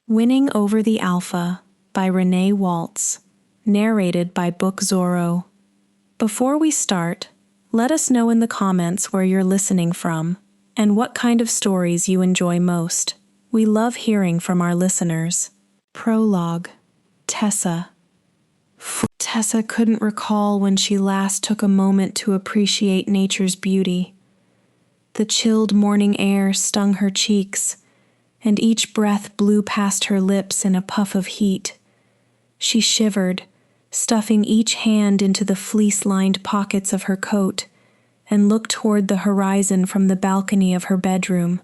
Winning Over the Alpha by Renee Walts, narrated by BookZoro. Before we start, let us know in the comments where you're listening from and what kind of stories you enjoy most. We love hearing from our listeners. Prologue. Tessa. Tessa couldn't recall when she last took a moment to appreciate nature's beauty. The chilled morning air stung her cheeks, and each breath blew past her lips in a puff of heat. She shivered, stuffing each hand into the fleece-lined pockets of her coat, and looked toward the horizon from the balcony of her bedroom.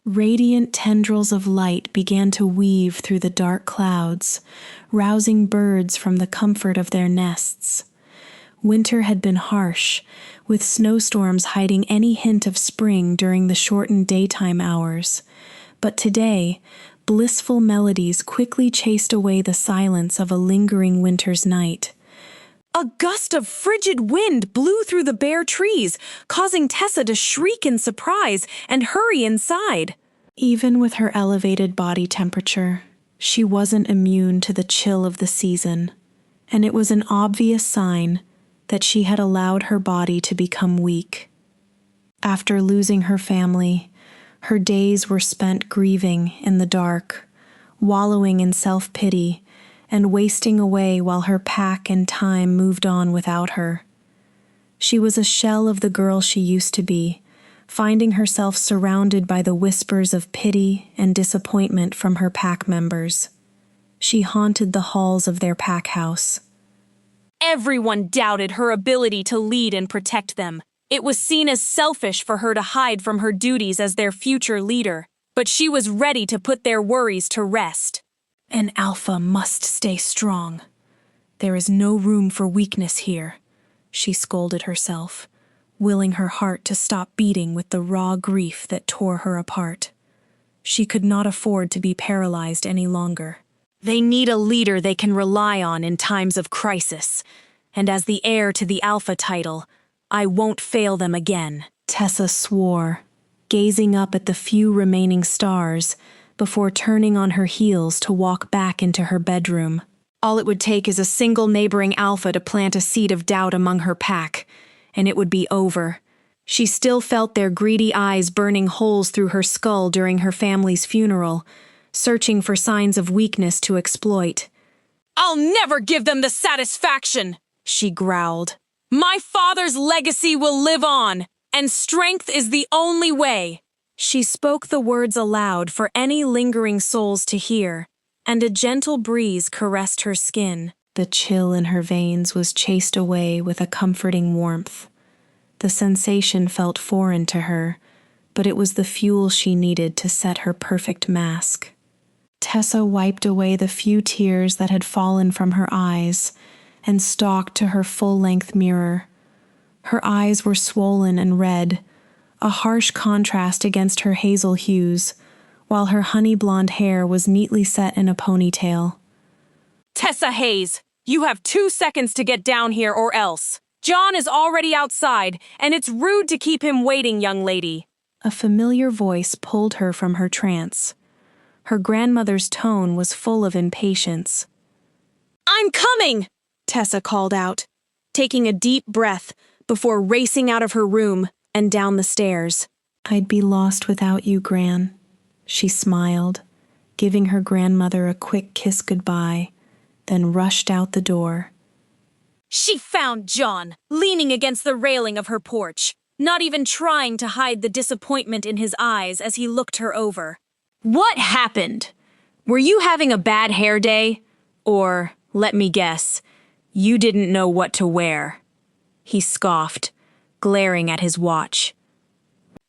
Radiant tendrils of light began to weave through the dark clouds, rousing birds from the comfort of their nests. Winter had been harsh, with snowstorms hiding any hint of spring during the shortened daytime hours. But today, blissful melodies quickly chased away the silence of a lingering winter's night. A gust of frigid wind blew through the bare trees, causing Tessa to shriek in surprise and hurry inside. Even with her elevated body temperature, she wasn't immune to the chill of the season, and it was an obvious sign that she had allowed her body to become weak. After losing her family, her days were spent grieving in the dark, wallowing in self-pity, and wasting away while her pack and time moved on without her. She was a shell of the girl she used to be, finding herself surrounded by the whispers of pity and disappointment from her pack members. She haunted the halls of their pack house. Everyone doubted her ability to lead and protect them. It was seen as selfish for her to hide from her duties as their future leader, but she was ready to put their worries to rest. An alpha must stay strong. There is no room for weakness here, she scolded herself, willing her heart to stop beating with the raw grief that tore her apart. She could not afford to be paralyzed any longer. They need a leader they can rely on in times of crisis, and as the heir to the alpha title, I won't fail them again. Tessa swore, gazing up at the few remaining stars before turning on her heels to walk back into her bedroom. All it would take is a single neighboring alpha to plant a seed of doubt among her pack, and it would be over. She still felt their greedy eyes burning holes through her skull during her family's funeral, searching for signs of weakness to exploit. "I'll never give them the satisfaction," she growled. "My father's legacy will live on, and strength is the only way." She spoke the words aloud for any lingering souls to hear, and a gentle breeze caressed her skin. The chill in her veins was chased away with a comforting warmth. The sensation felt foreign to her, but it was the fuel she needed to set her perfect mask. Tessa wiped away the few tears that had fallen from her eyes and stalked to her full-length mirror. Her eyes were swollen and red, a harsh contrast against her hazel hues, while her honey-blonde hair was neatly set in a ponytail. "Tessa Hayes, you have 2 seconds to get down here or else. John is already outside, and it's rude to keep him waiting, young lady." A familiar voice pulled her from her trance. Her grandmother's tone was full of impatience. "I'm coming!" Tessa called out, taking a deep breath before racing out of her room and down the stairs. "I'd be lost without you, Gran," she smiled, giving her grandmother a quick kiss goodbye, then rushed out the door. She found John, leaning against the railing of her porch, not even trying to hide the disappointment in his eyes as he looked her over. "What happened? Were you having a bad hair day? Or, let me guess, you didn't know what to wear?" He scoffed, glaring at his watch.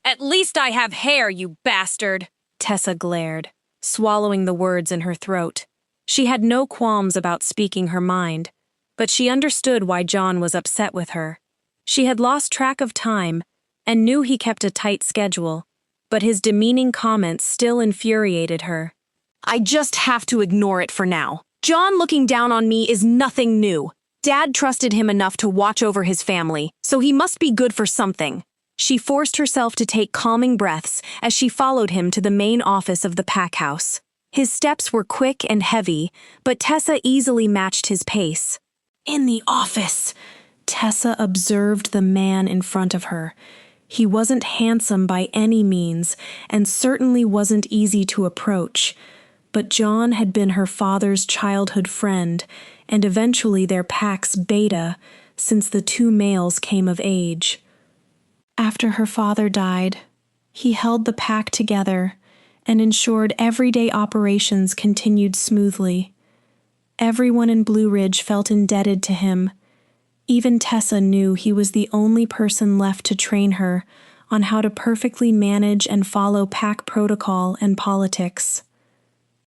"At least I have hair, you bastard!" Tessa glared, swallowing the words in her throat. She had no qualms about speaking her mind, but she understood why John was upset with her. She had lost track of time and knew he kept a tight schedule, but his demeaning comments still infuriated her. "I just have to ignore it for now. John looking down on me is nothing new. Dad trusted him enough to watch over his family, so he must be good for something." She forced herself to take calming breaths as she followed him to the main office of the pack house. His steps were quick and heavy, but Tessa easily matched his pace. In the office, Tessa observed the man in front of her. He wasn't handsome by any means, and certainly wasn't easy to approach. But John had been her father's childhood friend, and eventually their pax beta, since the two males came of age. After her father died, he held the pack together and ensured everyday operations continued smoothly. Everyone in Blue Ridge felt indebted to him. Even Tessa knew he was the only person left to train her on how to perfectly manage and follow pack protocol and politics.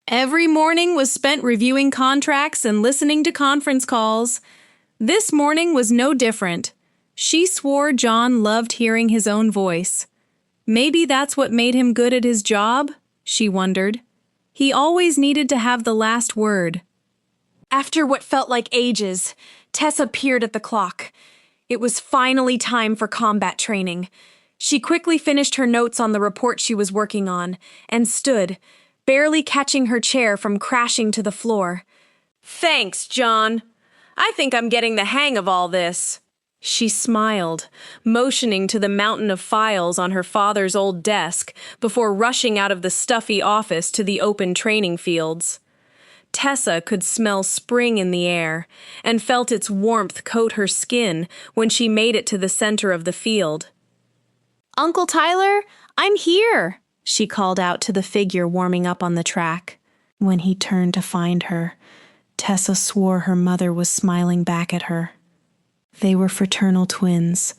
Every morning was spent reviewing contracts and listening to conference calls. This morning was no different. She swore John loved hearing his own voice. Maybe that's what made him good at his job, she wondered. He always needed to have the last word. After what felt like ages, Tessa peered at the clock. It was finally time for combat training. She quickly finished her notes on the report she was working on and stood, barely catching her chair from crashing to the floor. "Thanks, John. I think I'm getting the hang of all this." She smiled, motioning to the mountain of files on her father's old desk before rushing out of the stuffy office to the open training fields. Tessa could smell spring in the air and felt its warmth coat her skin when she made it to the center of the field. "Uncle Tyler, I'm here," she called out to the figure warming up on the track. When he turned to find her, Tessa swore her mother was smiling back at her. They were fraternal twins,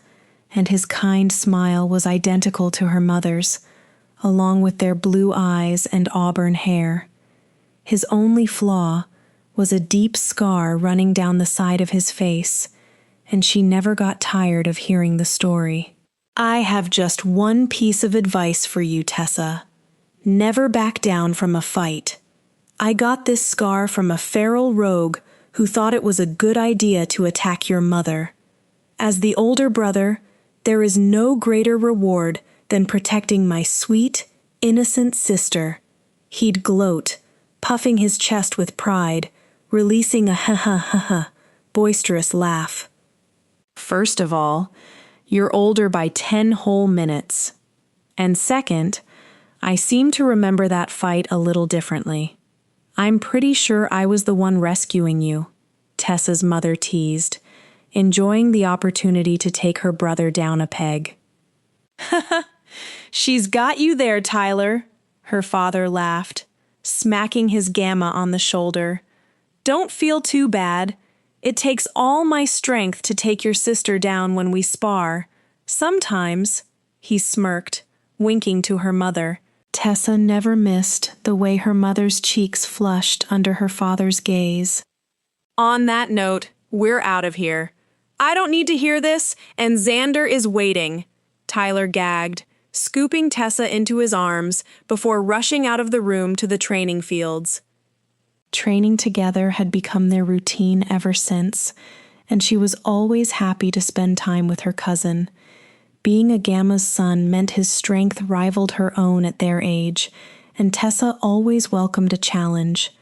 and his kind smile was identical to her mother's, along with their blue eyes and auburn hair. His only flaw was a deep scar running down the side of his face, and she never got tired of hearing the story. I have just one piece of advice for you, Tessa. Never back down from a fight. I got this scar from a feral rogue who thought it was a good idea to attack your mother. As the older brother, there is no greater reward than protecting my sweet, innocent sister. He'd gloat, puffing his chest with pride, releasing a ha-ha-ha-ha, boisterous laugh. First of all, you're older by 10 whole minutes. And second, I seem to remember that fight a little differently. I'm pretty sure I was the one rescuing you, Tessa's mother teased, enjoying the opportunity to take her brother down a peg. She's got you there, Tyler, her father laughed, smacking his gamma on the shoulder. Don't feel too bad. It takes all my strength to take your sister down when we spar. Sometimes, he smirked, winking to her mother. Tessa never missed the way her mother's cheeks flushed under her father's gaze. On that note, we're out of here. I don't need to hear this, and Xander is waiting, Tyler gagged, scooping Tessa into his arms before rushing out of the room to the training fields. Training together had become their routine ever since, and she was always happy to spend time with her cousin. Being a Gamma's son meant his strength rivaled her own at their age, and Tessa always welcomed a challenge.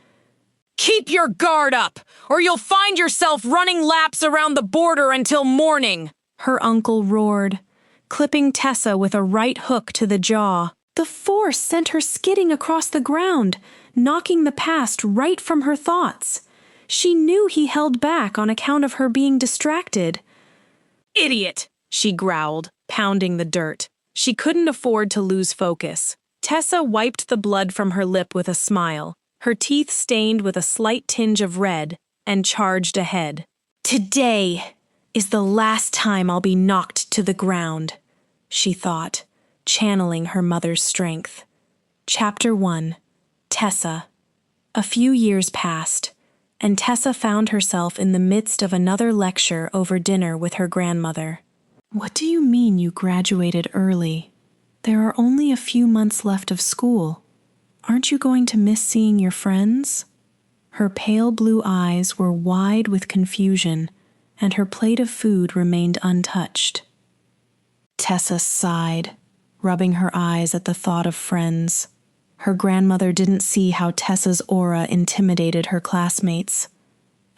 "Keep your guard up, or you'll find yourself running laps around the border until morning," her uncle roared, clipping Tessa with a right hook to the jaw. The force sent her skidding across the ground, knocking the past right from her thoughts. She knew he held back on account of her being distracted. "Idiot," she growled, pounding the dirt. She couldn't afford to lose focus. Tessa wiped the blood from her lip with a smile, her teeth stained with a slight tinge of red, and charged ahead. Today is the last time I'll be knocked to the ground, she thought, channeling her mother's strength. Chapter 1. Tessa. A few years passed, and Tessa found herself in the midst of another lecture over dinner with her grandmother. What do you mean you graduated early? There are only a few months left of school. Aren't you going to miss seeing your friends? Her pale blue eyes were wide with confusion, and her plate of food remained untouched. Tessa sighed, rubbing her eyes at the thought of friends. Her grandmother didn't see how Tessa's aura intimidated her classmates.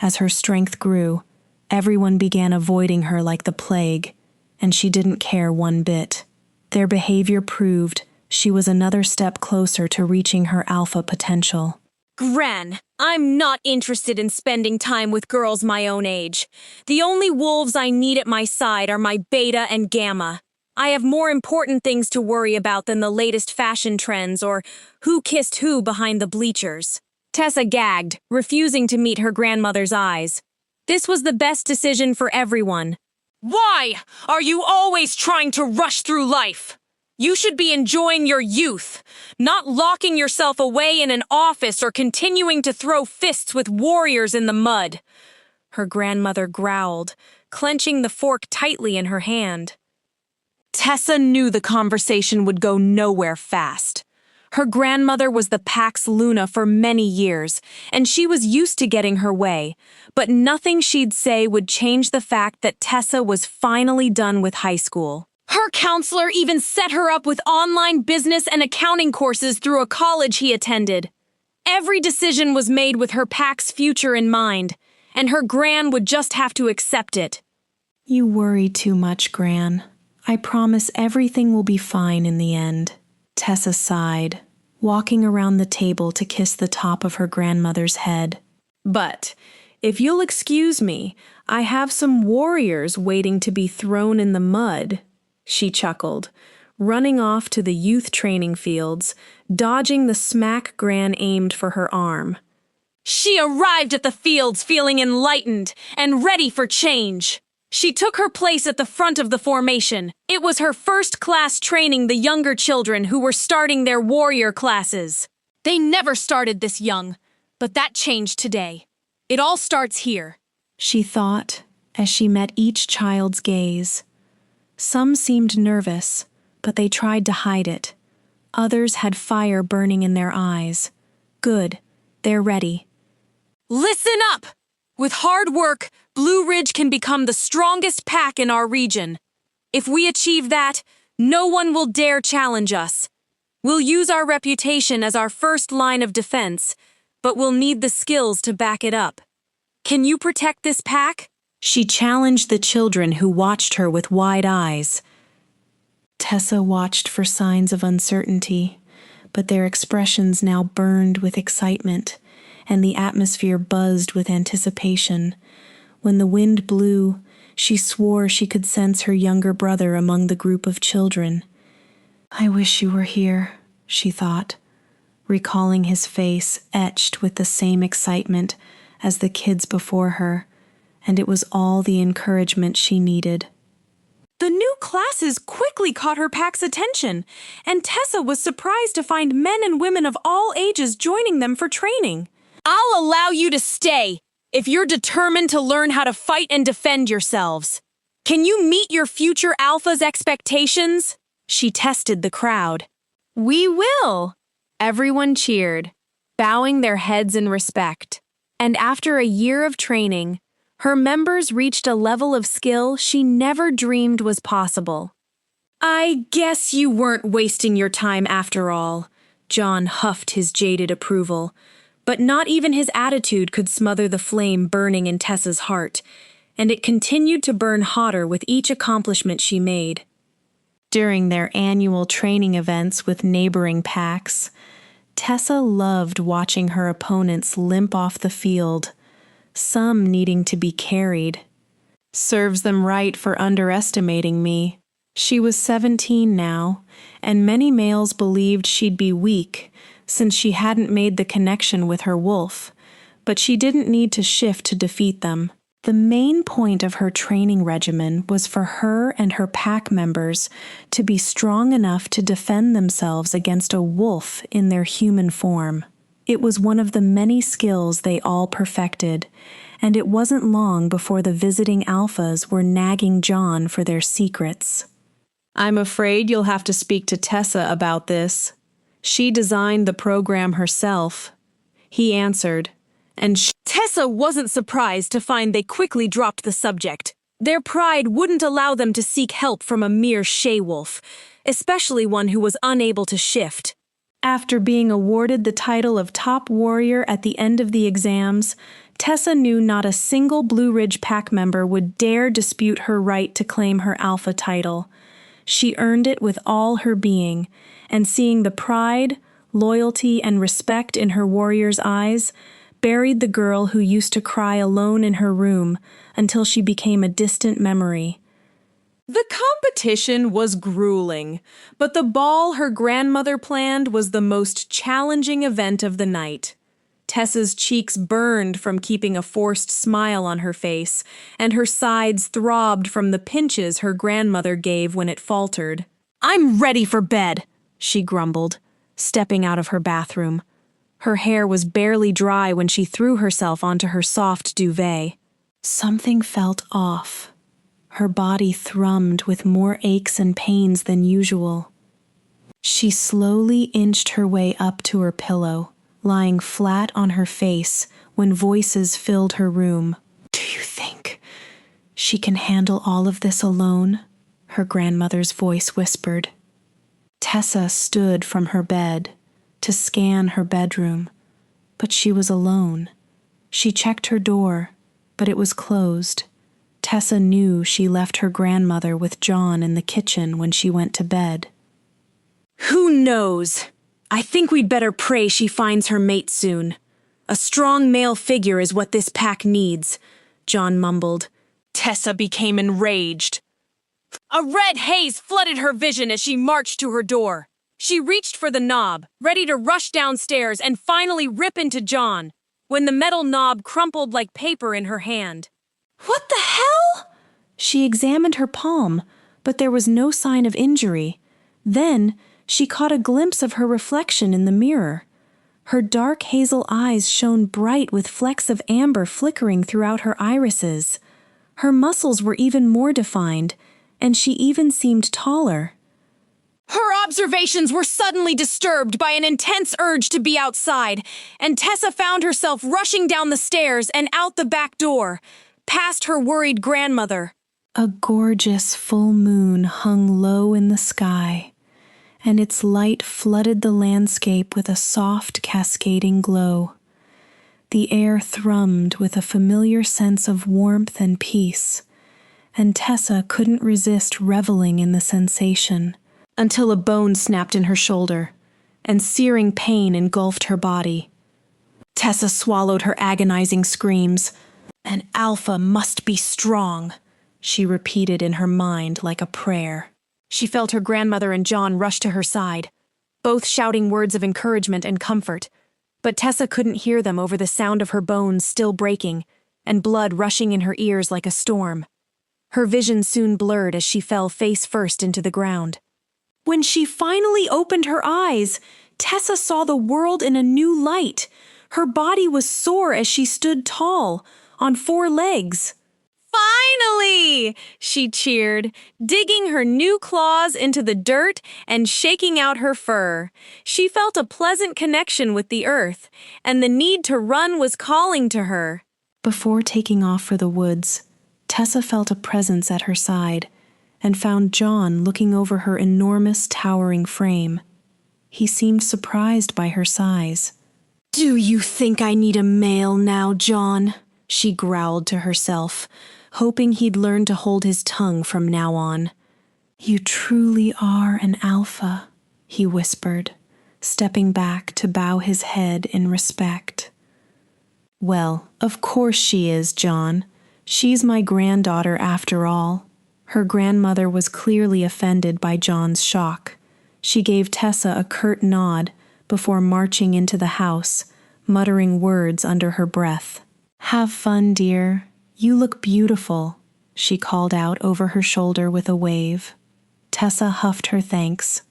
As her strength grew, everyone began avoiding her like the plague, and she didn't care one bit. Their behavior proved she was another step closer to reaching her alpha potential. Gran, I'm not interested in spending time with girls my own age. The only wolves I need at my side are my beta and gamma. I have more important things to worry about than the latest fashion trends or who kissed who behind the bleachers. Tessa gagged, refusing to meet her grandmother's eyes. This was the best decision for everyone. Why are you always trying to rush through life? You should be enjoying your youth, not locking yourself away in an office or continuing to throw fists with warriors in the mud. Her grandmother growled, clenching the fork tightly in her hand. Tessa knew the conversation would go nowhere fast. Her grandmother was the Pax Luna for many years, and she was used to getting her way, but nothing she'd say would change the fact that Tessa was finally done with high school. Her counselor even set her up with online business and accounting courses through a college he attended. Every decision was made with her Pax's future in mind, and her Gran would just have to accept it. You worry too much, Gran. I promise everything will be fine in the end. Tessa sighed, walking around the table to kiss the top of her grandmother's head. But, if you'll excuse me, I have some warriors waiting to be thrown in the mud, she chuckled, running off to the youth training fields, dodging the smack Gran aimed for her arm. She arrived at the fields feeling enlightened and ready for change. She took her place at the front of the formation. It was her first class training the younger children who were starting their warrior classes. They never started this young, but that changed today. It all starts here, she thought as she met each child's gaze. Some seemed nervous, but they tried to hide it. Others had fire burning in their eyes. Good, they're ready. Listen up! With hard work, Blue Ridge can become the strongest pack in our region. If we achieve that, no one will dare challenge us. We'll use our reputation as our first line of defense, but we'll need the skills to back it up. Can you protect this pack? She challenged the children who watched her with wide eyes. Tessa watched for signs of uncertainty, but their expressions now burned with excitement, and the atmosphere buzzed with anticipation. When the wind blew, she swore she could sense her younger brother among the group of children. I wish you were here, she thought, recalling his face etched with the same excitement as the kids before her, and it was all the encouragement she needed. The new classes quickly caught her pack's attention, and Tessa was surprised to find men and women of all ages joining them for training. I'll allow you to stay if you're determined to learn how to fight and defend yourselves. Can you meet your future alpha's expectations? She tested the crowd. We will! Everyone cheered, bowing their heads in respect. And after a year of training, her members reached a level of skill she never dreamed was possible. I guess you weren't wasting your time after all, John huffed his jaded approval. But not even his attitude could smother the flame burning in Tessa's heart, and it continued to burn hotter with each accomplishment she made. During their annual training events with neighboring packs, Tessa loved watching her opponents limp off the field, some needing to be carried. Serves them right for underestimating me. She was 17 now, and many males believed she'd be weak, since she hadn't made the connection with her wolf, but she didn't need to shift to defeat them. The main point of her training regimen was for her and her pack members to be strong enough to defend themselves against a wolf in their human form. It was one of the many skills they all perfected, and it wasn't long before the visiting alphas were nagging John for their secrets. I'm afraid you'll have to speak to Tessa about this. She designed the program herself, he answered, and Tessa wasn't surprised to find they quickly dropped the subject. Their pride wouldn't allow them to seek help from a mere she-wolf, especially one who was unable to shift. After being awarded the title of top warrior at the end of the exams, Tessa knew not a single Blue Ridge pack member would dare dispute her right to claim her alpha title. She earned it with all her being, and seeing the pride, loyalty, and respect in her warrior's eyes, buried the girl who used to cry alone in her room until she became a distant memory. The competition was grueling, but the ball her grandmother planned was the most challenging event of the night. Tessa's cheeks burned from keeping a forced smile on her face, and her sides throbbed from the pinches her grandmother gave when it faltered. "I'm ready for bed," she grumbled, stepping out of her bathroom. Her hair was barely dry when she threw herself onto her soft duvet. Something felt off. Her body thrummed with more aches and pains than usual. She slowly inched her way up to her pillow, lying flat on her face when voices filled her room. "Do you think she can handle all of this alone?" her grandmother's voice whispered. Tessa stood from her bed to scan her bedroom, but she was alone. She checked her door, but it was closed. Tessa knew she left her grandmother with John in the kitchen when she went to bed. "Who knows? I think we'd better pray she finds her mate soon. A strong male figure is what this pack needs," John mumbled. Tessa became enraged. A red haze flooded her vision as she marched to her door. She reached for the knob, ready to rush downstairs and finally rip into John, when the metal knob crumpled like paper in her hand. "What the hell?" She examined her palm, but there was no sign of injury. Then she caught a glimpse of her reflection in the mirror. Her dark hazel eyes shone bright with flecks of amber flickering throughout her irises. Her muscles were even more defined, and she even seemed taller. Her observations were suddenly disturbed by an intense urge to be outside, and Tessa found herself rushing down the stairs and out the back door, past her worried grandmother. A gorgeous full moon hung low in the sky, and its light flooded the landscape with a soft, cascading glow. The air thrummed with a familiar sense of warmth and peace, and Tessa couldn't resist reveling in the sensation, until a bone snapped in her shoulder, and searing pain engulfed her body. Tessa swallowed her agonizing screams. "An alpha must be strong," she repeated in her mind like a prayer. She felt her grandmother and John rush to her side, both shouting words of encouragement and comfort, but Tessa couldn't hear them over the sound of her bones still breaking and blood rushing in her ears like a storm. Her vision soon blurred as she fell face first into the ground. When she finally opened her eyes, Tessa saw the world in a new light. Her body was sore as she stood tall, on 4 legs. "Finally!" she cheered, digging her new claws into the dirt and shaking out her fur. She felt a pleasant connection with the earth, and the need to run was calling to her. Before taking off for the woods, Tessa felt a presence at her side and found John looking over her enormous, towering frame. He seemed surprised by her size. "Do you think I need a male now, John?" she growled to herself, hoping he'd learn to hold his tongue from now on. "You truly are an alpha," he whispered, stepping back to bow his head in respect. "Well, of course she is, John. She's my granddaughter after all." Her grandmother was clearly offended by John's shock. She gave Tessa a curt nod before marching into the house, muttering words under her breath. "Have fun, dear. You look beautiful," she called out over her shoulder with a wave. Tessa huffed her thanks,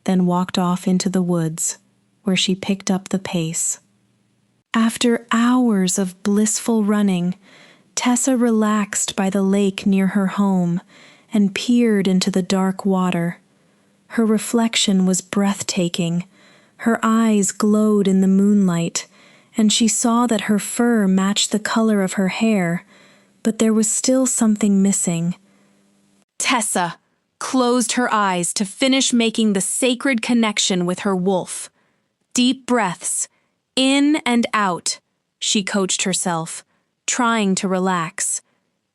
then walked off into the woods, where she picked up the pace. After hours of blissful running, Tessa relaxed by the lake near her home and peered into the dark water. Her reflection was breathtaking. Her eyes glowed in the moonlight, and she saw that her fur matched the color of her hair, but there was still something missing. Tessa closed her eyes to finish making the sacred connection with her wolf. Deep breaths, in and out, she coached herself, trying to relax.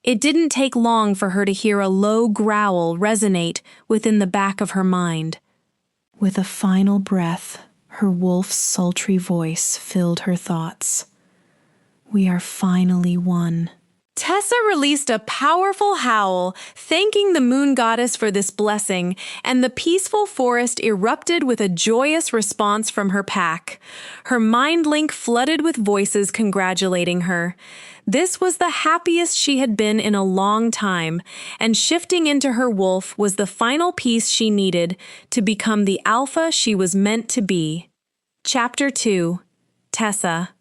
It didn't take long for her to hear a low growl resonate within the back of her mind. With a final breath, her wolf's sultry voice filled her thoughts. We are finally one. Tessa released a powerful howl, thanking the moon goddess for this blessing, and the peaceful forest erupted with a joyous response from her pack. Her mind link flooded with voices congratulating her. This was the happiest she had been in a long time, and shifting into her wolf was the final piece she needed to become the alpha she was meant to be. Chapter 2. Tessa.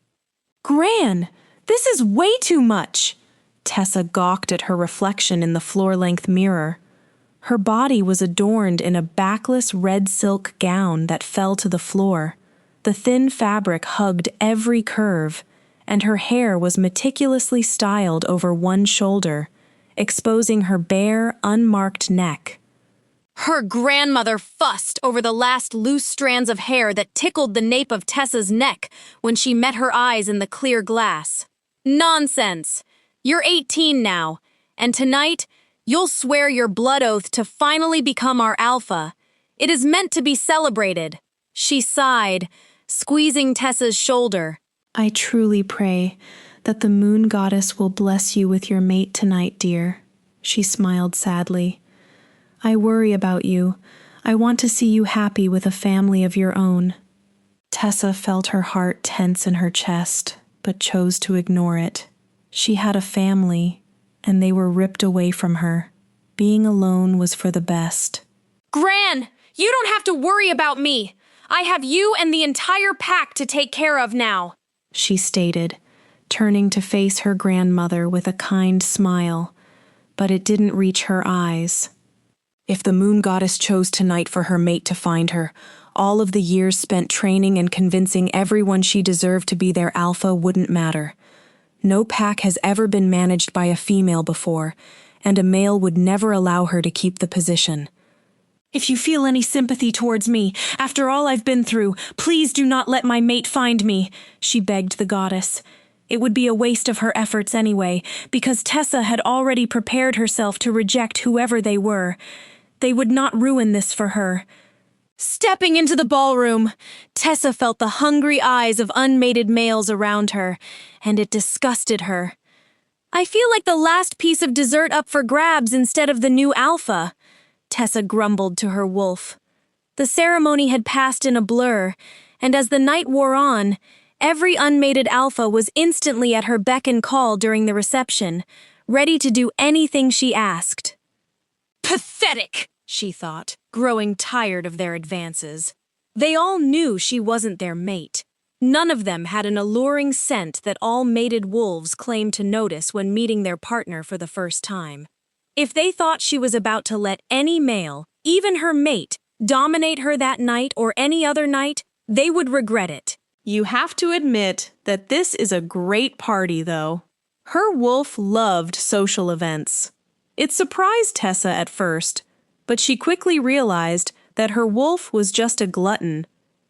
Gran, this is way too much! Tessa gawked at her reflection in the floor-length mirror. Her body was adorned in a backless red silk gown that fell to the floor. The thin fabric hugged every curve, and her hair was meticulously styled over one shoulder, exposing her bare, unmarked neck. Her grandmother fussed over the last loose strands of hair that tickled the nape of Tessa's neck when she met her eyes in the clear glass. Nonsense! You're 18 now, and tonight, you'll swear your blood oath to finally become our alpha. It is meant to be celebrated. She sighed, squeezing Tessa's shoulder. I truly pray that the moon goddess will bless you with your mate tonight, dear. She smiled sadly. I worry about you. I want to see you happy with a family of your own. Tessa felt her heart tense in her chest, but chose to ignore it. She had a family, and they were ripped away from her. Being alone was for the best. Gran, you don't have to worry about me. I have you and the entire pack to take care of now, she stated, turning to face her grandmother with a kind smile, but it didn't reach her eyes. If the moon goddess chose tonight for her mate to find her, all of the years spent training and convincing everyone she deserved to be their alpha wouldn't matter. No pack has ever been managed by a female before, and a male would never allow her to keep the position. If you feel any sympathy towards me, after all I've been through, please do not let my mate find me, she begged the goddess. It would be a waste of her efforts anyway, because Tessa had already prepared herself to reject whoever they were. They would not ruin this for her. Stepping into the ballroom, Tessa felt the hungry eyes of unmated males around her, and it disgusted her. I feel like the last piece of dessert up for grabs instead of the new alpha, Tessa grumbled to her wolf. The ceremony had passed in a blur, and as the night wore on, every unmated alpha was instantly at her beck and call during the reception, ready to do anything she asked. Pathetic, she thought, growing tired of their advances. They all knew she wasn't their mate. None of them had an alluring scent that all mated wolves claim to notice when meeting their partner for the first time. If they thought she was about to let any male, even her mate, dominate her that night or any other night, they would regret it. You have to admit that this is a great party, though. Her wolf loved social events. It surprised Tessa at first, but she quickly realized that her wolf was just a glutton.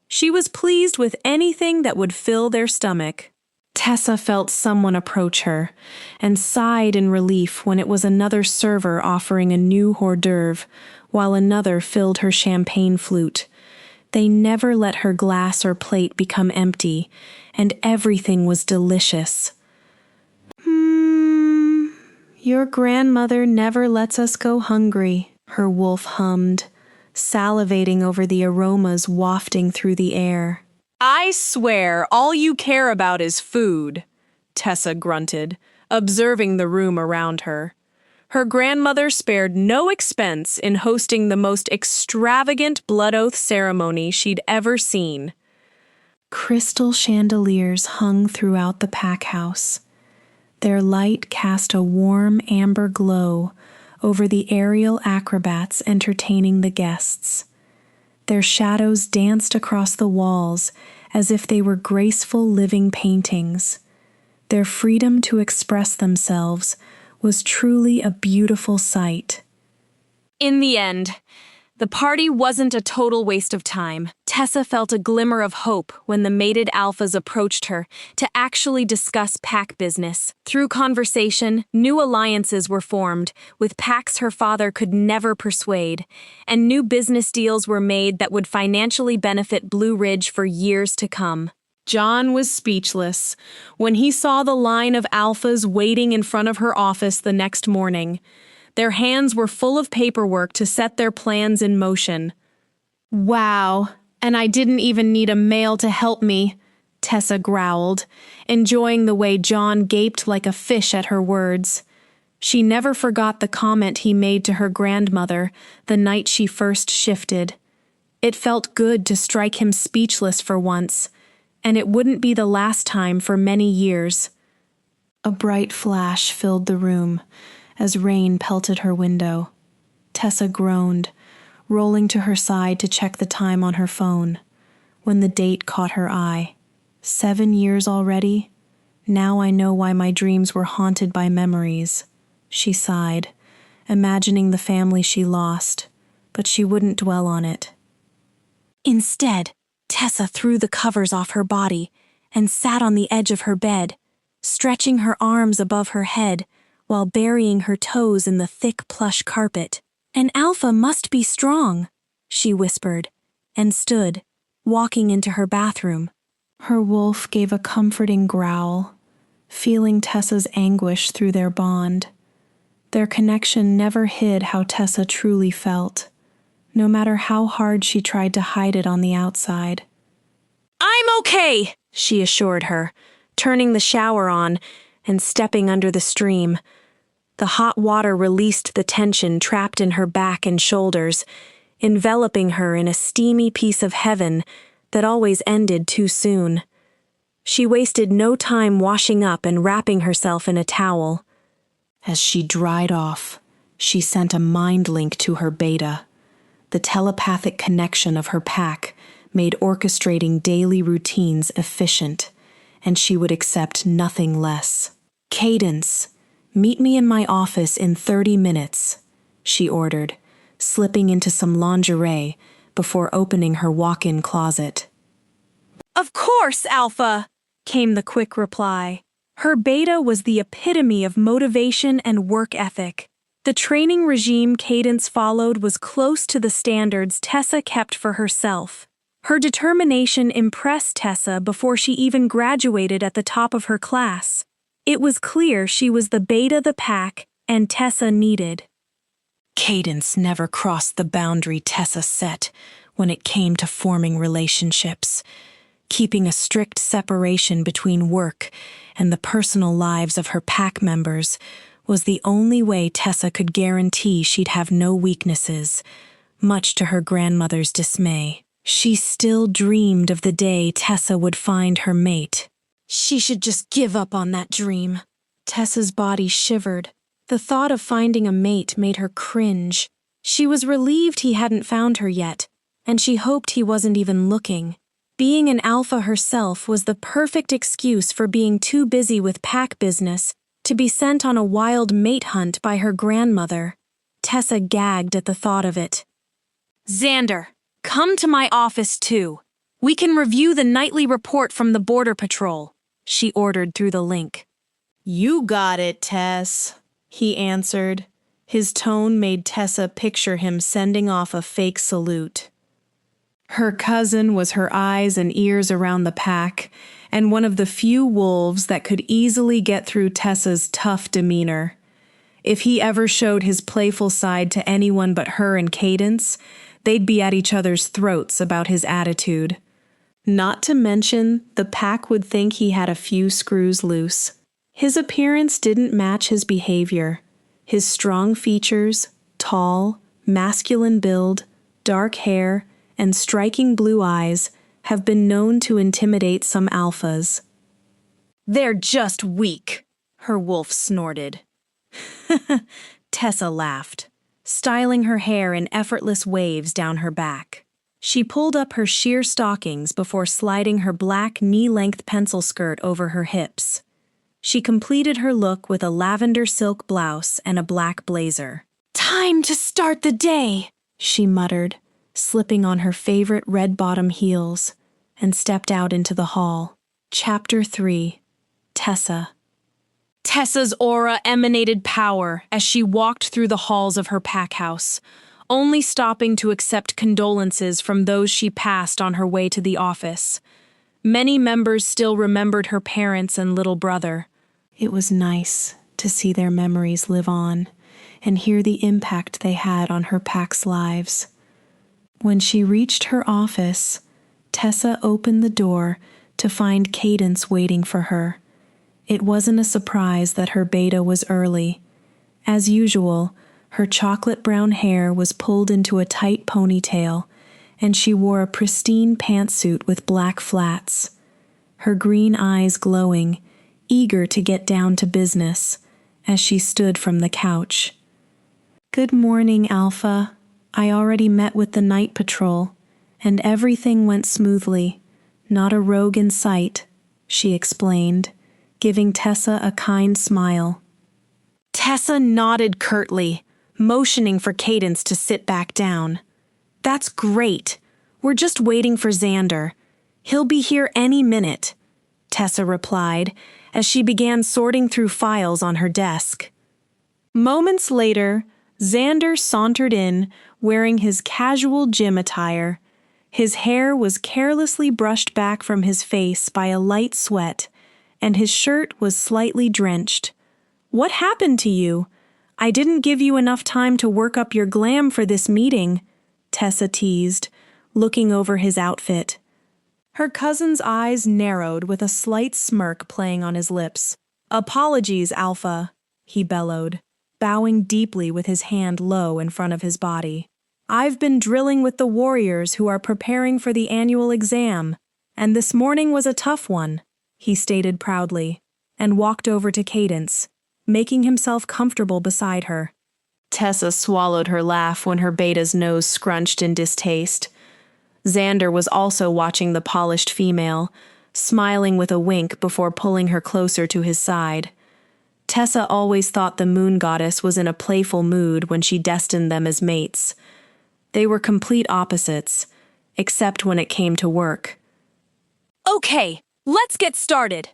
She was pleased with anything that would fill their stomach. Tessa felt someone approach her, and sighed in relief when it was another server offering a new hors d'oeuvre, while another filled her champagne flute. They never let her glass or plate become empty, and everything was delicious. Your grandmother never lets us go hungry, her wolf hummed, salivating over the aromas wafting through the air. I swear all you care about is food, Tessa grunted, observing the room around her. Her grandmother spared no expense in hosting the most extravagant blood oath ceremony she'd ever seen. Crystal chandeliers hung throughout the pack house. Their light cast a warm amber glow over the aerial acrobats entertaining the guests. Their shadows danced across the walls as if they were graceful living paintings. Their freedom to express themselves was truly a beautiful sight. In the end, The party wasn't a total waste of time. Tessa felt a glimmer of hope when the mated alphas approached her to actually discuss pack business. Through conversation, new alliances were formed with packs her father could never persuade, and new business deals were made that would financially benefit Blue Ridge for years to come. John was speechless when he saw the line of alphas waiting in front of her office the next morning. Their hands were full of paperwork to set their plans in motion. "Wow, and I didn't even need a male to help me," Tessa growled, enjoying the way John gaped like a fish at her words. She never forgot the comment he made to her grandmother the night she first shifted. It felt good to strike him speechless for once, and it wouldn't be the last time for many years. A bright flash filled the room as rain pelted her window. Tessa groaned, rolling to her side to check the time on her phone, when the date caught her eye. 7 years already? Now I know why my dreams were haunted by memories. She sighed, imagining the family she lost, but she wouldn't dwell on it. Instead, Tessa threw the covers off her body and sat on the edge of her bed, stretching her arms above her head while burying her toes in the thick plush carpet. "An alpha must be strong," she whispered, and stood, walking into her bathroom. Her wolf gave a comforting growl, feeling Tessa's anguish through their bond. Their connection never hid how Tessa truly felt, no matter how hard she tried to hide it on the outside. "I'm okay," she assured her, turning the shower on and stepping under the stream. The hot water released the tension trapped in her back and shoulders, enveloping her in a steamy piece of heaven that always ended too soon. She wasted no time washing up and wrapping herself in a towel. As she dried off, she sent a mind link to her beta. The telepathic connection of her pack made orchestrating daily routines efficient, and she would accept nothing less. "Cadence, meet me in my office in 30 minutes, she ordered, slipping into some lingerie before opening her walk-in closet. "Of course, Alpha," came the quick reply. Her beta was the epitome of motivation and work ethic. The training regime Cadence followed was close to the standards Tessa kept for herself. Her determination impressed Tessa before she even graduated at the top of her class. It was clear she was the beta the pack and Tessa needed. Cadence never crossed the boundary Tessa set when it came to forming relationships. Keeping a strict separation between work and the personal lives of her pack members was the only way Tessa could guarantee she'd have no weaknesses, much to her grandmother's dismay. She still dreamed of the day Tessa would find her mate. She should just give up on that dream. Tessa's body shivered. The thought of finding a mate made her cringe. She was relieved he hadn't found her yet, and she hoped he wasn't even looking. Being an alpha herself was the perfect excuse for being too busy with pack business to be sent on a wild mate hunt by her grandmother. Tessa gagged at the thought of it. "Xander, come to my office too. We can review the nightly report from the Border Patrol," she ordered through the link. "You got it, Tess," he answered. His tone made Tessa picture him sending off a fake salute. Her cousin was her eyes and ears around the pack, and one of the few wolves that could easily get through Tessa's tough demeanor. If he ever showed his playful side to anyone but her and Cadence, they'd be at each other's throats about his attitude. Not to mention, the pack would think he had a few screws loose. His appearance didn't match his behavior. His strong features, tall, masculine build, dark hair, and striking blue eyes have been known to intimidate some alphas. "They're just weak," her wolf snorted. Tessa laughed, styling her hair in effortless waves down her back. She pulled up her sheer stockings before sliding her black knee-length pencil skirt over her hips. She completed her look with a lavender silk blouse and a black blazer. "Time to start the day," she muttered, slipping on her favorite red-bottom heels, and stepped out into the hall. Chapter 3. Tessa. Tessa's aura emanated power as she walked through the halls of her pack house, only stopping to accept condolences from those she passed on her way to the office. Many members still remembered her parents and little brother. It was nice to see their memories live on and hear the impact they had on her pack's lives. When she reached her office, Tessa opened the door to find Cadence waiting for her. It wasn't a surprise that her beta was early. As usual, her chocolate-brown hair was pulled into a tight ponytail, and she wore a pristine pantsuit with black flats. Her green eyes glowing, eager to get down to business, as she stood from the couch. "Good morning, Alpha. I already met with the night patrol, and everything went smoothly. Not a rogue in sight," she explained, giving Tessa a kind smile. Tessa nodded curtly, motioning for Cadence to sit back down. "That's great. We're just waiting for Xander. He'll be here any minute," Tessa replied as she began sorting through files on her desk. Moments later, Xander sauntered in, wearing his casual gym attire. His hair was carelessly brushed back from his face by a light sweat, and his shirt was slightly drenched. "What happened to you? I didn't give you enough time to work up your glam for this meeting," Tessa teased, looking over his outfit. Her cousin's eyes narrowed with a slight smirk playing on his lips. "Apologies, Alpha," he bellowed, bowing deeply with his hand low in front of his body. "I've been drilling with the warriors who are preparing for the annual exam, and this morning was a tough one," he stated proudly, and walked over to Cadence, making himself comfortable beside her. Tessa swallowed her laugh when her beta's nose scrunched in distaste. Xander was also watching the polished female, smiling with a wink before pulling her closer to his side. Tessa always thought the moon goddess was in a playful mood when she destined them as mates. They were complete opposites, except when it came to work. "Okay, let's get started,"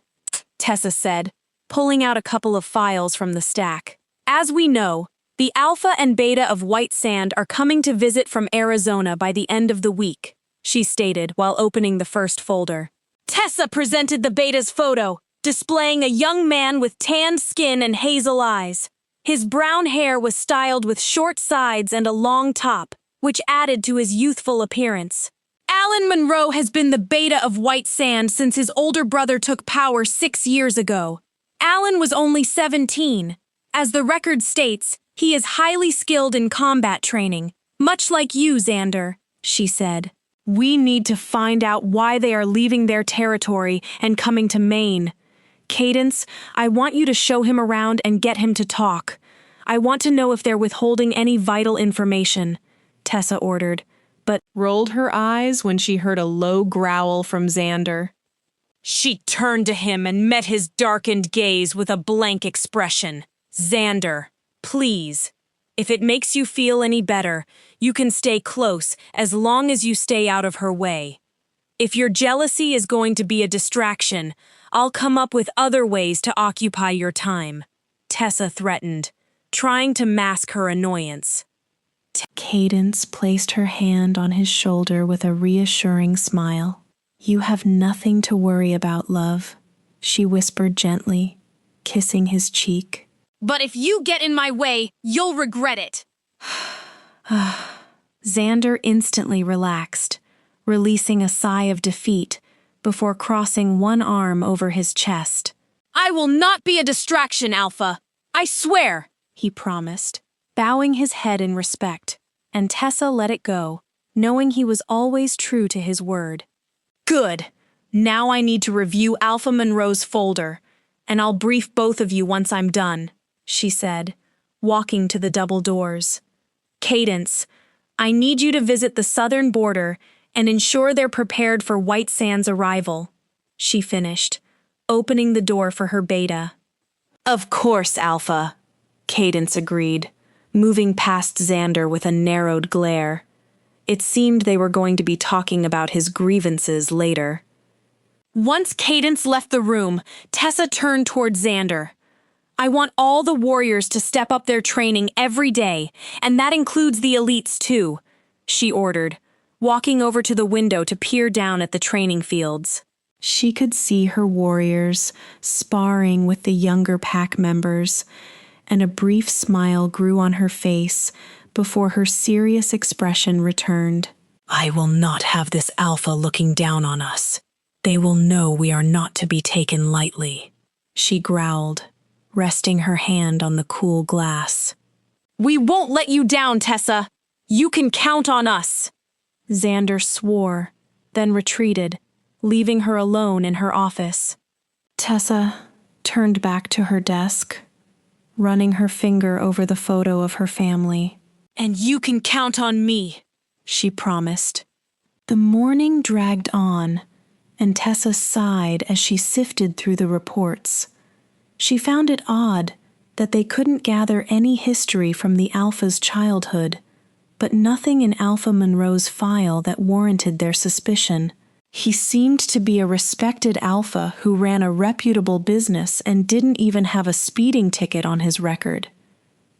Tessa said, pulling out a couple of files from the stack. "As we know, the Alpha and Beta of White Sand are coming to visit from Arizona by the end of the week," she stated while opening the first folder. Tessa presented the Beta's photo, displaying a young man with tanned skin and hazel eyes. His brown hair was styled with short sides and a long top, which added to his youthful appearance. Alan Monroe has been the Beta of White Sand since his older brother took power 6 years ago. Alan was only 17. As the record states, he is highly skilled in combat training, much like you, Xander, she said. "We need to find out why they are leaving their territory and coming to Maine. Cadence, I want you to show him around and get him to talk. I want to know if they're withholding any vital information," Tessa ordered, but rolled her eyes when she heard a low growl from Xander. She turned to him and met his darkened gaze with a blank expression. "Xander, please. If it makes you feel any better, you can stay close as long as you stay out of her way. If your jealousy is going to be a distraction, I'll come up with other ways to occupy your time," Tessa threatened, trying to mask her annoyance. Cadence placed her hand on his shoulder with a reassuring smile. "You have nothing to worry about, love," she whispered gently, kissing his cheek. "But if you get in my way, you'll regret it." Xander instantly relaxed, releasing a sigh of defeat before crossing one arm over his chest. "I will not be a distraction, Alpha. I swear," he promised, bowing his head in respect, and Tessa let it go, knowing he was always true to his word. "Good. Now I need to review Alpha Monroe's folder, and I'll brief both of you once I'm done," she said, walking to the double doors. "Cadence, I need you to visit the southern border and ensure they're prepared for White Sand's arrival," she finished, opening the door for her beta. "Of course, Alpha," Cadence agreed, moving past Xander with a narrowed glare. It seemed they were going to be talking about his grievances later. Once Cadence left the room, Tessa turned toward Xander. I want all the warriors to step up their training every day, and that includes the elites too, she ordered, walking over to the window to peer down at the training fields. She could see her warriors sparring with the younger pack members, and a brief smile grew on her face before her serious expression returned. I will not have this alpha looking down on us. They will know we are not to be taken lightly, she growled, resting her hand on the cool glass. We won't let you down, Tessa. You can count on us. Xander swore, then retreated, leaving her alone in her office. Tessa turned back to her desk, running her finger over the photo of her family. And you can count on me, she promised. The morning dragged on, and Tessa sighed as she sifted through the reports. She found it odd that they couldn't gather any history from the Alpha's childhood, but nothing in Alpha Monroe's file that warranted their suspicion. He seemed to be a respected Alpha who ran a reputable business and didn't even have a speeding ticket on his record.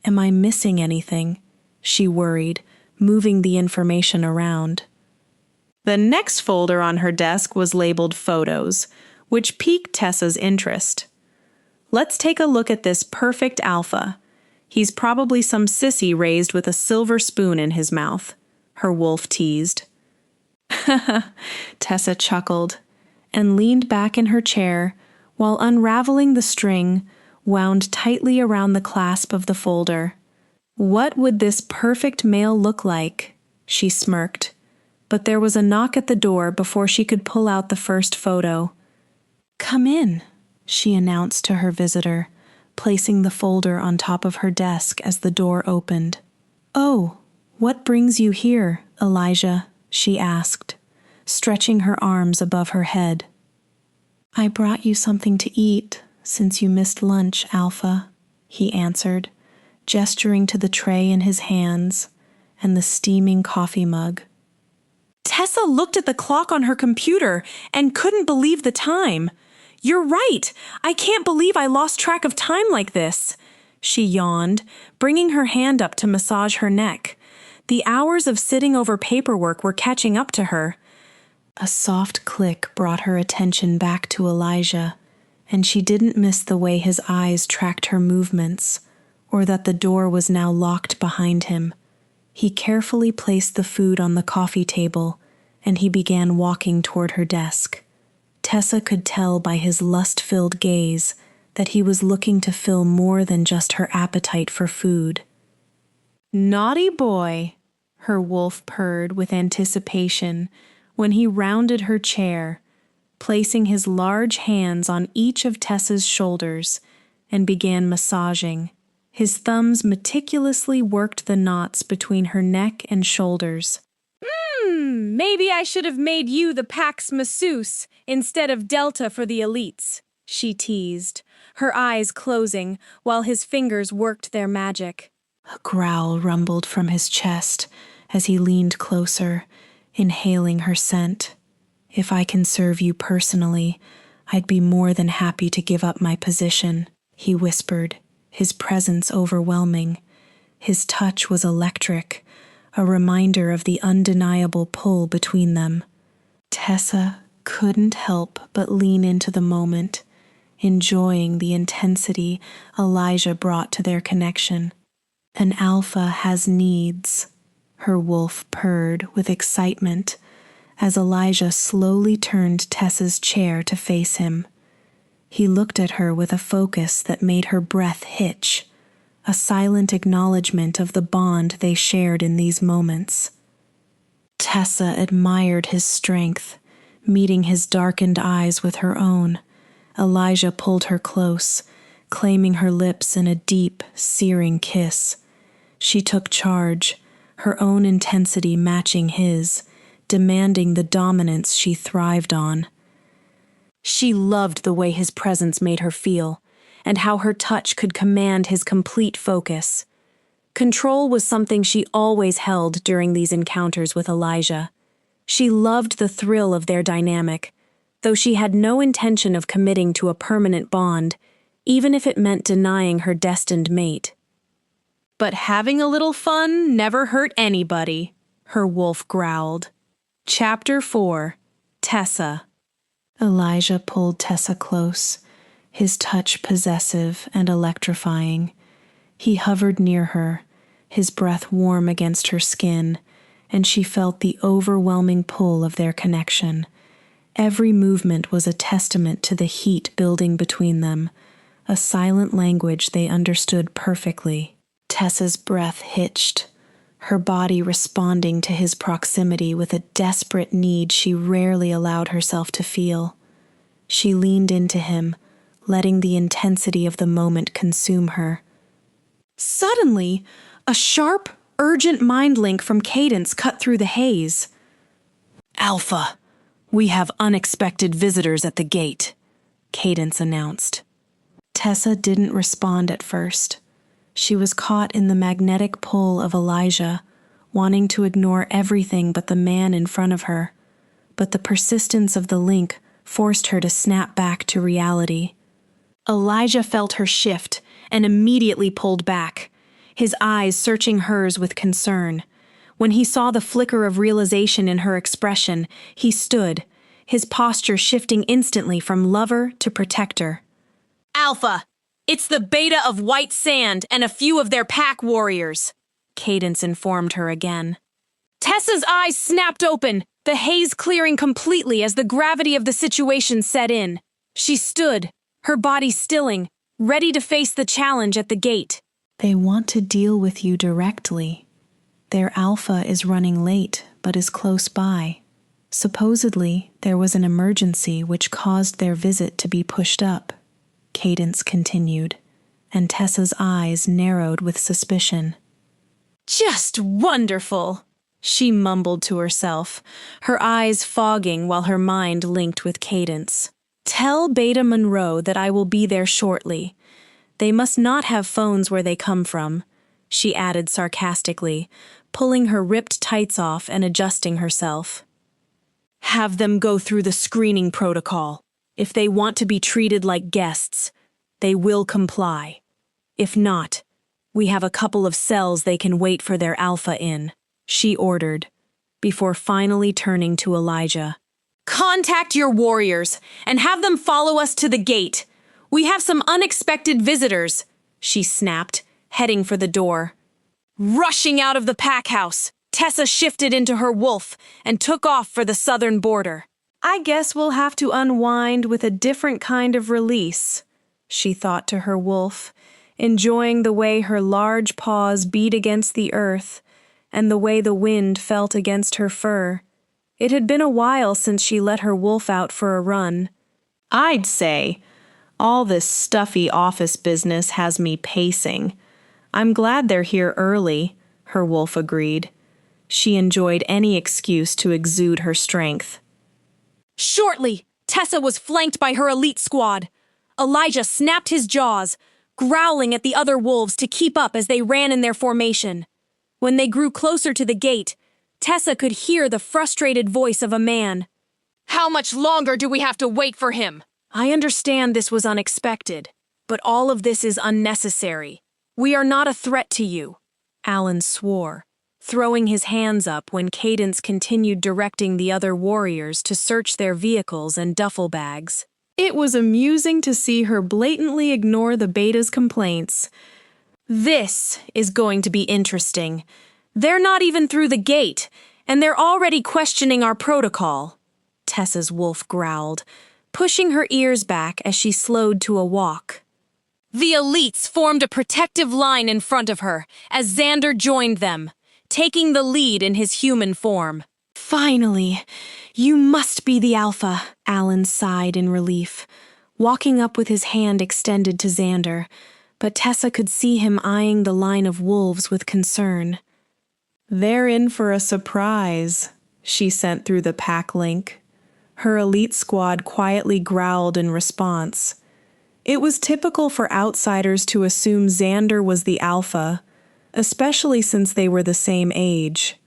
Am I missing anything? She worried, moving the information around. The next folder on her desk was labeled Photos, which piqued Tessa's interest. Let's take a look at this perfect alpha. He's probably some sissy raised with a silver spoon in his mouth, her wolf teased. Tessa chuckled and leaned back in her chair while unraveling the string wound tightly around the clasp of the folder. What would this perfect male look like? She smirked. But there was a knock at the door before she could pull out the first photo. Come in, she announced to her visitor, placing the folder on top of her desk as the door opened. Oh, what brings you here, Elijah? She asked, stretching her arms above her head. I brought you something to eat since you missed lunch, Alpha, he answered, gesturing to the tray in his hands and the steaming coffee mug. Tessa looked at the clock on her computer and couldn't believe the time. You're right. I can't believe I lost track of time like this. She yawned, bringing her hand up to massage her neck. The hours of sitting over paperwork were catching up to her. A soft click brought her attention back to Elijah, and she didn't miss the way his eyes tracked her movements, or that the door was now locked behind him. He carefully placed the food on the coffee table, and he began walking toward her desk. Tessa could tell by his lust-filled gaze that he was looking to fill more than just her appetite for food. Naughty boy, her wolf purred with anticipation when he rounded her chair, placing his large hands on each of Tessa's shoulders, and began massaging. His thumbs meticulously worked the knots between her neck and shoulders. Maybe I should have made you the pack's masseuse instead of Delta for the elites, she teased, her eyes closing while his fingers worked their magic. A growl rumbled from his chest as he leaned closer, inhaling her scent. If I can serve you personally, I'd be more than happy to give up my position, he whispered, his presence overwhelming. His touch was electric, a reminder of the undeniable pull between them. Tessa couldn't help but lean into the moment, enjoying the intensity Elijah brought to their connection. An alpha has needs, her wolf purred with excitement as Elijah slowly turned Tessa's chair to face him. He looked at her with a focus that made her breath hitch, a silent acknowledgement of the bond they shared in these moments. Tessa admired his strength, meeting his darkened eyes with her own. Elijah pulled her close, claiming her lips in a deep, searing kiss. She took charge, her own intensity matching his, demanding the dominance she thrived on. She loved the way his presence made her feel, and how her touch could command his complete focus. Control was something she always held during these encounters with Elijah. She loved the thrill of their dynamic, though she had no intention of committing to a permanent bond, even if it meant denying her destined mate. But having a little fun never hurt anybody, her wolf growled. Chapter 4. Tessa. Elijah pulled Tessa close, his touch possessive and electrifying. He hovered near her, his breath warm against her skin, and she felt the overwhelming pull of their connection. Every movement was a testament to the heat building between them, a silent language they understood perfectly. Tessa's breath hitched, her body responding to his proximity with a desperate need she rarely allowed herself to feel. She leaned into him, letting the intensity of the moment consume her. Suddenly, a sharp, urgent mind link from Cadence cut through the haze. "Alpha, we have unexpected visitors at the gate," Cadence announced. Tessa didn't respond at first. She was caught in the magnetic pull of Elijah, wanting to ignore everything but the man in front of her. But the persistence of the link forced her to snap back to reality. Elijah felt her shift and immediately pulled back, his eyes searching hers with concern. When he saw the flicker of realization in her expression, he stood, his posture shifting instantly from lover to protector. "Alpha, it's the beta of White Sand and a few of their pack warriors," Cadence informed her again. Tessa's eyes snapped open, the haze clearing completely as the gravity of the situation set in. She stood, her body stilling, ready to face the challenge at the gate. They want to deal with you directly. Their alpha is running late, but is close by. Supposedly, there was an emergency which caused their visit to be pushed up, Cadence continued, and Tessa's eyes narrowed with suspicion. "Just wonderful," she mumbled to herself, her eyes fogging while her mind linked with Cadence. "Tell Beta Monroe that I will be there shortly. They must not have phones where they come from," she added sarcastically, pulling her ripped tights off and adjusting herself. "Have them go through the screening protocol. If they want to be treated like guests, they will comply. If not, we have a couple of cells they can wait for their alpha in," she ordered, before finally turning to Elijah. "Contact your warriors and have them follow us to the gate. We have some unexpected visitors," she snapped, heading for the door. Rushing out of the pack house, Tessa shifted into her wolf and took off for the southern border. "I guess we'll have to unwind with a different kind of release," she thought to her wolf, enjoying the way her large paws beat against the earth and the way the wind felt against her fur. It had been a while since she let her wolf out for a run. "I'd say, all this stuffy office business has me pacing. I'm glad they're here early," her wolf agreed. She enjoyed any excuse to exude her strength. Shortly, Tessa was flanked by her elite squad. Elijah snapped his jaws, growling at the other wolves to keep up as they ran in their formation. When they grew closer to the gate, Tessa could hear the frustrated voice of a man. "How much longer do we have to wait for him? I understand this was unexpected, but all of this is unnecessary. We are not a threat to you," Alan swore, throwing his hands up when Cadence continued directing the other warriors to search their vehicles and duffel bags. It was amusing to see her blatantly ignore the beta's complaints. "This is going to be interesting. They're not even through the gate, and they're already questioning our protocol," Tessa's wolf growled, pushing her ears back as she slowed to a walk. The elites formed a protective line in front of her as Xander joined them, taking the lead in his human form. "Finally, you must be the alpha," Alan sighed in relief, walking up with his hand extended to Xander, but Tessa could see him eyeing the line of wolves with concern. "They're in for a surprise," she sent through the pack link. Her elite squad quietly growled in response. It was typical for outsiders to assume Xander was the alpha, especially since they were the same age.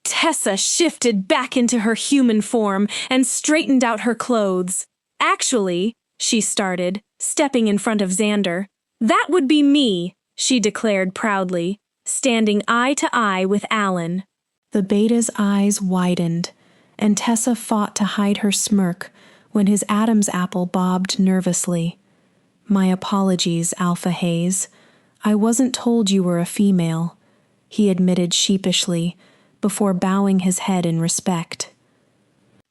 Tessa shifted back into her human form and straightened out her clothes. Actually, she started, stepping in front of Xander. That would be me, she declared proudly, standing eye to eye with Alan. The beta's eyes widened, and Tessa fought to hide her smirk when his Adam's apple bobbed nervously. "My apologies, Alpha Hayes. I wasn't told you were a female," he admitted sheepishly, before bowing his head in respect.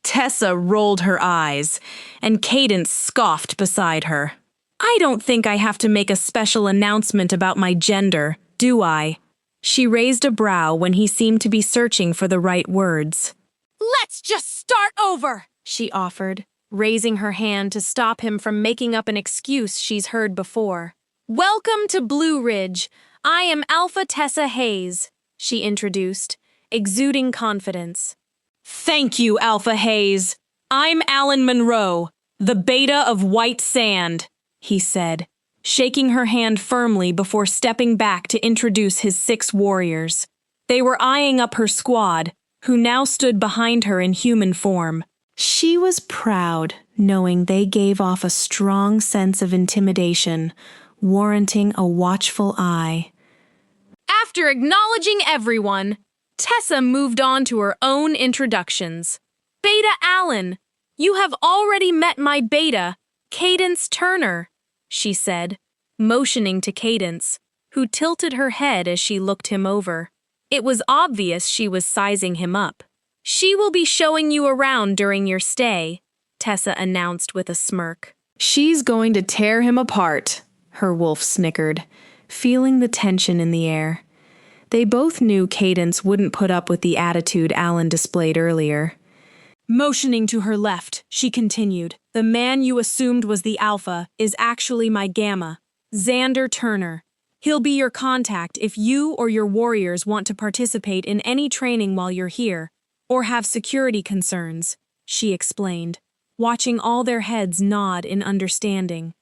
Tessa rolled her eyes, and Cadence scoffed beside her. "I don't think I have to make a special announcement about my gender, do I?" She raised a brow when he seemed to be searching for the right words. "Let's just start over," she offered, raising her hand to stop him from making up an excuse she's heard before. "Welcome to Blue Ridge. I am Alpha Tessa Hayes," she introduced, exuding confidence. "Thank you, Alpha Hayes. I'm Alan Monroe, the beta of White Sand," he said, shaking her hand firmly before stepping back to introduce his 6 warriors. They were eyeing up her squad, who now stood behind her in human form. She was proud, knowing they gave off a strong sense of intimidation, warranting a watchful eye. After acknowledging everyone, Tessa moved on to her own introductions. "Beta Allen, you have already met my beta, Cadence Turner," she said, motioning to Cadence, who tilted her head as she looked him over. It was obvious she was sizing him up. "She will be showing you around during your stay," Tessa announced with a smirk. "She's going to tear him apart," her wolf snickered, feeling the tension in the air. They both knew Cadence wouldn't put up with the attitude Alan displayed earlier. Motioning to her left, she continued, "The man you assumed was the Alpha is actually my Gamma, Xander Turner. He'll be your contact if you or your warriors want to participate in any training while you're here, or have security concerns," she explained, watching all their heads nod in understanding.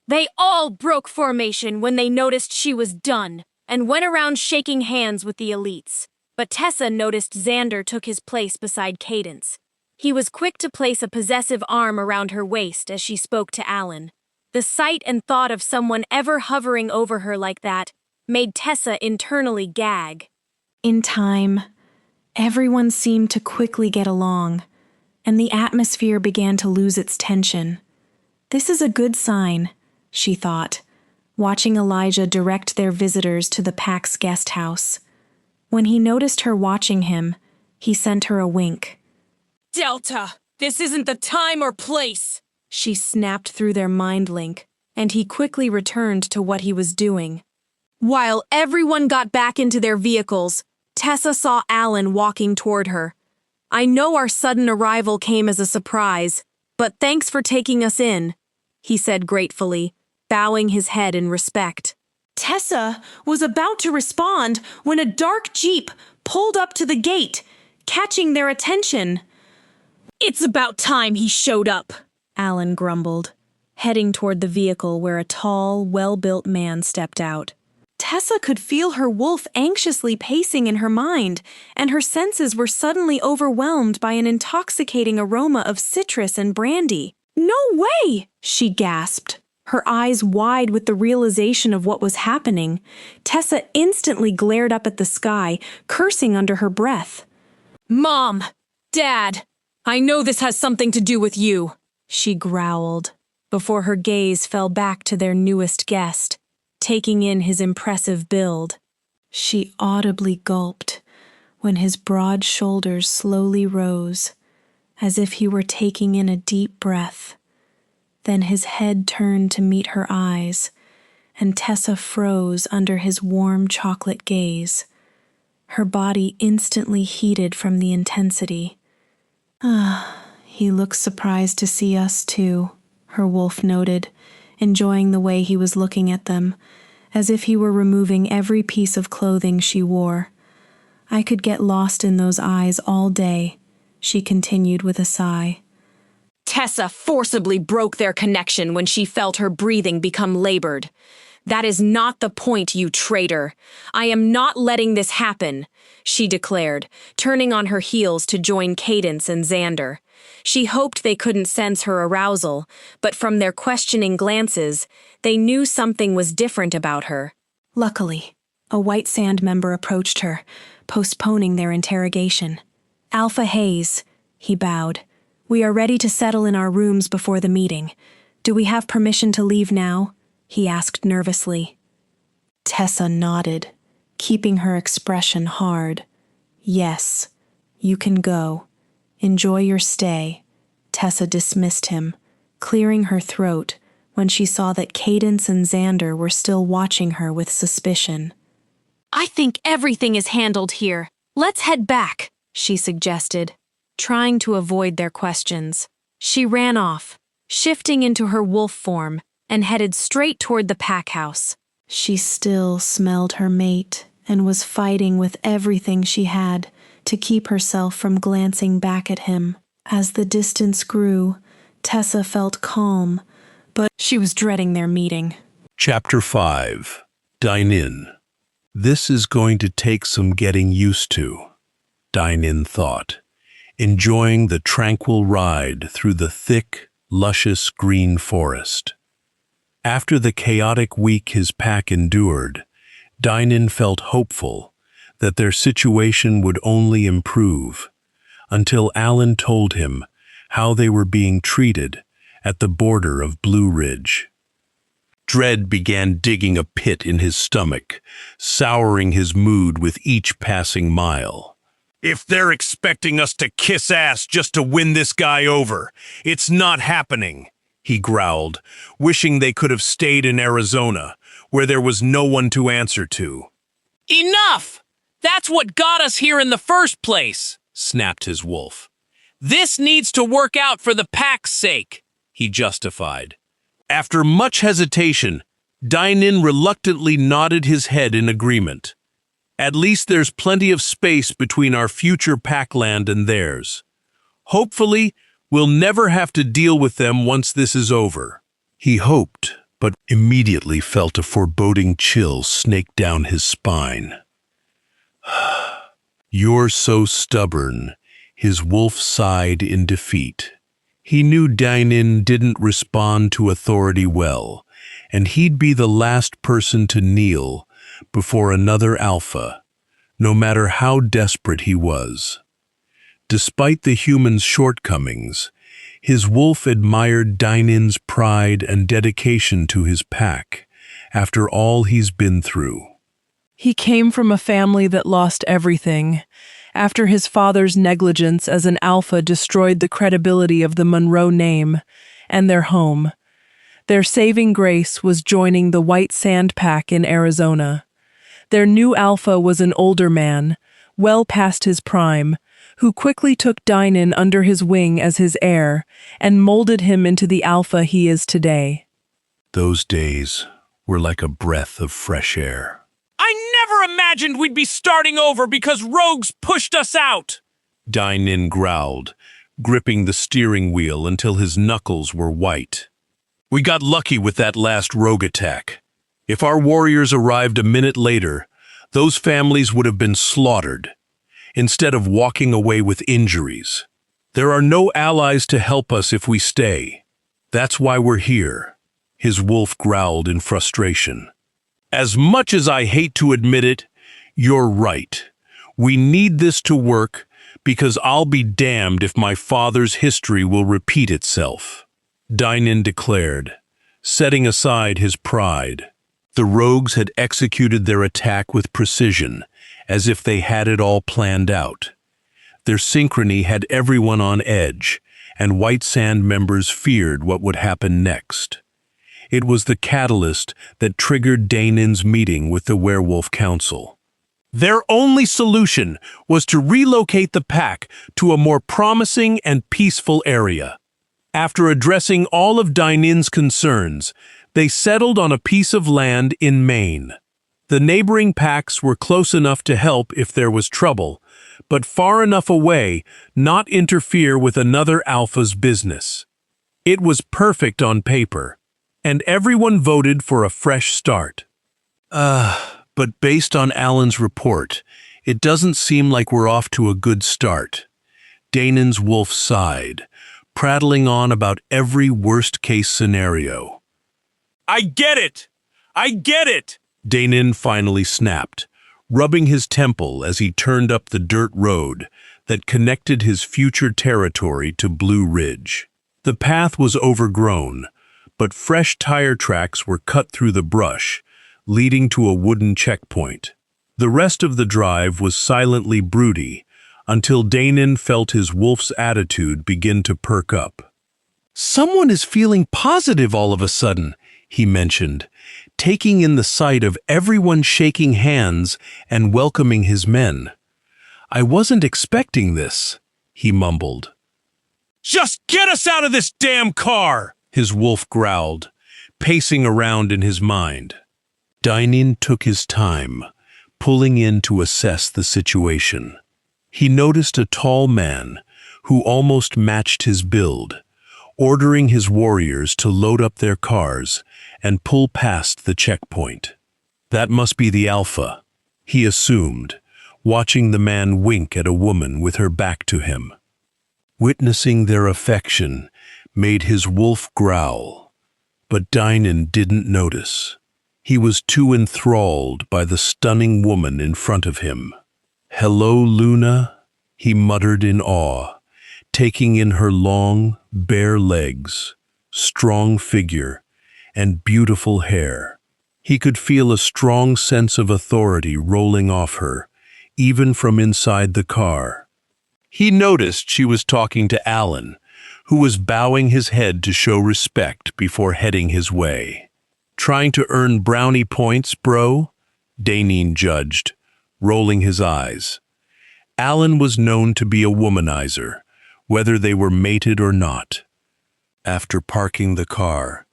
"They all broke formation when they noticed she was done, and went around shaking hands with the elites. But Tessa noticed Xander took his place beside Cadence. He was quick to place a possessive arm around her waist as she spoke to Alan. The sight and thought of someone ever hovering over her like that made Tessa internally gag. In time, everyone seemed to quickly get along, and the atmosphere began to lose its tension. This is a good sign, she thought, watching Elijah direct their visitors to the Pack's guest house. When he noticed her watching him, he sent her a wink. "Delta, this isn't the time or place," she snapped through their mind link, and he quickly returned to what he was doing. While everyone got back into their vehicles, Tessa saw Alan walking toward her. "I know our sudden arrival came as a surprise, but thanks for taking us in," he said gratefully, bowing his head in respect. Tessa was about to respond when a dark Jeep pulled up to the gate, catching their attention. "It's about time he showed up," Alan grumbled, heading toward the vehicle where a tall, well-built man stepped out. Tessa could feel her wolf anxiously pacing in her mind, and her senses were suddenly overwhelmed by an intoxicating aroma of citrus and brandy. "No way!" she gasped, her eyes wide with the realization of what was happening. Tessa instantly glared up at the sky, cursing under her breath. "Mom! Dad! I know this has something to do with you," she growled, before her gaze fell back to their newest guest, taking in his impressive build. She audibly gulped when his broad shoulders slowly rose, as if he were taking in a deep breath. Then his head turned to meet her eyes, and Tessa froze under his warm chocolate gaze. Her body instantly heated from the intensity. He looks surprised to see us too, her wolf noted, enjoying the way he was looking at them, as if he were removing every piece of clothing she wore. I could get lost in those eyes all day, she continued with a sigh. Tessa forcibly broke their connection when she felt her breathing become labored. That is not the point, you traitor. I am not letting this happen, she declared, turning on her heels to join Cadence and Xander. She hoped they couldn't sense her arousal, but from their questioning glances, they knew something was different about her. Luckily, a White Sand member approached her, postponing their interrogation. Alpha Hayes, he bowed. We are ready to settle in our rooms before the meeting. Do we have permission to leave now? He asked nervously. Tessa nodded, keeping her expression hard. Yes, you can go. Enjoy your stay. Tessa dismissed him, clearing her throat when she saw that Cadence and Xander were still watching her with suspicion. I think everything is handled here. Let's head back, she suggested, trying to avoid their questions. She ran off, shifting into her wolf form, and headed straight toward the pack house. She still smelled her mate and was fighting with everything she had to keep herself from glancing back at him. As the distance grew, Tessa felt calm, but she was dreading their meeting. Chapter 5. Dine In. This is going to take some getting used to, Dine In thought, enjoying the tranquil ride through the thick, luscious green forest. After the chaotic week his pack endured, Dine In felt hopeful that their situation would only improve, until Alan told him how they were being treated at the border of Blue Ridge. Dread began digging a pit in his stomach, souring his mood with each passing mile. If they're expecting us to kiss ass just to win this guy over, it's not happening, he growled, wishing they could have stayed in Arizona, where there was no one to answer to. Enough! That's what got us here in the first place, snapped his wolf. This needs to work out for the pack's sake, he justified. After much hesitation, Dine In reluctantly nodded his head in agreement. At least there's plenty of space between our future packland and theirs. Hopefully, we'll never have to deal with them once this is over. He hoped, but immediately felt a foreboding chill snake down his spine. You're so stubborn, his wolf sighed in defeat. He knew Dine In didn't respond to authority well, and he'd be the last person to kneel before another alpha, no matter how desperate he was. Despite the human's shortcomings, his wolf admired Dine In's pride and dedication to his pack after all he's been through. He came from a family that lost everything after his father's negligence as an alpha destroyed the credibility of the Monroe name and their home. Their saving grace was joining the White Sand Pack in Arizona. Their new alpha was an older man, well past his prime, who quickly took Dine In under his wing as his heir and molded him into the alpha he is today. Those days were like a breath of fresh air. I never imagined we'd be starting over because rogues pushed us out, Dine In growled, gripping the steering wheel until his knuckles were white. We got lucky with that last rogue attack. If our warriors arrived a minute later, those families would have been slaughtered, instead of walking away with injuries. There are no allies to help us if we stay. That's why we're here, his wolf growled in frustration. As much as I hate to admit it, you're right. We need this to work because I'll be damned if my father's history will repeat itself, Dine In declared, setting aside his pride. The rogues had executed their attack with precision, as if they had it all planned out. Their synchrony had everyone on edge, and White Sand members feared what would happen next. It was the catalyst that triggered Dine In's meeting with the Werewolf Council. Their only solution was to relocate the pack to a more promising and peaceful area. After addressing all of Dine In's concerns, they settled on a piece of land in Maine. The neighboring packs were close enough to help if there was trouble, but far enough away not interfere with another alpha's business. It was perfect on paper. and everyone voted for a fresh start. But based on Alan's report, it doesn't seem like we're off to a good start. Danin's wolf sighed, prattling on about every worst-case scenario. I get it! I get it! Danin finally snapped, rubbing his temple as he turned up the dirt road that connected his future territory to Blue Ridge. The path was overgrown, but fresh tire tracks were cut through the brush, leading to a wooden checkpoint. The rest of the drive was silently broody, until Danin felt his wolf's attitude begin to perk up. "Someone is feeling positive all of a sudden," he mentioned, taking in the sight of everyone shaking hands and welcoming his men. "I wasn't expecting this," he mumbled. Just get us out of this damn car! His wolf growled, pacing around in his mind. Danin took his time, pulling in to assess the situation. He noticed a tall man who almost matched his build, ordering his warriors to load up their cars and pull past the checkpoint. That must be the Alpha, he assumed, watching the man wink at a woman with her back to him. Witnessing their affection made his wolf growl, but Danin didn't notice. He was too enthralled by the stunning woman in front of him. "Hello, Luna," he muttered in awe, taking in her long, bare legs, strong figure, and beautiful hair. He could feel a strong sense of authority rolling off her, even from inside the car. He noticed she was talking to Alan, who was bowing his head to show respect before heading his way. "Trying to earn brownie points, bro?" Danin judged, rolling his eyes. Alan was known to be a womanizer, whether they were mated or not. After parking the car,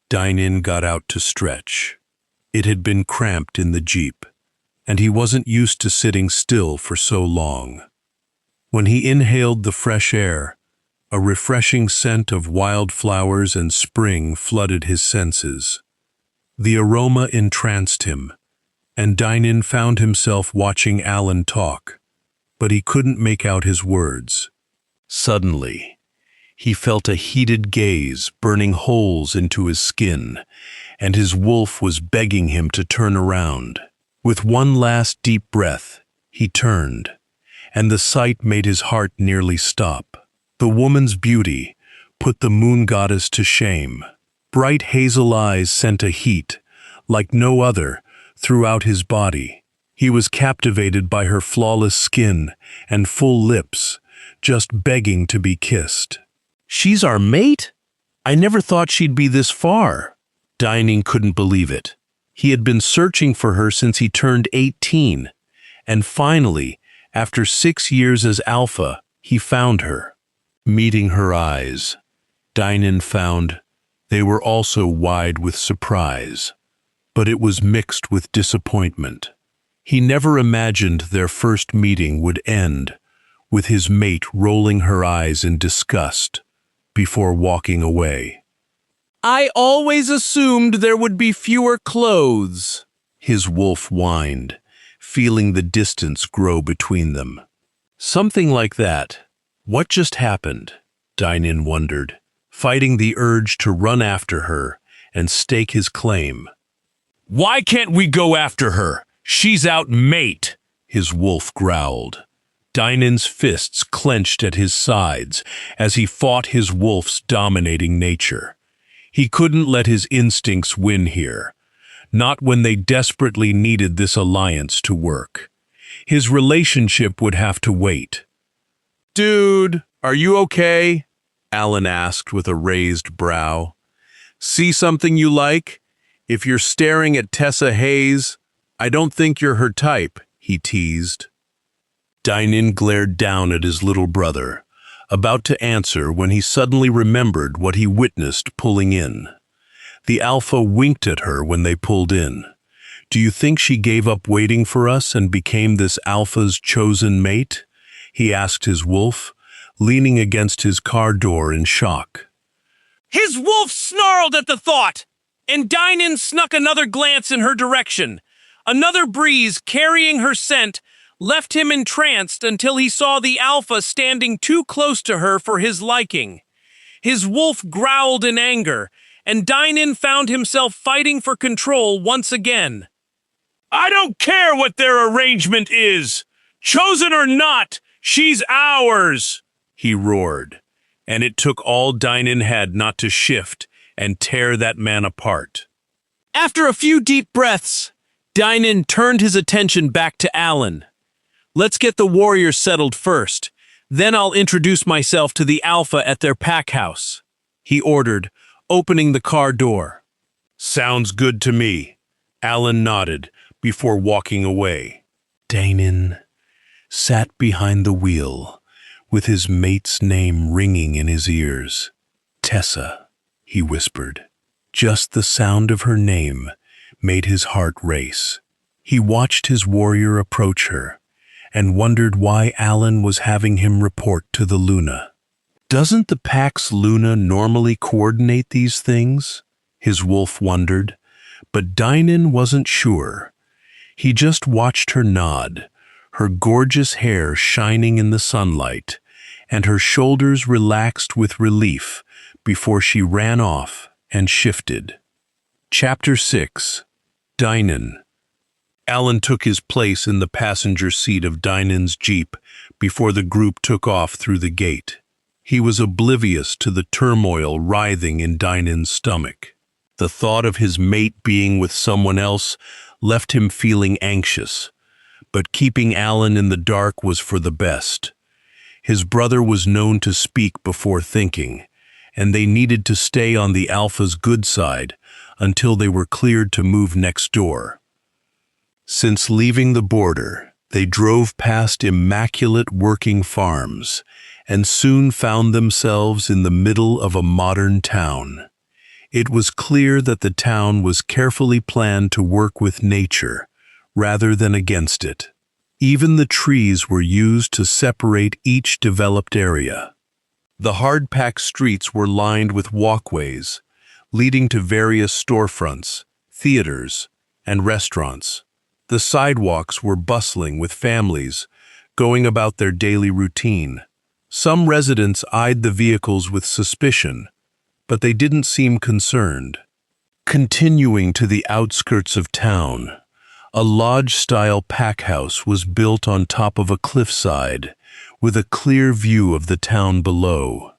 Danin got out to stretch. It had been cramped in the Jeep, and he wasn't used to sitting still for so long. When he inhaled the fresh air, a refreshing scent of wildflowers and spring flooded his senses. The aroma entranced him, and Danin found himself watching Alan talk, but he couldn't make out his words. Suddenly, he felt a heated gaze burning holes into his skin, and his wolf was begging him to turn around. With one last deep breath, he turned, and the sight made his heart nearly stop. The woman's beauty put the moon goddess to shame. Bright hazel eyes sent a heat, like no other, throughout his body. He was captivated by her flawless skin and full lips, just begging to be kissed. "She's our mate? I never thought she'd be this far." Danin couldn't believe it. He had been searching for her since he turned 18, and finally, after 6 years as Alpha, he found her. Meeting her eyes, Danin found they were also wide with surprise, but it was mixed with disappointment. He never imagined their first meeting would end with his mate rolling her eyes in disgust before walking away. "I always assumed there would be fewer clothes," his wolf whined, feeling the distance grow between them. "Something like that. What just happened?" Danin wondered, fighting the urge to run after her and stake his claim. Why can't we go after her? She's out mate, his wolf growled. Danin's fists clenched at his sides as he fought his wolf's dominating nature. He couldn't let his instincts win here, not when they desperately needed this alliance to work. His relationship would have to wait. "Dude, are you okay?" Alan asked with a raised brow. "See something you like? If you're staring at Tessa Hayes, I don't think you're her type," he teased. Danin glared down at his little brother, about to answer when he suddenly remembered what he witnessed pulling in. The Alpha winked at her when they pulled in. "Do you think she gave up waiting for us and became this Alpha's chosen mate?" he asked his wolf, leaning against his car door in shock. His wolf snarled at the thought. and 𝑷������💂 snuck another glance in her direction. Another breeze carrying her scent left him entranced until he saw the alpha standing too close to her for his liking. His wolf growled in anger, and 𝑷������💂 found himself fighting for control once again. I don't care what their arrangement is. Chosen or not, she's ours, he roared. And it took all 𝑷������💂 had not to shift and tear that man apart. After a few deep breaths, 𝑷������💂 turned his attention back to Alan. Let's get the warriors settled first. Then I'll introduce myself to the alpha at their pack house, he ordered, opening the car door. Sounds good to me, Alan nodded before walking away. 𝑷������💂 sat behind the wheel, with his mate's name ringing in his ears. Tessa, he whispered. Just the sound of her name made his heart race. He watched his warrior approach her, and wondered why Alan was having him report to the Luna. Doesn't the pack's Luna normally coordinate these things? His wolf wondered, but 𝑷������💂 wasn't sure. He just watched her nod, her gorgeous hair shining in the sunlight, and her shoulders relaxed with relief before she ran off and shifted. Chapter 6. 𝑷������💂. Alan took his place in the passenger seat of 𝑷������💂's Jeep before the group took off through the gate. He was oblivious to the turmoil writhing in 𝑷������💂's stomach. The thought of his mate being with someone else left him feeling anxious, but keeping Alan in the dark was for the best. His brother was known to speak before thinking, and they needed to stay on the alpha's good side until they were cleared to move next door. Since leaving the border, they drove past immaculate working farms and soon found themselves in the middle of a modern town. It was clear that the town was carefully planned to work with nature rather than against it. Even the trees were used to separate each developed area. The hard-packed streets were lined with walkways, leading to various storefronts, theaters, and restaurants. The sidewalks were bustling with families going about their daily routine. Some residents eyed the vehicles with suspicion, but they didn't seem concerned. Continuing to the outskirts of town, a lodge-style pack house was built on top of a cliffside, with a clear view of the town below.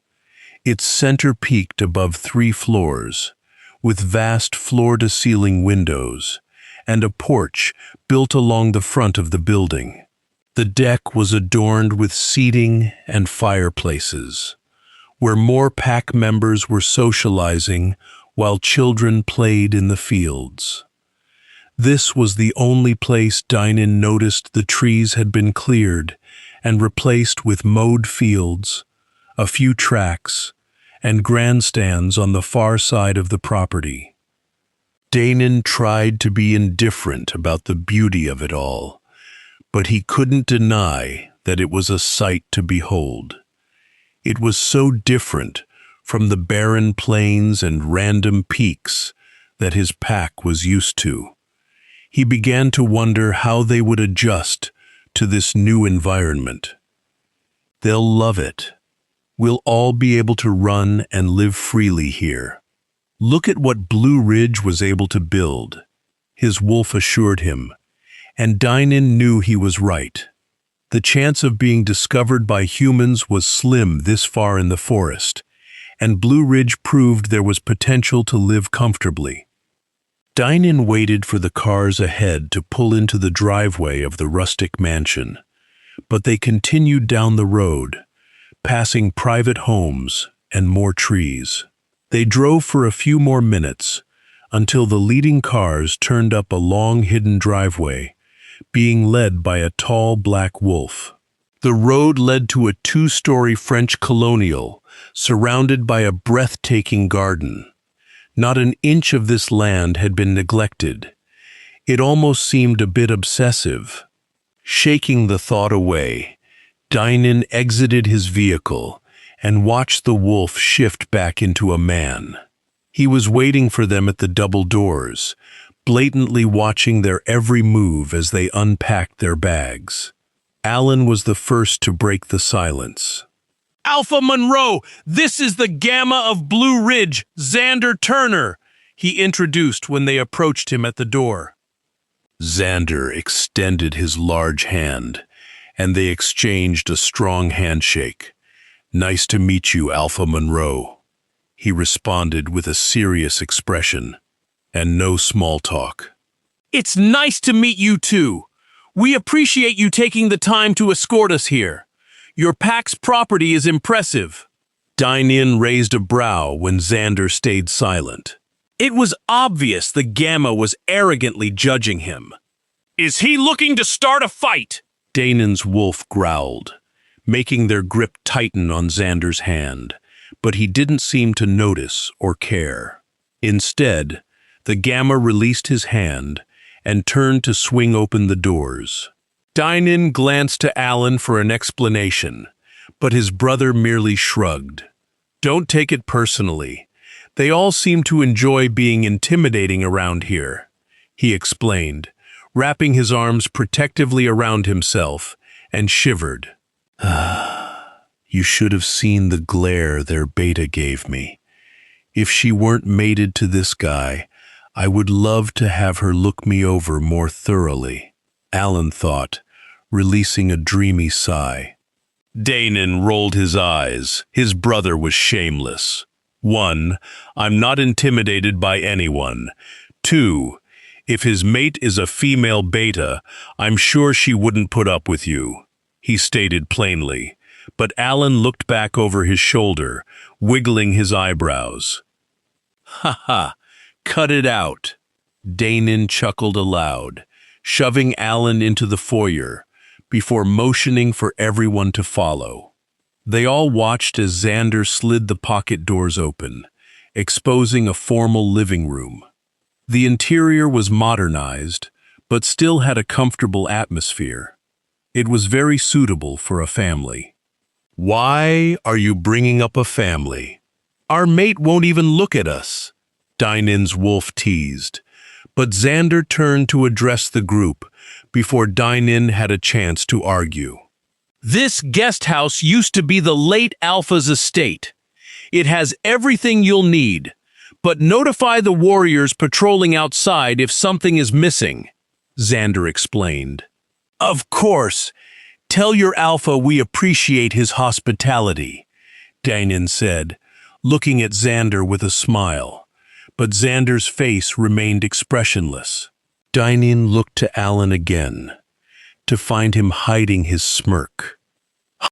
Its center peaked above 3 floors, with vast floor-to-ceiling windows, and a porch built along the front of the building. The deck was adorned with seating and fireplaces, where more pack members were socializing while children played in the fields. This was the only place 𝑷������💂 noticed the trees had been cleared and replaced with mowed fields, a few tracks, and grandstands on the far side of the property. 𝑷������💂 tried to be indifferent about the beauty of it all, but he couldn't deny that it was a sight to behold. It was so different from the barren plains and random peaks that his pack was used to. He began to wonder how they would adjust to this new environment. They'll love it. We'll all be able to run and live freely here. Look at what Blue Ridge was able to build, his wolf assured him, and 𝑷������💂 knew he was right. The chance of being discovered by humans was slim this far in the forest, and Blue Ridge proved there was potential to live comfortably. 𝑷������💂 waited for the cars ahead to pull into the driveway of the rustic mansion, but they continued down the road, passing private homes and more trees. They drove for a few more minutes until the leading cars turned up a long hidden driveway, being led by a tall black wolf. The road led to a 2-story French colonial surrounded by a breathtaking garden. Not an inch of this land had been neglected. It almost seemed a bit obsessive. Shaking the thought away, 𝑷������💂 exited his vehicle and watched the wolf shift back into a man. He was waiting for them at the double doors, blatantly watching their every move as they unpacked their bags. Alan was the first to break the silence. Alpha Monroe, this is the Gamma of Blue Ridge, Xander Turner, he introduced when they approached him at the door. Xander extended his large hand, and they exchanged a strong handshake. "Nice to meet you, Alpha Monroe," he responded with a serious expression, and no small talk. It's nice to meet you too. We appreciate you taking the time to escort us here. Your pack's property is impressive. Dine-In raised a brow when Xander stayed silent. It was obvious the Gamma was arrogantly judging him. Is he looking to start a fight? Danin's wolf growled, making their grip tighten on Xander's hand, but he didn't seem to notice or care. Instead, the Gamma released his hand and turned to swing open the doors. Dine-In glanced to Alan for an explanation, but his brother merely shrugged. "Don't take it personally. They all seem to enjoy being intimidating around here," he explained, wrapping his arms protectively around himself, and shivered. "You should have seen the glare their beta gave me. If she weren't mated to this guy, I would love to have her look me over more thoroughly," Alan thought, releasing a dreamy sigh. Danon rolled his eyes. His brother was shameless. 1, I'm not intimidated by anyone. 2, if his mate is a female beta, I'm sure she wouldn't put up with you, he stated plainly, but Alan looked back over his shoulder, wiggling his eyebrows. "Ha ha, cut it out," Danon chuckled aloud, shoving Alan into the foyer, before motioning for everyone to follow. They all watched as Xander slid the pocket doors open, exposing a formal living room. The interior was modernized, but still had a comfortable atmosphere. It was very suitable for a family. Why are you bringing up a family? Our mate won't even look at us, Dinan's wolf teased, but Xander turned to address the group before Dinan had a chance to argue. This guest house used to be the late Alpha's estate. It has everything you'll need, but notify the warriors patrolling outside if something is missing, Xander explained. Of course. Tell your Alpha we appreciate his hospitality, Danon said, looking at Xander with a smile, but Xander's face remained expressionless. Danon looked to Alan again, to find him hiding his smirk.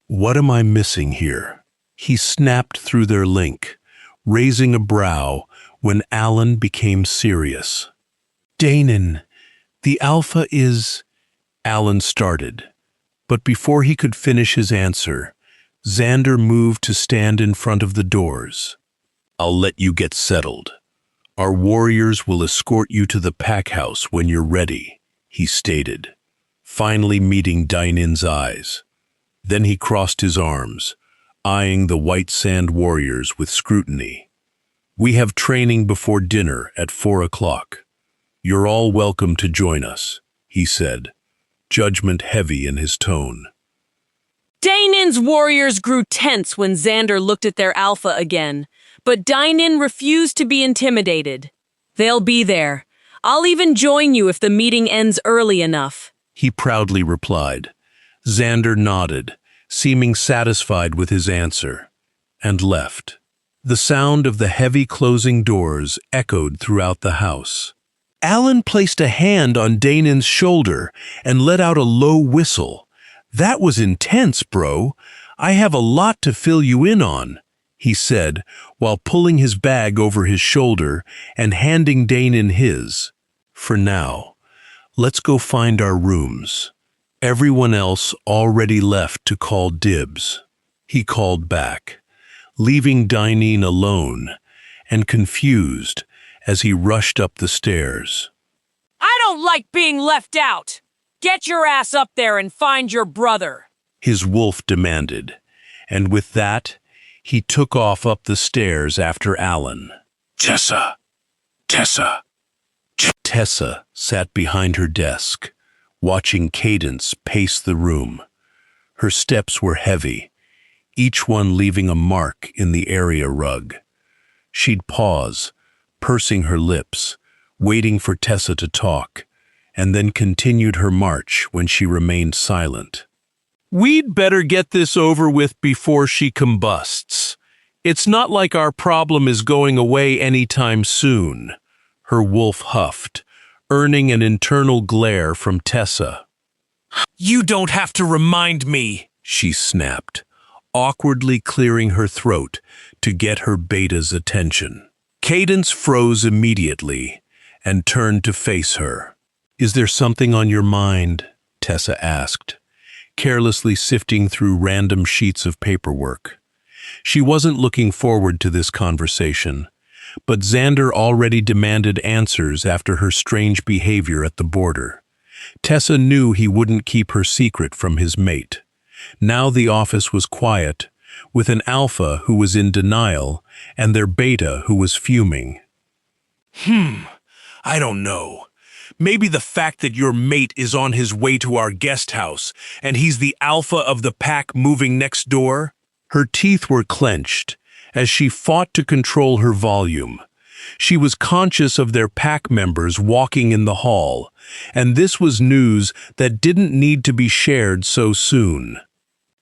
What am I missing here? He snapped through their link, raising a brow when Alan became serious. Danon, the Alpha is... Alan started, but before he could finish his answer, Xander moved to stand in front of the doors. I'll let you get settled. Our warriors will escort you to the pack house when you're ready, he stated, finally meeting Dinan's eyes. Then he crossed his arms, eyeing the white sand warriors with scrutiny. We have training before dinner at 4 o'clock. You're all welcome to join us, he said, judgment heavy in his tone. Danin's warriors grew tense when Xander looked at their alpha again, but Dinin refused to be intimidated. They'll be there. I'll even join you if the meeting ends early enough, he proudly replied. Xander nodded, seeming satisfied with his answer, and left. The sound of the heavy closing doors echoed throughout the house. Alan placed a hand on Danin's shoulder and let out a low whistle. That was intense, bro. I have a lot to fill you in on, he said, while pulling his bag over his shoulder and handing Danon his. For now, let's go find our rooms. Everyone else already left to call dibs. He called back, leaving Danon alone and confused as he rushed up the stairs. I don't like being left out. Get your ass up there and find your brother, his wolf demanded, and with that, he took off up the stairs after Alan. Tessa! Tessa! Tessa sat behind her desk, watching Cadence pace the room. Her steps were heavy, each one leaving a mark in the area rug. She'd pause, pursing her lips, waiting for Tessa to talk, and then continued her march when she remained silent. We'd better get this over with before she combusts. It's not like our problem is going away anytime soon, her wolf huffed, earning an internal glare from Tessa. You don't have to remind me, she snapped, awkwardly clearing her throat to get her beta's attention. Cadence froze immediately and turned to face her. Is there something on your mind? Tessa asked, carelessly sifting through random sheets of paperwork. She wasn't looking forward to this conversation, but Xander already demanded answers after her strange behavior at the border. Tessa knew he wouldn't keep her secret from his mate. Now the office was quiet, with an alpha who was in denial and their beta who was fuming. I don't know. Maybe the fact that your mate is on his way to our guest house and he's the alpha of the pack moving next door? Her teeth were clenched as she fought to control her volume. She was conscious of their pack members walking in the hall, and this was news that didn't need to be shared so soon.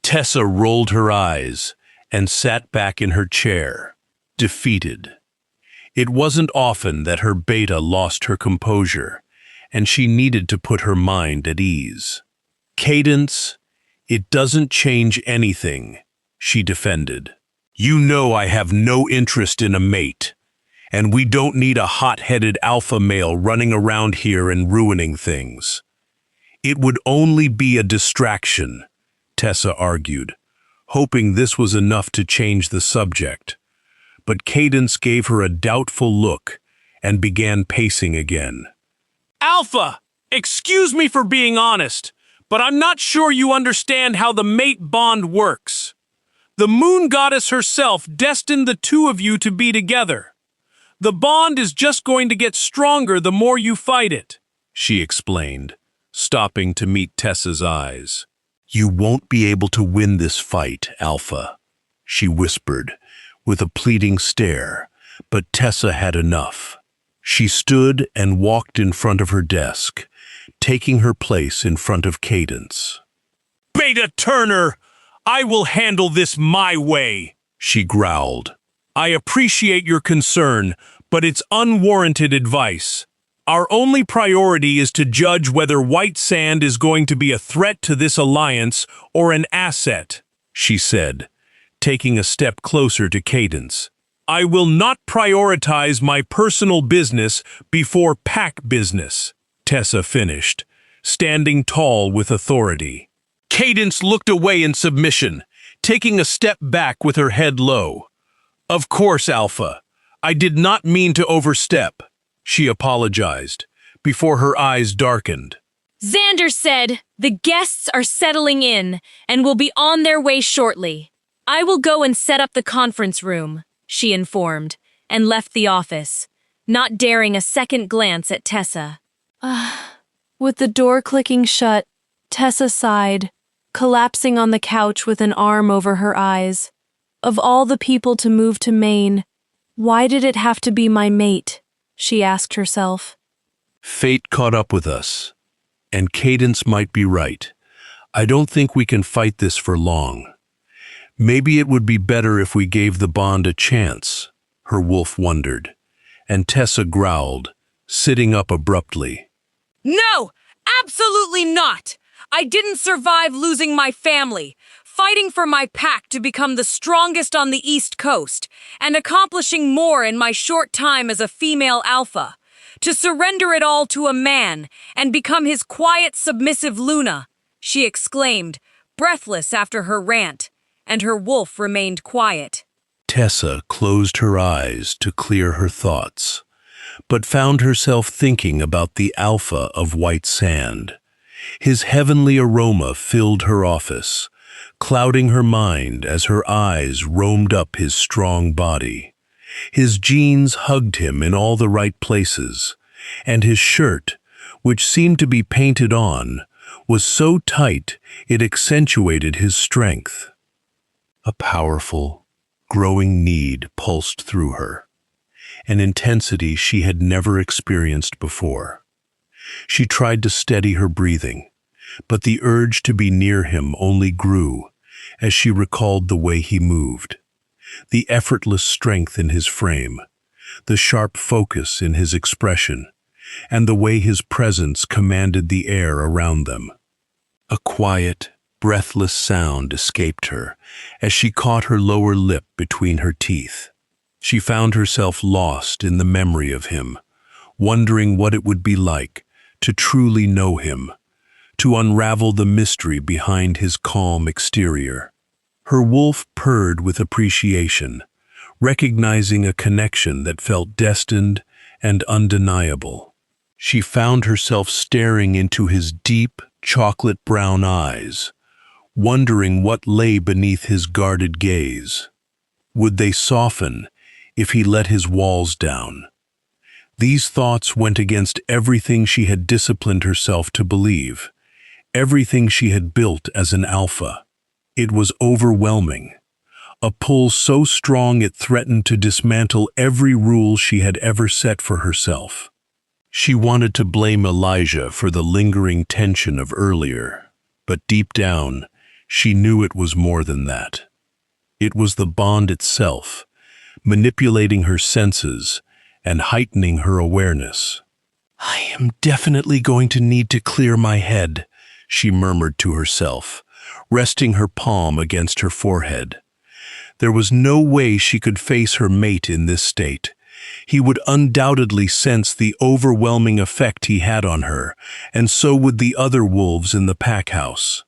Tessa rolled her eyes and sat back in her chair, defeated. It wasn't often that her beta lost her composure, and she needed to put her mind at ease. Cadence, it doesn't change anything, she defended. You know I have no interest in a mate, and we don't need a hot-headed alpha male running around here and ruining things. It would only be a distraction, Tessa argued, hoping this was enough to change the subject. But Cadence gave her a doubtful look and began pacing again. Alpha, excuse me for being honest, but I'm not sure you understand how the mate bond works. The moon goddess herself destined the two of you to be together. The bond is just going to get stronger the more you fight it, she explained, stopping to meet Tessa's eyes. You won't be able to win this fight, Alpha, she whispered, with a pleading stare, but Tessa had enough. She stood and walked in front of her desk, taking her place in front of Cadence. Beta Turner, I will handle this my way, she growled. I appreciate your concern, but it's unwarranted advice. Our only priority is to judge whether White Sand is going to be a threat to this alliance or an asset, she said, taking a step closer to Cadence. I will not prioritize my personal business before pack business, Tessa finished, standing tall with authority. Cadence looked away in submission, taking a step back with her head low. Of course, Alpha. I did not mean to overstep, she apologized, before her eyes darkened. Xander said, the guests are settling in and will be on their way shortly. I will go and set up the conference room, she informed, and left the office, not daring a second glance at Tessa. With the door clicking shut, Tessa sighed, collapsing on the couch with an arm over her eyes. Of all the people to move to Maine, why did it have to be my mate? She asked herself. Fate caught up with us, and Cadence might be right. I don't think we can fight this for long. Maybe it would be better if we gave the bond a chance, her wolf wondered, and Tessa growled, sitting up abruptly. No, absolutely not! I didn't survive losing my family, fighting for my pack to become the strongest on the East Coast, and accomplishing more in my short time as a female alpha. To surrender it all to a man and become his quiet, submissive Luna, she exclaimed, breathless after her rant, and her wolf remained quiet. Tessa closed her eyes to clear her thoughts, but found herself thinking about the alpha of White Sand. His heavenly aroma filled her office, clouding her mind as her eyes roamed up his strong body. His jeans hugged him in all the right places, and his shirt, which seemed to be painted on, was so tight it accentuated his strength. A powerful, growing need pulsed through her, an intensity she had never experienced before. She tried to steady her breathing, but the urge to be near him only grew as she recalled the way he moved, the effortless strength in his frame, the sharp focus in his expression, and the way his presence commanded the air around them. A quiet, breathless sound escaped her as she caught her lower lip between her teeth. She found herself lost in the memory of him, wondering what it would be like to truly know him, to unravel the mystery behind his calm exterior. Her wolf purred with appreciation, recognizing a connection that felt destined and undeniable. She found herself staring into his deep, chocolate-brown eyes, wondering what lay beneath his guarded gaze. Would they soften if he let his walls down? These thoughts went against everything she had disciplined herself to believe, everything she had built as an alpha. It was overwhelming, a pull so strong it threatened to dismantle every rule she had ever set for herself. She wanted to blame Elijah for the lingering tension of earlier, but deep down, she knew it was more than that. It was the bond itself, manipulating her senses and heightening her awareness. "I am definitely going to need to clear my head," she murmured to herself, resting her palm against her forehead. There was no way she could face her mate in this state. He would undoubtedly sense the overwhelming effect he had on her, and so would the other wolves in the pack house.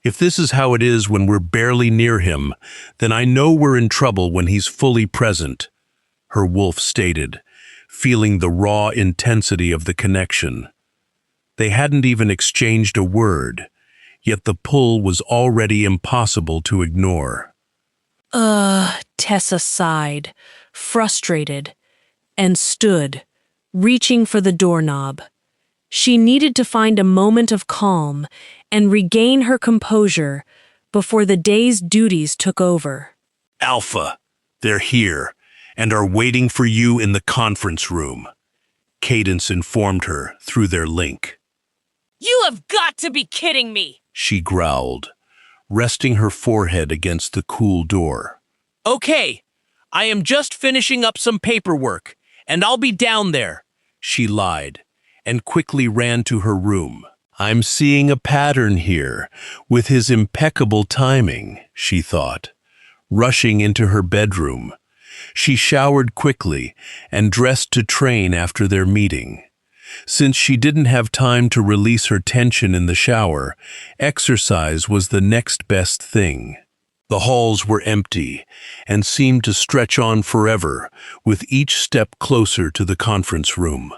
"If this is how it is when we're barely near him, then I know we're in trouble when he's fully present," her wolf stated, feeling the raw intensity of the connection. They hadn't even exchanged a word, yet the pull was already impossible to ignore. Tessa sighed, frustrated, and stood, reaching for the doorknob. She needed to find a moment of calm and regain her composure before the day's duties took over. "Alpha, they're here and are waiting for you in the conference room," Cadence informed her through their link. "You have got to be kidding me!" She growled, resting her forehead against the cool door. "Okay, I am just finishing up some paperwork, and I'll be down there," she lied, and quickly ran to her room. "I'm seeing a pattern here, with his impeccable timing," she thought, rushing into her bedroom. She showered quickly and dressed to train after their meeting. Since she didn't have time to release her tension in the shower, exercise was the next best thing. The halls were empty and seemed to stretch on forever, with each step closer to the conference room.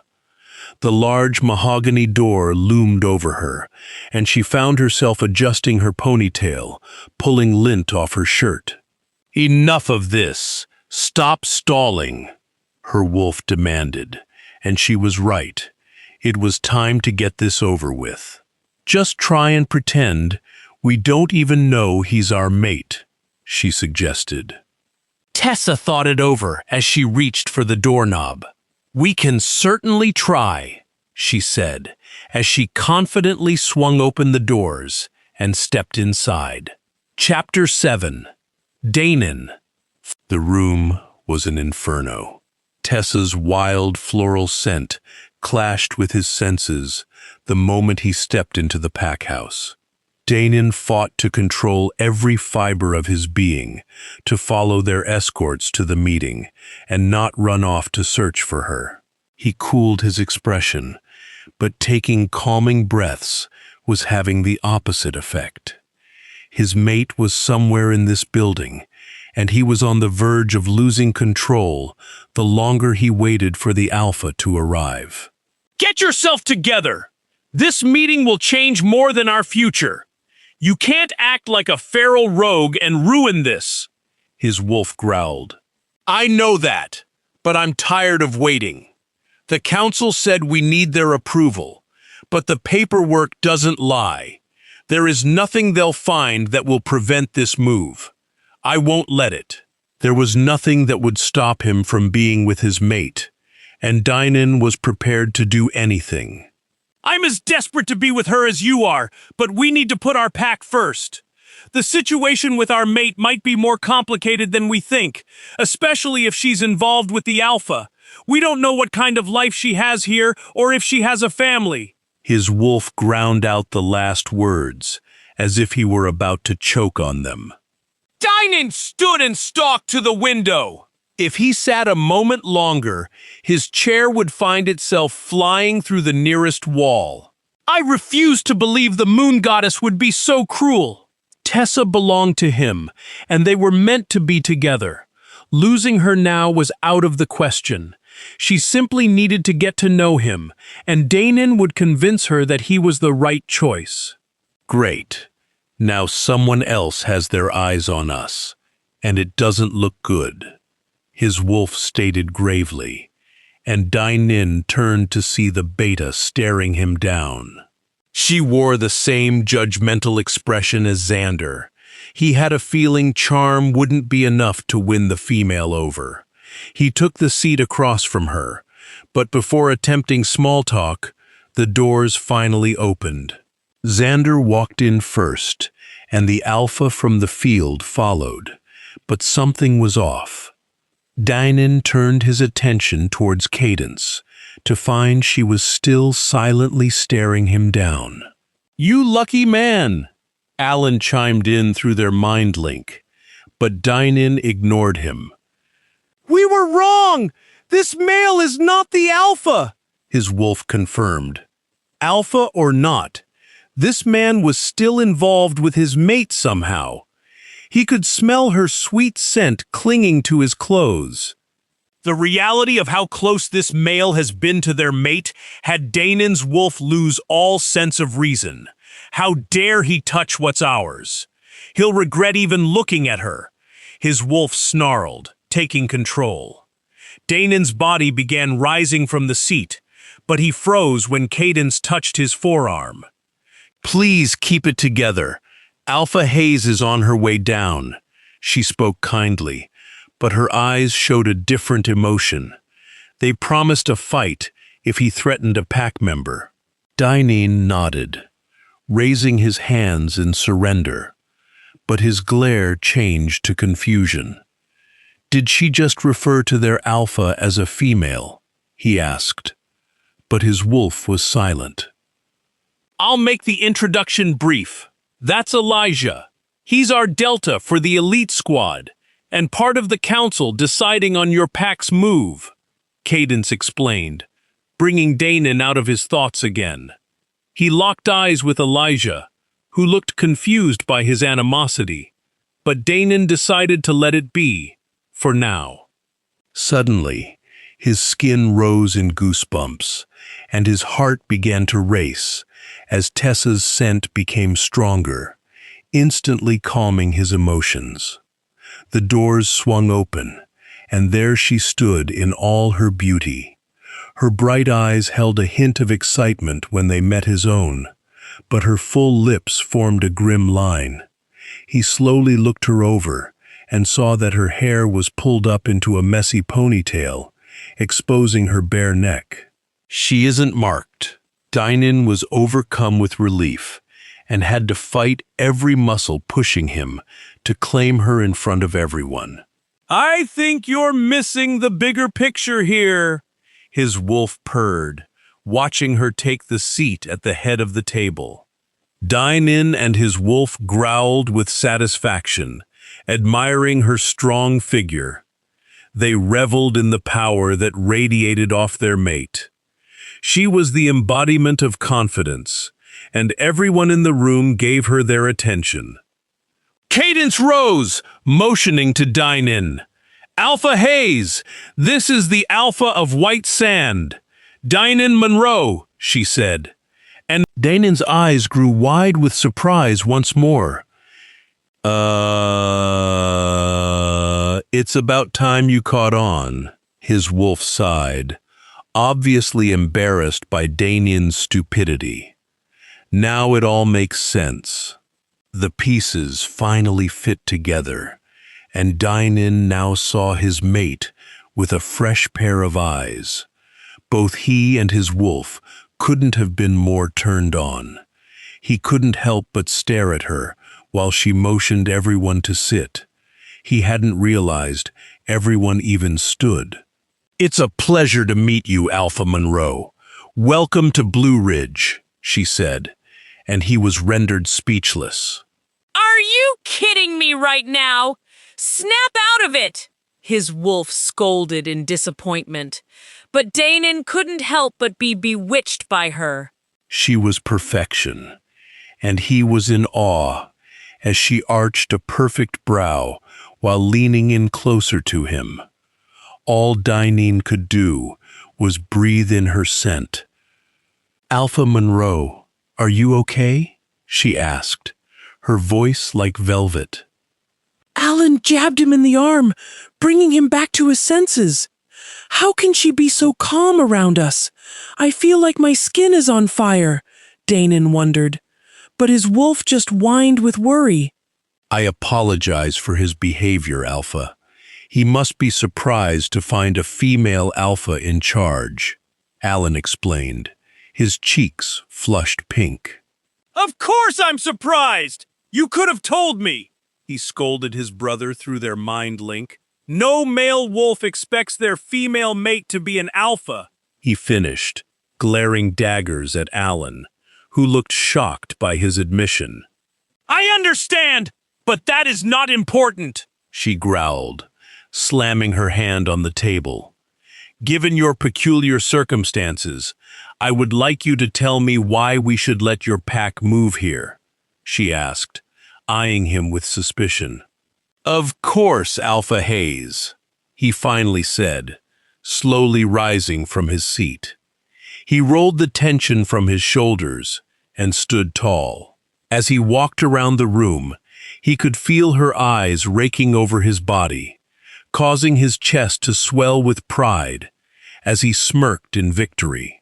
The large mahogany door loomed over her, and she found herself adjusting her ponytail, pulling lint off her shirt. "Enough of this! Stop stalling!" her wolf demanded, and she was right. It was time to get this over with. "Just try and pretend we don't even know he's our mate," she suggested. Tessa thought it over as she reached for the doorknob. "We can certainly try," she said, as she confidently swung open the doors and stepped inside. Chapter 7. Danon. The room was an inferno. Tessa's wild floral scent clashed with his senses the moment he stepped into the pack house. Danon fought to control every fiber of his being, to follow their escorts to the meeting, and not run off to search for her. He cooled his expression, but taking calming breaths was having the opposite effect. His mate was somewhere in this building, and he was on the verge of losing control the longer he waited for the Alpha to arrive. "Get yourself together! This meeting will change more than our future. You can't act like a feral rogue and ruin this," his wolf growled. I know that, but I'm tired of waiting. The council said we need their approval, but the paperwork doesn't lie. There is nothing they'll find that will prevent this move. I won't let it. There was nothing that would stop him from being with his mate, and 𝑷𝒍𝒂𝒚𝒍𝒊𝒔𝒕 was prepared to do anything. I'm as desperate to be with her as you are, but we need to put our pack first. The situation with our mate might be more complicated than we think, especially if she's involved with the alpha. We don't know what kind of life she has here or if she has a family. His wolf ground out the last words, as if he were about to choke on them. 𝑷𝒍𝒂𝒚𝒍𝒊𝒔𝒕 stood and stalked to the window. If he sat a moment longer, his chair would find itself flying through the nearest wall. I refuse to believe the moon goddess would be so cruel. Tessa belonged to him, and they were meant to be together. Losing her now was out of the question. She simply needed to get to know him, and 𝑷𝒍𝒂𝒚𝒍𝒊𝒔𝒕 would convince her that he was the right choice. Great. Now someone else has their eyes on us, and it doesn't look good, his wolf stated gravely, and 𝑷𝒍𝒂𝒚𝒍𝒊𝒔𝒕 turned to see the beta staring him down. She wore the same judgmental expression as Xander. He had a feeling charm wouldn't be enough to win the female over. He took the seat across from her, but before attempting small talk, the doors finally opened. Xander walked in first, and the alpha from the field followed, but something was off. 𝑷𝒍𝒂𝒚𝒍𝒊𝒔𝒕 turned his attention towards Cadence, to find she was still silently staring him down. "You lucky man," Alan chimed in through their mind link, but 𝑷𝒍𝒂𝒚𝒍𝒊𝒔𝒕 ignored him. We were wrong! This male is not the alpha! His wolf confirmed. Alpha or not, this man was still involved with his mate somehow. He could smell her sweet scent clinging to his clothes. The reality of how close this male has been to their mate had 𝑷𝒍𝒂𝒚𝒍𝒊𝒔𝒕's wolf lose all sense of reason. How dare he touch what's ours? He'll regret even looking at her. His wolf snarled, taking control. 𝑷𝒍𝒂𝒚𝒍𝒊𝒔𝒕's body began rising from the seat, but he froze when Cadence touched his forearm. "Please keep it together. Alpha Hayes is on her way down," she spoke kindly, but her eyes showed a different emotion. They promised a fight if he threatened a pack member. 𝑷𝒍𝒂𝒚𝒍𝒊𝒔𝒕 nodded, raising his hands in surrender, but his glare changed to confusion. "Did she just refer to their alpha as a female?" he asked, but his wolf was silent. I'll make the introduction brief. That's Elijah. He's our Delta for the elite squad, and part of the council deciding on your pack's move, Cadence explained, bringing 𝑷𝒍𝒂𝒚𝒍𝒊𝒔𝒕 out of his thoughts again. He locked eyes with Elijah, who looked confused by his animosity, but 𝑷𝒍𝒂𝒚𝒍𝒊𝒔𝒕 decided to let it be, for now. Suddenly, his skin rose in goosebumps, and his heart began to race as Tessa's scent became stronger, instantly calming his emotions. The doors swung open, and there she stood in all her beauty. Her bright eyes held a hint of excitement when they met his own, but her full lips formed a grim line. He slowly looked her over and saw that her hair was pulled up into a messy ponytail, exposing her bare neck. "She isn't marked." 𝑷𝒍𝒂𝒚𝒍𝒊𝒔𝒕 was overcome with relief and had to fight every muscle pushing him to claim her in front of everyone. I think you're missing the bigger picture here, his wolf purred, watching her take the seat at the head of the table. 𝑷𝒍𝒂𝒚𝒍𝒊𝒔𝒕 and his wolf growled with satisfaction, admiring her strong figure. They reveled in the power that radiated off their mate. She was the embodiment of confidence, and everyone in the room gave her their attention. Cadence rose, motioning to 𝑷𝒍𝒂𝒚𝒍𝒊𝒔𝒕. "Alpha Hayes, this is the Alpha of White Sand. 𝑷𝒍𝒂𝒚𝒍𝒊𝒔𝒕," she said. And 𝑷𝒍𝒂𝒚𝒍𝒊𝒔𝒕's eyes grew wide with surprise once more. It's about time you caught on, his wolf sighed, obviously embarrassed by Danien's stupidity. Now it all makes sense. The pieces finally fit together, and Danien now saw his mate with a fresh pair of eyes. Both he and his wolf couldn't have been more turned on. He couldn't help but stare at her while she motioned everyone to sit. He hadn't realized everyone even stood. "It's a pleasure to meet you, Alpha Monroe. Welcome to Blue Ridge," she said, and he was rendered speechless. Are you kidding me right now? Snap out of it! His wolf scolded in disappointment, but Danien couldn't help but be bewitched by her. She was perfection, and he was in awe as she arched a perfect brow while leaning in closer to him. All Danien could do was breathe in her scent. "Alpha Monroe, are you okay?" she asked, her voice like velvet. Alan jabbed him in the arm, bringing him back to his senses. How can she be so calm around us? I feel like my skin is on fire, Danien wondered. But his wolf just whined with worry. "I apologize for his behavior, Alpha. He must be surprised to find a female alpha in charge," Alan explained, his cheeks flushed pink. Of course I'm surprised! You could have told me! He scolded his brother through their mind link. No male wolf expects their female mate to be an alpha, he finished, glaring daggers at Alan, who looked shocked by his admission. I understand, but that is not important, she growled, slamming her hand on the table. "Given your peculiar circumstances, I would like you to tell me why we should let your pack move here," she asked, eyeing him with suspicion. "Of course, Alpha Hayes," he finally said, slowly rising from his seat. He rolled the tension from his shoulders and stood tall. As he walked around the room, he could feel her eyes raking over his body, causing his chest to swell with pride as he smirked in victory.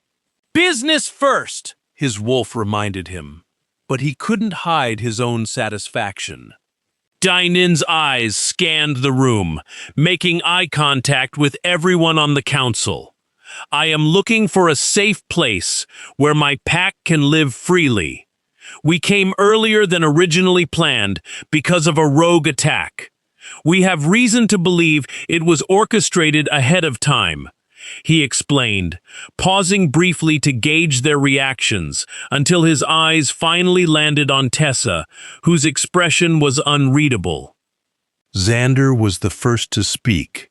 Business first, His wolf reminded him, but he couldn't hide his own satisfaction. Danien's eyes scanned the room, making eye contact with everyone on the council. "I am looking for a safe place where my pack can live freely. We came earlier than originally planned because of a rogue attack. We have reason to believe it was orchestrated ahead of time," he explained, pausing briefly to gauge their reactions until his eyes finally landed on Tessa, whose expression was unreadable. Xander was the first to speak,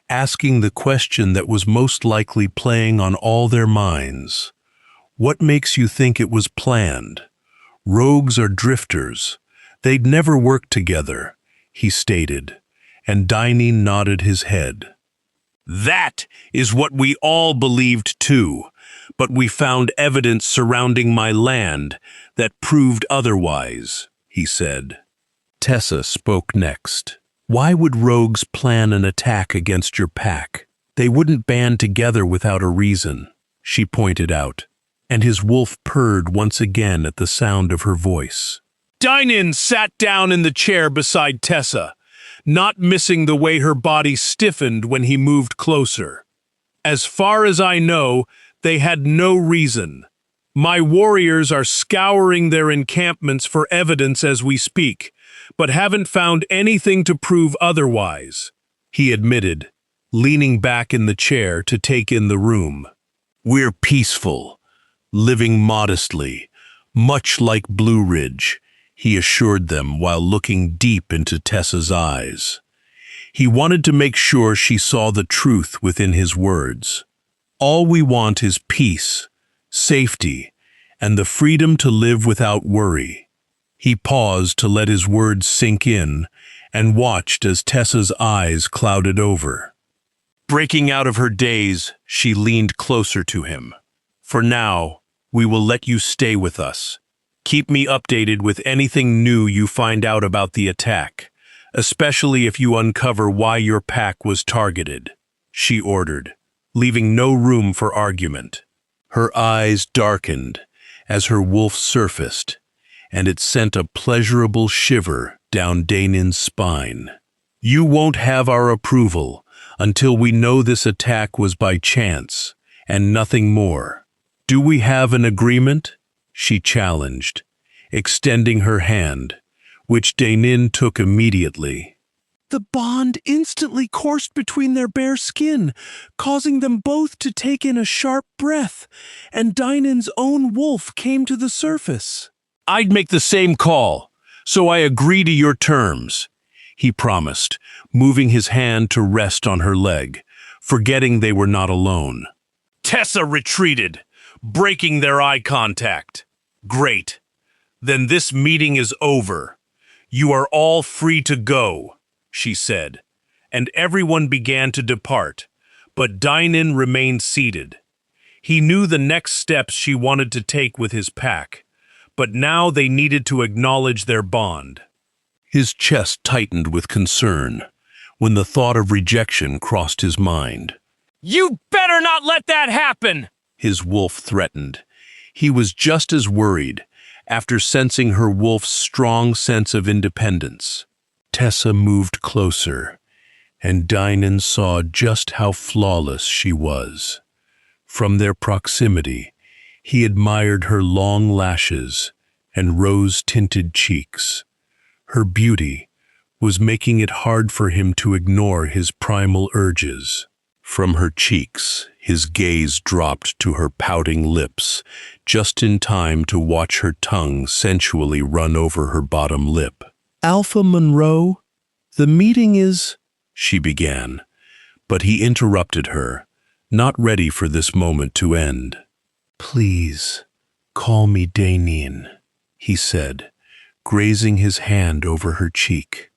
asking the question that was most likely playing on all their minds. "What makes you think it was planned? Rogues are drifters. They'd never work together," he stated, and Danien nodded his head. "That is what we all believed too, but we found evidence surrounding my land that proved otherwise," he said. Tessa spoke next. "Why would rogues plan an attack against your pack? They wouldn't band together without a reason," she pointed out, and his wolf purred once again at the sound of her voice. Danien sat down in the chair beside Tessa, not missing the way her body stiffened when he moved closer. "As far as I know, they had no reason. My warriors are scouring their encampments for evidence as we speak, but haven't found anything to prove otherwise," he admitted, leaning back in the chair to take in the room. "We're peaceful, living modestly, much like Blue Ridge," he assured them while looking deep into Tessa's eyes. He wanted to make sure she saw the truth within his words. "All we want is peace, safety, and the freedom to live without worry." He paused to let his words sink in and watched as Tessa's eyes clouded over. Breaking out of her daze, she leaned closer to him. "For now, we will let you stay with us. Keep me updated with anything new you find out about the attack. especially if you uncover why your pack was targeted," she ordered, leaving no room for argument. Her eyes darkened as her wolf surfaced, and it sent a pleasurable shiver down Danin's spine. "You won't have our approval until we know this attack was by chance, and nothing more. Do we have an agreement?" she challenged, extending her hand, which Danin took immediately. The bond instantly coursed between their bare skin, causing them both to take in a sharp breath, and Danin's own wolf came to the surface. "I'd make the same call, so I agree to your terms," he promised, moving his hand to rest on her leg, forgetting they were not alone. Tessa retreated, breaking their eye contact. "Great. Then this meeting is over. You are all free to go," she said, and everyone began to depart, but Dainin remained seated. He knew the next steps she wanted to take with his pack, but now they needed to acknowledge their bond. His chest tightened with concern when the thought of rejection crossed his mind. You better not let that happen! His wolf threatened. He was just as worried after sensing her wolf's strong sense of independence. Tessa moved closer, and Dainin saw just how flawless she was. From their proximity, he admired her long lashes and rose-tinted cheeks. Her beauty was making it hard for him to ignore his primal urges. From her cheeks, his gaze dropped to her pouting lips, just in time to watch her tongue sensually run over her bottom lip. "Alpha Monroe, the meeting is—" she began, but he interrupted her, not ready for this moment to end. "Please, call me Danin," he said, grazing his hand over her cheek.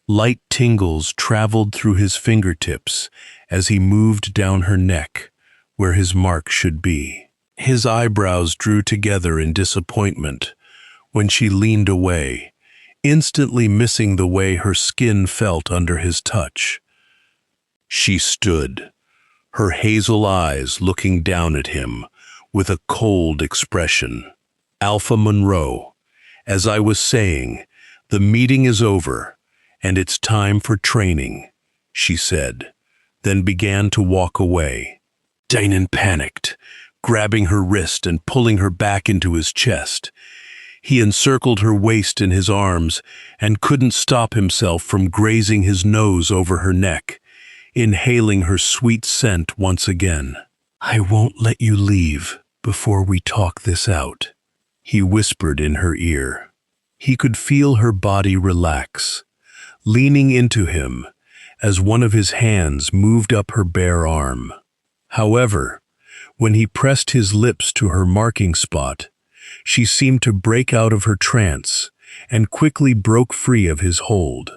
Light tingles traveled through his fingertips as he moved down her neck, where his mark should be. His eyebrows drew together in disappointment when she leaned away, instantly missing the way her skin felt under his touch. She stood, her hazel eyes looking down at him with a cold expression. "Alpha Monroe, as I was saying, the meeting is over, and it's time for training," she said, then began to walk away. Danin panicked, grabbing her wrist and pulling her back into his chest. He encircled her waist in his arms and couldn't stop himself from grazing his nose over her neck, inhaling her sweet scent once again. "I won't let you leave before we talk this out," he whispered in her ear. He could feel her body relax, leaning into him as one of his hands moved up her bare arm. However, when he pressed his lips to her marking spot, she seemed to break out of her trance and quickly broke free of his hold.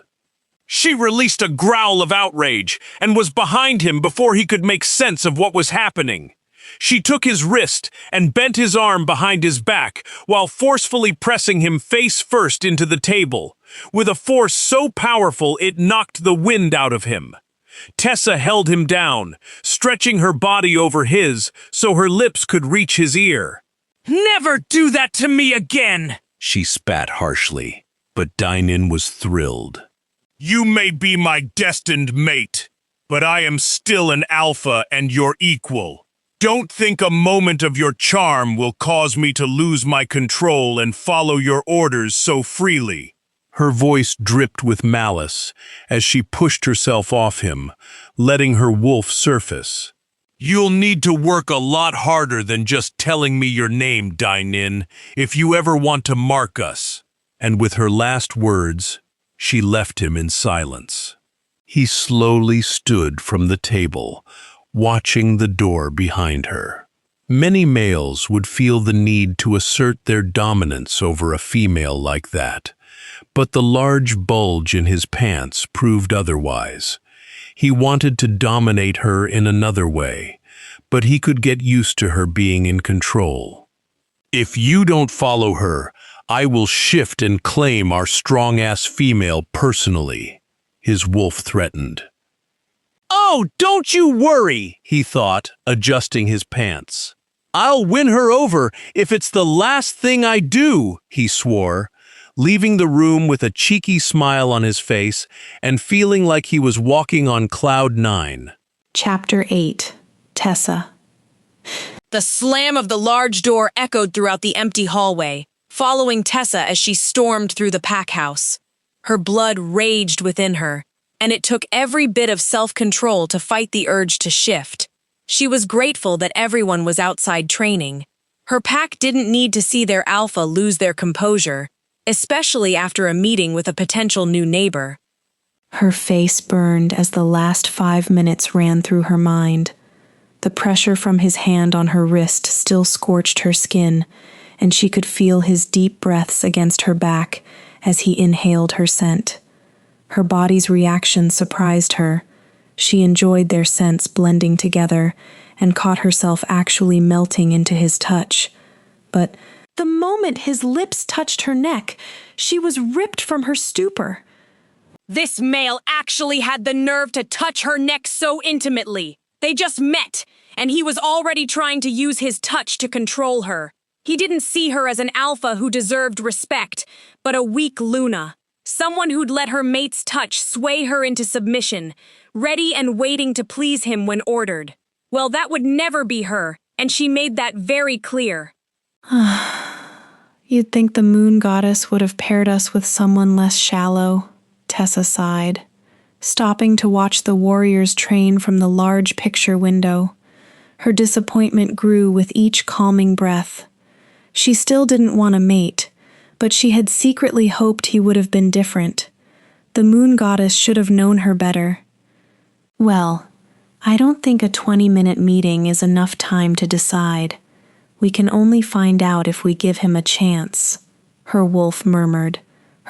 She released a growl of outrage and was behind him before he could make sense of what was happening. She took his wrist and bent his arm behind his back while forcefully pressing him face first into the table, with a force so powerful it knocked the wind out of him. Tessa held him down, stretching her body over his so her lips could reach his ear. "Never do that to me again!" she spat harshly, but Dainin was thrilled. "You may be my destined mate, but I am still an alpha and your equal. Don't think a moment of your charm will cause me to lose my control and follow your orders so freely." Her voice dripped with malice as she pushed herself off him, letting her wolf surface. "You'll need to work a lot harder than just telling me your name, Dainin, if you ever want to mark us." And with her last words, she left him in silence. He slowly stood from the table, watching the door behind her. Many males would feel the need to assert their dominance over a female like that, but the large bulge in his pants proved otherwise. He wanted to dominate her in another way, but he could get used to her being in control. "If you don't follow her, I will shift and claim our strong-ass female personally," his wolf threatened. "Oh, don't you worry," he thought, adjusting his pants. "I'll win her over if it's the last thing I do," he swore, leaving the room with a cheeky smile on his face and feeling like he was walking on cloud 9. Chapter 8. Tessa. The slam of the large door echoed throughout the empty hallway, following Tessa as she stormed through the pack house. Her blood raged within her, and it took every bit of self-control to fight the urge to shift. She was grateful that everyone was outside training. Her pack didn't need to see their alpha lose their composure, especially after a meeting with a potential new neighbor. Her face burned as the last 5 minutes ran through her mind. The pressure from his hand on her wrist still scorched her skin, and she could feel his deep breaths against her back as he inhaled her scent. Her body's reaction surprised her. She enjoyed their scents blending together and caught herself actually melting into his touch. But the moment his lips touched her neck, she was ripped from her stupor. This male actually had the nerve to touch her neck so intimately. They just met, and he was already trying to use his touch to control her. He didn't see her as an alpha who deserved respect, but a weak Luna. Someone who'd let her mate's touch sway her into submission, ready and waiting to please him when ordered. Well, that would never be her, and she made that very clear. You'd think the moon goddess would have paired us with someone less shallow, Tessa sighed, stopping to watch the warriors train from the large picture window. Her disappointment grew with each calming breath. She still didn't want a mate, but she had secretly hoped he would have been different. The moon goddess should have known her better. Well, I don't think a 20-minute meeting is enough time to decide. We can only find out if we give him a chance, her wolf murmured,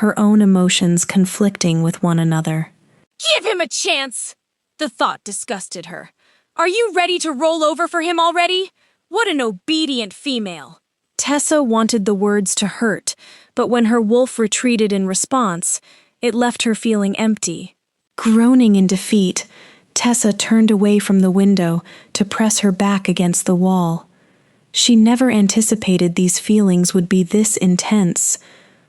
her own emotions conflicting with one another. Give him a chance! The thought disgusted her. Are you ready to roll over for him already? What an obedient female. Tessa wanted the words to hurt, but when her wolf retreated in response, it left her feeling empty. Groaning in defeat, Tessa turned away from the window to press her back against the wall. She never anticipated these feelings would be this intense.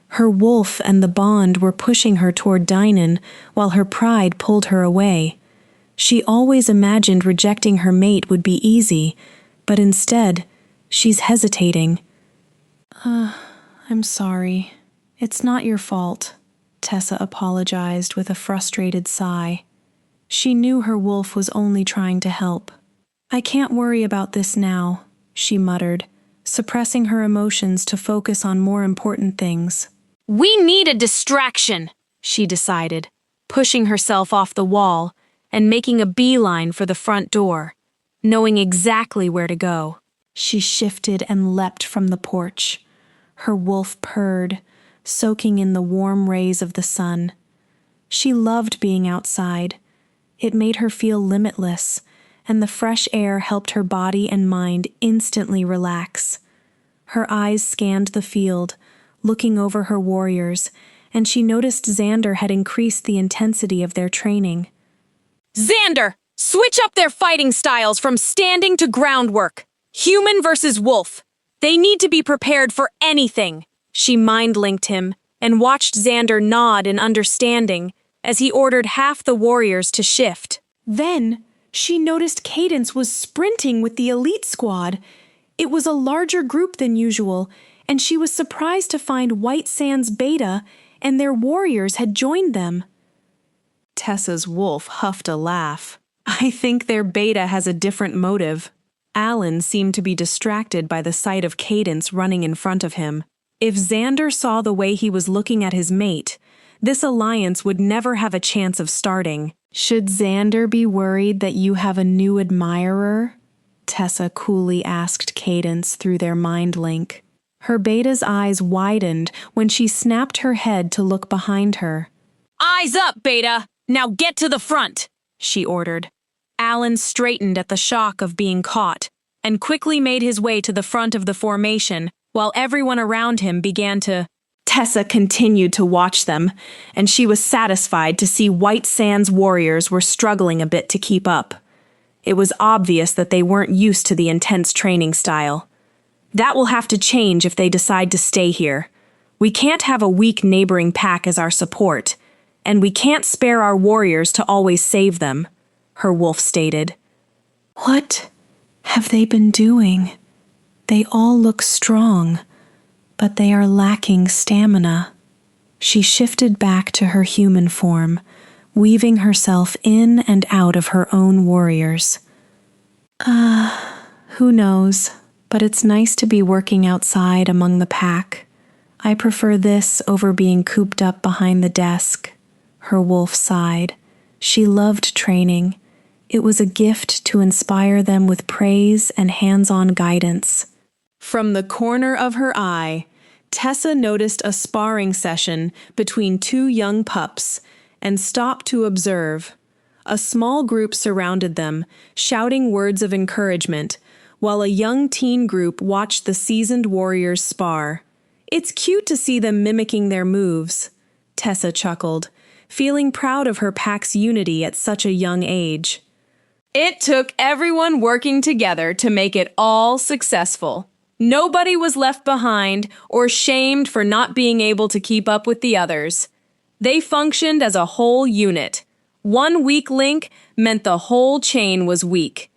Her wolf and the bond were pushing her toward Dynan, while her pride pulled her away. She always imagined rejecting her mate would be easy, but instead, she's hesitating. I'm sorry. It's not your fault, Tessa apologized with a frustrated sigh. She knew her wolf was only trying to help. I can't worry about this now, she muttered, suppressing her emotions to focus on more important things. We need a distraction, she decided, pushing herself off the wall and making a beeline for the front door, knowing exactly where to go. She shifted and leapt from the porch. Her wolf purred, soaking in the warm rays of the sun. She loved being outside. It made her feel limitless, and the fresh air helped her body and mind instantly relax. Her eyes scanned the field, looking over her warriors, and she noticed Xander had increased the intensity of their training. Xander, switch up their fighting styles from standing to groundwork. Human versus wolf. They need to be prepared for anything. She mind-linked him and watched Xander nod in understanding as he ordered half the warriors to shift. Then, she noticed Cadence was sprinting with the elite squad. It was a larger group than usual, and she was surprised to find White Sands Beta and their warriors had joined them. Tessa's wolf huffed a laugh. I think their Beta has a different motive. Alan seemed to be distracted by the sight of Cadence running in front of him. If Xander saw the way he was looking at his mate, this alliance would never have a chance of starting. Should Xander be worried that you have a new admirer? Tessa coolly asked Cadence through their mind link. Her Beta's eyes widened when she snapped her head to look behind her. Eyes up, Beta! Now get to the front, she ordered. Alan straightened at the shock of being caught and quickly made his way to the front of the formation while everyone around him began to Tessa continued to watch them, and she was satisfied to see White Sands warriors were struggling a bit to keep up. It was obvious that they weren't used to the intense training style. That will have to change if they decide to stay here. We can't have a weak neighboring pack as our support, and we can't spare our warriors to always save them, her wolf stated. What have they been doing? They all look strong, but they are lacking stamina. She shifted back to her human form, weaving herself in and out of her own warriors. Who knows, but it's nice to be working outside among the pack. I prefer this over being cooped up behind the desk, her wolf sighed. She loved training. It was a gift to inspire them with praise and hands-on guidance. From the corner of her eye, Tessa noticed a sparring session between two young pups and stopped to observe. A small group surrounded them, shouting words of encouragement, while a young teen group watched the seasoned warriors spar. It's cute to see them mimicking their moves, Tessa chuckled, feeling proud of her pack's unity at such a young age. It took everyone working together to make it all successful. Nobody was left behind or shamed for not being able to keep up with the others. They functioned as a whole unit. One weak link meant the whole chain was weak.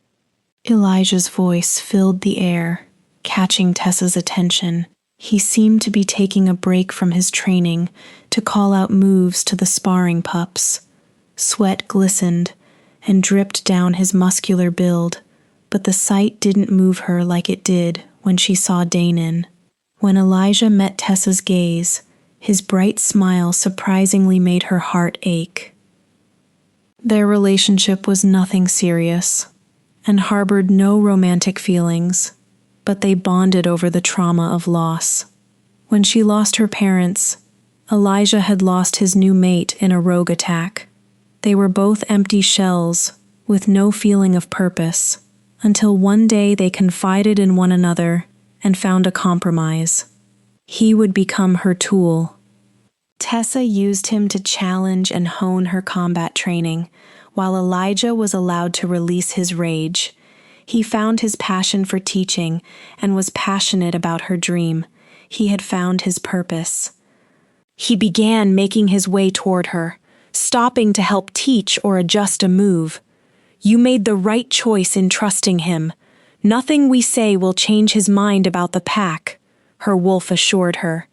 Elijah's voice filled the air, catching Tessa's attention. He seemed to be taking a break from his training to call out moves to the sparring pups. Sweat glistened and dripped down his muscular build, but the sight didn't move her like it did when she saw Danon. When Elijah met Tessa's gaze, his bright smile surprisingly made her heart ache. Their relationship was nothing serious and harbored no romantic feelings, but they bonded over the trauma of loss. When she lost her parents, Elijah had lost his new mate in a rogue attack. They were both empty shells with no feeling of purpose, until one day they confided in one another and found a compromise. He would become her tool. Tessa used him to challenge and hone her combat training, while Elijah was allowed to release his rage. He found his passion for teaching and was passionate about her dream. He had found his purpose. He began making his way toward her, stopping to help teach or adjust a move. You made the right choice in trusting him. Nothing we say will change his mind about the pack, her wolf assured her.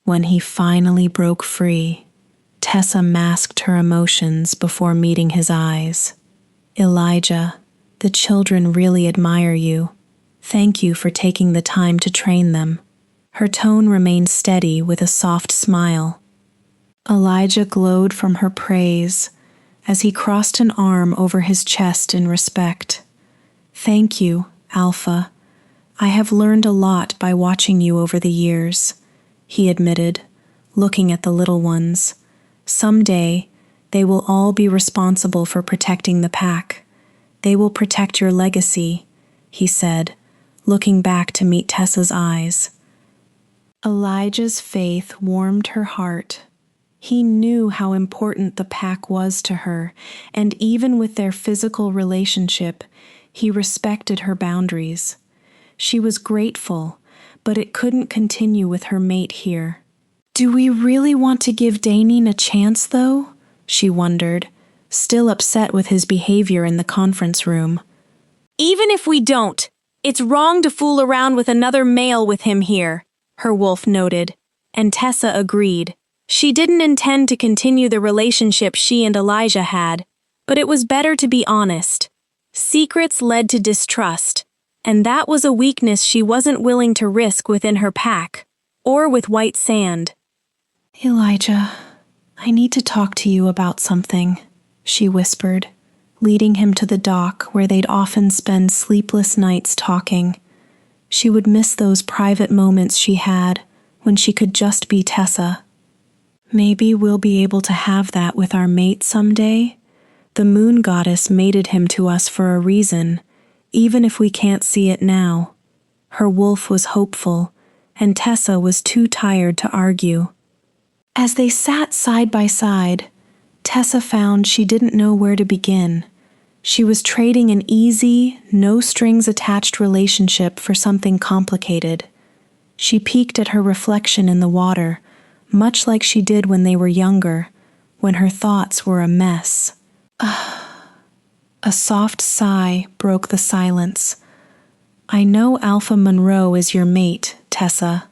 When he finally broke free, Tessa masked her emotions before meeting his eyes. Elijah, the children really admire you. Thank you for taking the time to train them. Her tone remained steady with a soft smile. Elijah glowed from her praise as he crossed an arm over his chest in respect. Thank you, Alpha. I have learned a lot by watching you over the years, he admitted, looking at the little ones. Someday, they will all be responsible for protecting the pack. They will protect your legacy, he said, looking back to meet Tessa's eyes. Elijah's faith warmed her heart. He knew how important the pack was to her, and even with their physical relationship, he respected her boundaries. She was grateful, but it couldn't continue with her mate here. Do we really want to give Danon a chance, though? She wondered, still upset with his behavior in the conference room. Even if we don't, it's wrong to fool around with another male with him here, her wolf noted, and Tessa agreed. She didn't intend to continue the relationship she and Elijah had, but it was better to be honest. Secrets led to distrust, and that was a weakness she wasn't willing to risk within her pack, or with White Sand. Elijah, I need to talk to you about something, she whispered, leading him to the dock where they'd often spend sleepless nights talking. She would miss those private moments she had when she could just be Tessa. Maybe we'll be able to have that with our mate someday. The moon goddess mated him to us for a reason, even if we can't see it now. Her wolf was hopeful, and Tessa was too tired to argue. As they sat side by side, Tessa found she didn't know where to begin. She was trading an easy, no-strings-attached relationship for something complicated. She peeked at her reflection in the water, much like she did when they were younger, when her thoughts were a mess. A soft sigh broke the silence. "I know Alpha Monroe is your mate, Tessa,"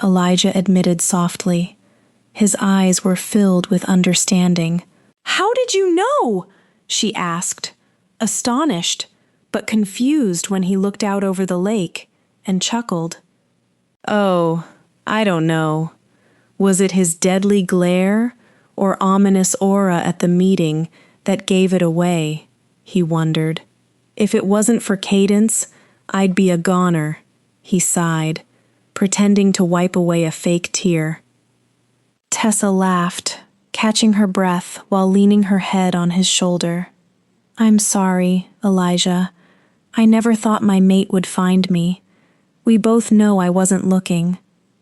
Elijah admitted softly. His eyes were filled with understanding. "How did you know?" she asked, astonished, but confused when he looked out over the lake and chuckled. "Oh, I don't know. Was it his deadly glare or ominous aura at the meeting that gave it away?" he wondered. "If it wasn't for Cadence, I'd be a goner," he sighed, pretending to wipe away a fake tear. Tessa laughed, catching her breath while leaning her head on his shoulder. "I'm sorry, Elijah. I never thought my mate would find me. We both know I wasn't looking."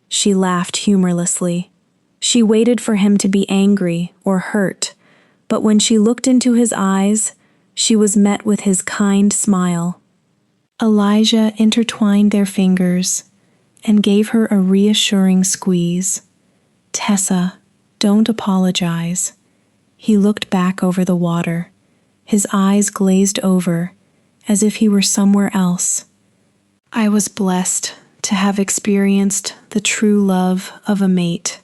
She laughed humorlessly. She waited for him to be angry or hurt, but when she looked into his eyes, she was met with his kind smile. Elijah intertwined their fingers and gave her a reassuring squeeze. "Tessa, don't apologize." He looked back over the water, his eyes glazed over, as if he were somewhere else. "I was blessed to have experienced the true love of a mate.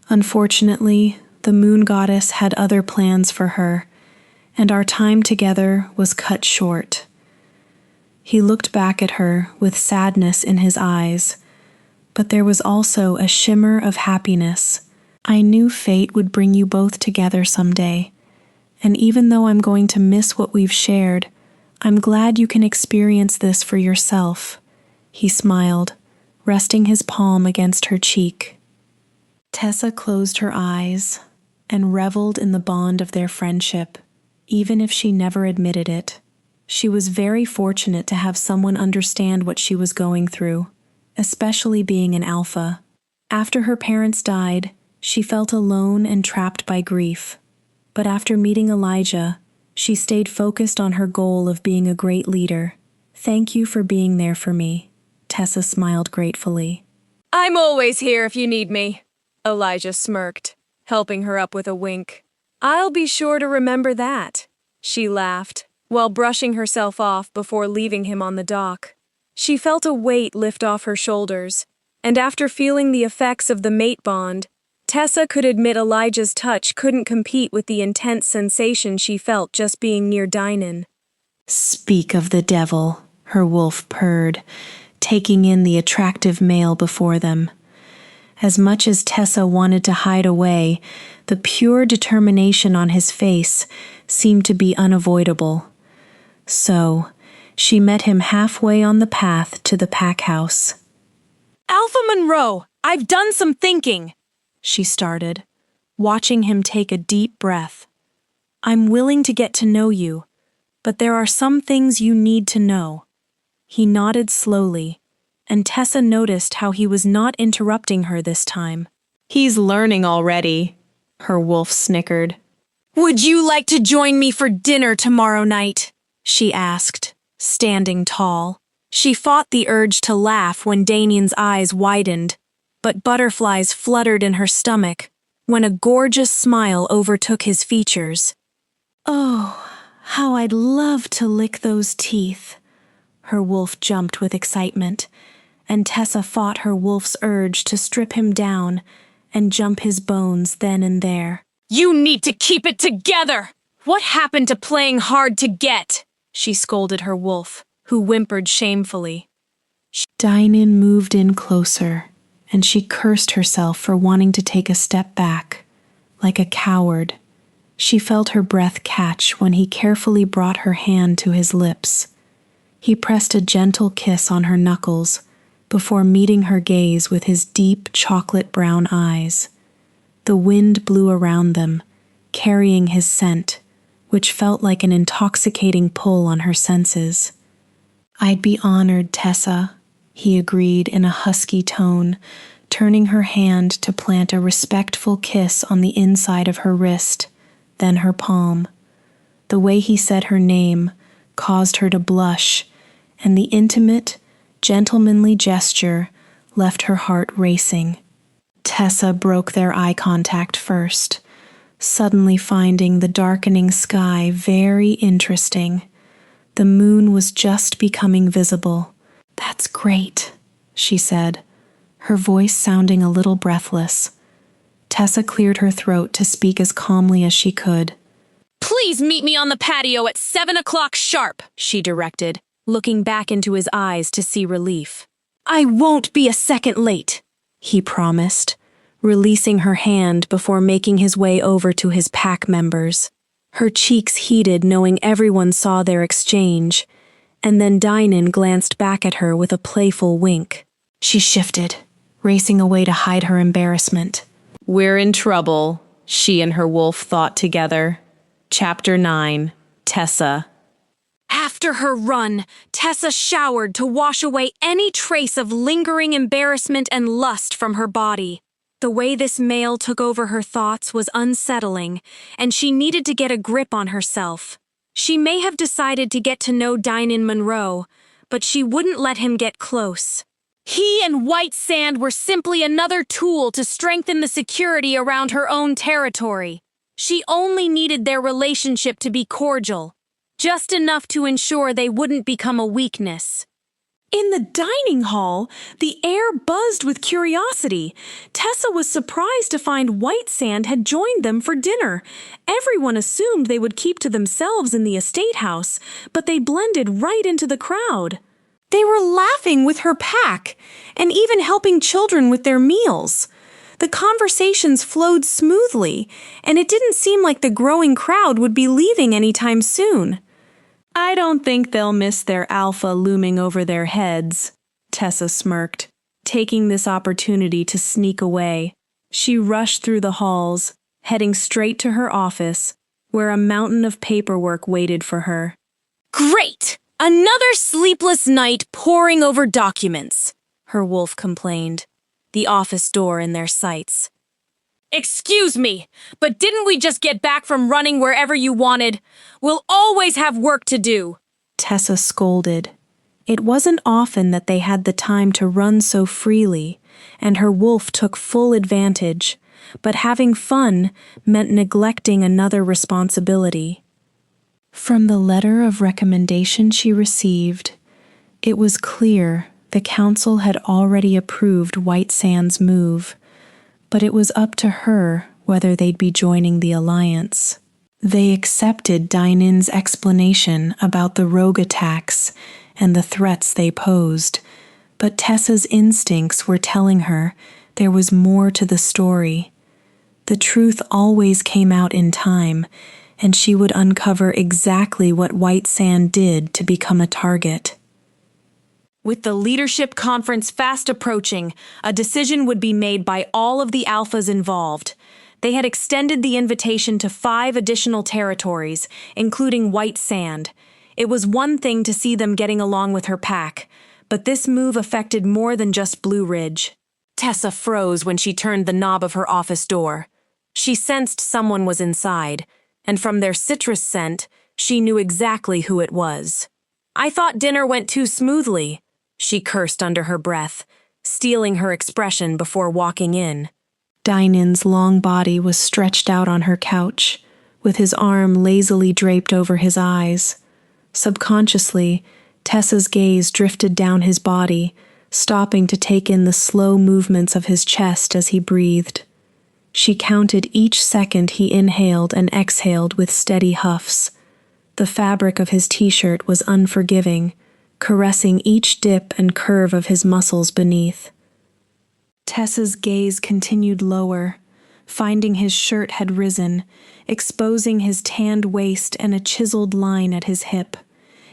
Unfortunately, the moon goddess had other plans for her, and our time together was cut short." He looked back at her with sadness in his eyes, but there was also a shimmer of happiness. "I knew fate would bring you both together someday, and even though I'm going to miss what we've shared, I'm glad you can experience this for yourself," he smiled, resting his palm against her cheek. Tessa closed her eyes and reveled in the bond of their friendship, even if she never admitted it. She was very fortunate to have someone understand what she was going through, especially being an alpha. After her parents died, she felt alone and trapped by grief. But after meeting Elijah, she stayed focused on her goal of being a great leader. "Thank you for being there for me," Tessa smiled gratefully. "I'm always here if you need me," Elijah smirked, helping her up with a wink. "I'll be sure to remember that," she laughed, while brushing herself off before leaving him on the dock. She felt a weight lift off her shoulders, and after feeling the effects of the mate bond, Tessa could admit Elijah's touch couldn't compete with the intense sensation she felt just being near Dynan. "Speak of the devil," her wolf purred, taking in the attractive male before them. As much as Tessa wanted to hide away, the pure determination on his face seemed to be unavoidable. So, she met him halfway on the path to the pack house. Alpha Monroe, I've done some thinking, she started, watching him take a deep breath. "I'm willing to get to know you, but there are some things you need to know." He nodded slowly, and Tessa noticed how he was not interrupting her this time. "He's learning already," her wolf snickered. Would you like to join me for dinner tomorrow night? She asked, standing tall. She fought the urge to laugh when Damien's eyes widened, but butterflies fluttered in her stomach when a gorgeous smile overtook his features. "Oh, how I'd love to lick those teeth." Her wolf jumped with excitement, and Tessa fought her wolf's urge to strip him down and jump his bones then and there. You need to keep it together! What happened to playing hard to get? She scolded her wolf, who whimpered shamefully. Dynan moved in closer, and she cursed herself for wanting to take a step back. Like a coward, she felt her breath catch when he carefully brought her hand to his lips. He pressed a gentle kiss on her knuckles before meeting her gaze with his deep chocolate-brown eyes. The wind blew around them, carrying his scent, which felt like an intoxicating pull on her senses. "I'd be honored, Tessa," he agreed in a husky tone, turning her hand to plant a respectful kiss on the inside of her wrist, then her palm. The way he said her name caused her to blush, and the intimate, gentlemanly gesture left her heart racing. Tessa broke their eye contact first, suddenly finding the darkening sky very interesting. The moon was just becoming visible. "That's great," she said, her voice sounding a little breathless. Tessa cleared her throat to speak as calmly as she could. "Please meet me on the patio at 7 o'clock sharp," she directed, looking back into his eyes to see relief. "I won't be a second late," he promised, releasing her hand before making his way over to his pack members. Her cheeks heated knowing everyone saw their exchange, and then 𝑷𝒍𝒂𝒚𝒍𝒊𝒔𝒕 glanced back at her with a playful wink. She shifted, racing away to hide her embarrassment. We're in trouble, she and her wolf thought together. Chapter 9, Tessa. After her run, Tessa showered to wash away any trace of lingering embarrassment and lust from her body. The way this male took over her thoughts was unsettling, and she needed to get a grip on herself. She may have decided to get to know 𝑷𝒍𝒂𝒚𝒍𝒊𝒔𝒕, but she wouldn't let him get close. He and White Sand were simply another tool to strengthen the security around her own territory. She only needed their relationship to be cordial, just enough to ensure they wouldn't become a weakness. In the dining hall, the air buzzed with curiosity. Tessa was surprised to find White Sand had joined them for dinner. Everyone assumed they would keep to themselves in the estate house, but they blended right into the crowd. They were laughing with her pack, and even helping children with their meals. The conversations flowed smoothly, and it didn't seem like the growing crowd would be leaving anytime soon. "I don't think they'll miss their alpha looming over their heads," Tessa smirked, taking this opportunity to sneak away. She rushed through the halls, heading straight to her office, where a mountain of paperwork waited for her. "Great! Another sleepless night poring over documents," her wolf complained, the office door in their sights. "Excuse me, but didn't we just get back from running wherever you wanted? We'll always have work to do," Tessa scolded. It wasn't often that they had the time to run so freely, and her wolf took full advantage, but having fun meant neglecting another responsibility. From the letter of recommendation she received, it was clear the council had already approved White Sand's move, but it was up to her whether they'd be joining the alliance. They accepted 𝑷𝒍𝒂𝒚𝒍𝒊𝒔𝒕 explanation about the rogue attacks and the threats they posed, but Tessa's instincts were telling her there was more to the story. The truth always came out in time, and she would uncover exactly what White Sand did to become a target. With the leadership conference fast approaching, a decision would be made by all of the alphas involved. They had extended the invitation to 5 additional territories, including White Sand. It was one thing to see them getting along with her pack, but this move affected more than just Blue Ridge. Tessa froze when she turned the knob of her office door. She sensed someone was inside, and from their citrus scent, she knew exactly who it was. "I thought dinner went too smoothly," she cursed under her breath, stealing her expression before walking in. 𝑷𝒍𝒂𝒚𝒍𝒊𝒔𝒕 long body was stretched out on her couch, with his arm lazily draped over his eyes. Subconsciously, Tessa's gaze drifted down his body, stopping to take in the slow movements of his chest as he breathed. She counted each second he inhaled and exhaled with steady huffs. The fabric of his t-shirt was unforgiving, caressing each dip and curve of his muscles beneath. Tessa's gaze continued lower, finding his shirt had risen, exposing his tanned waist and a chiseled line at his hip.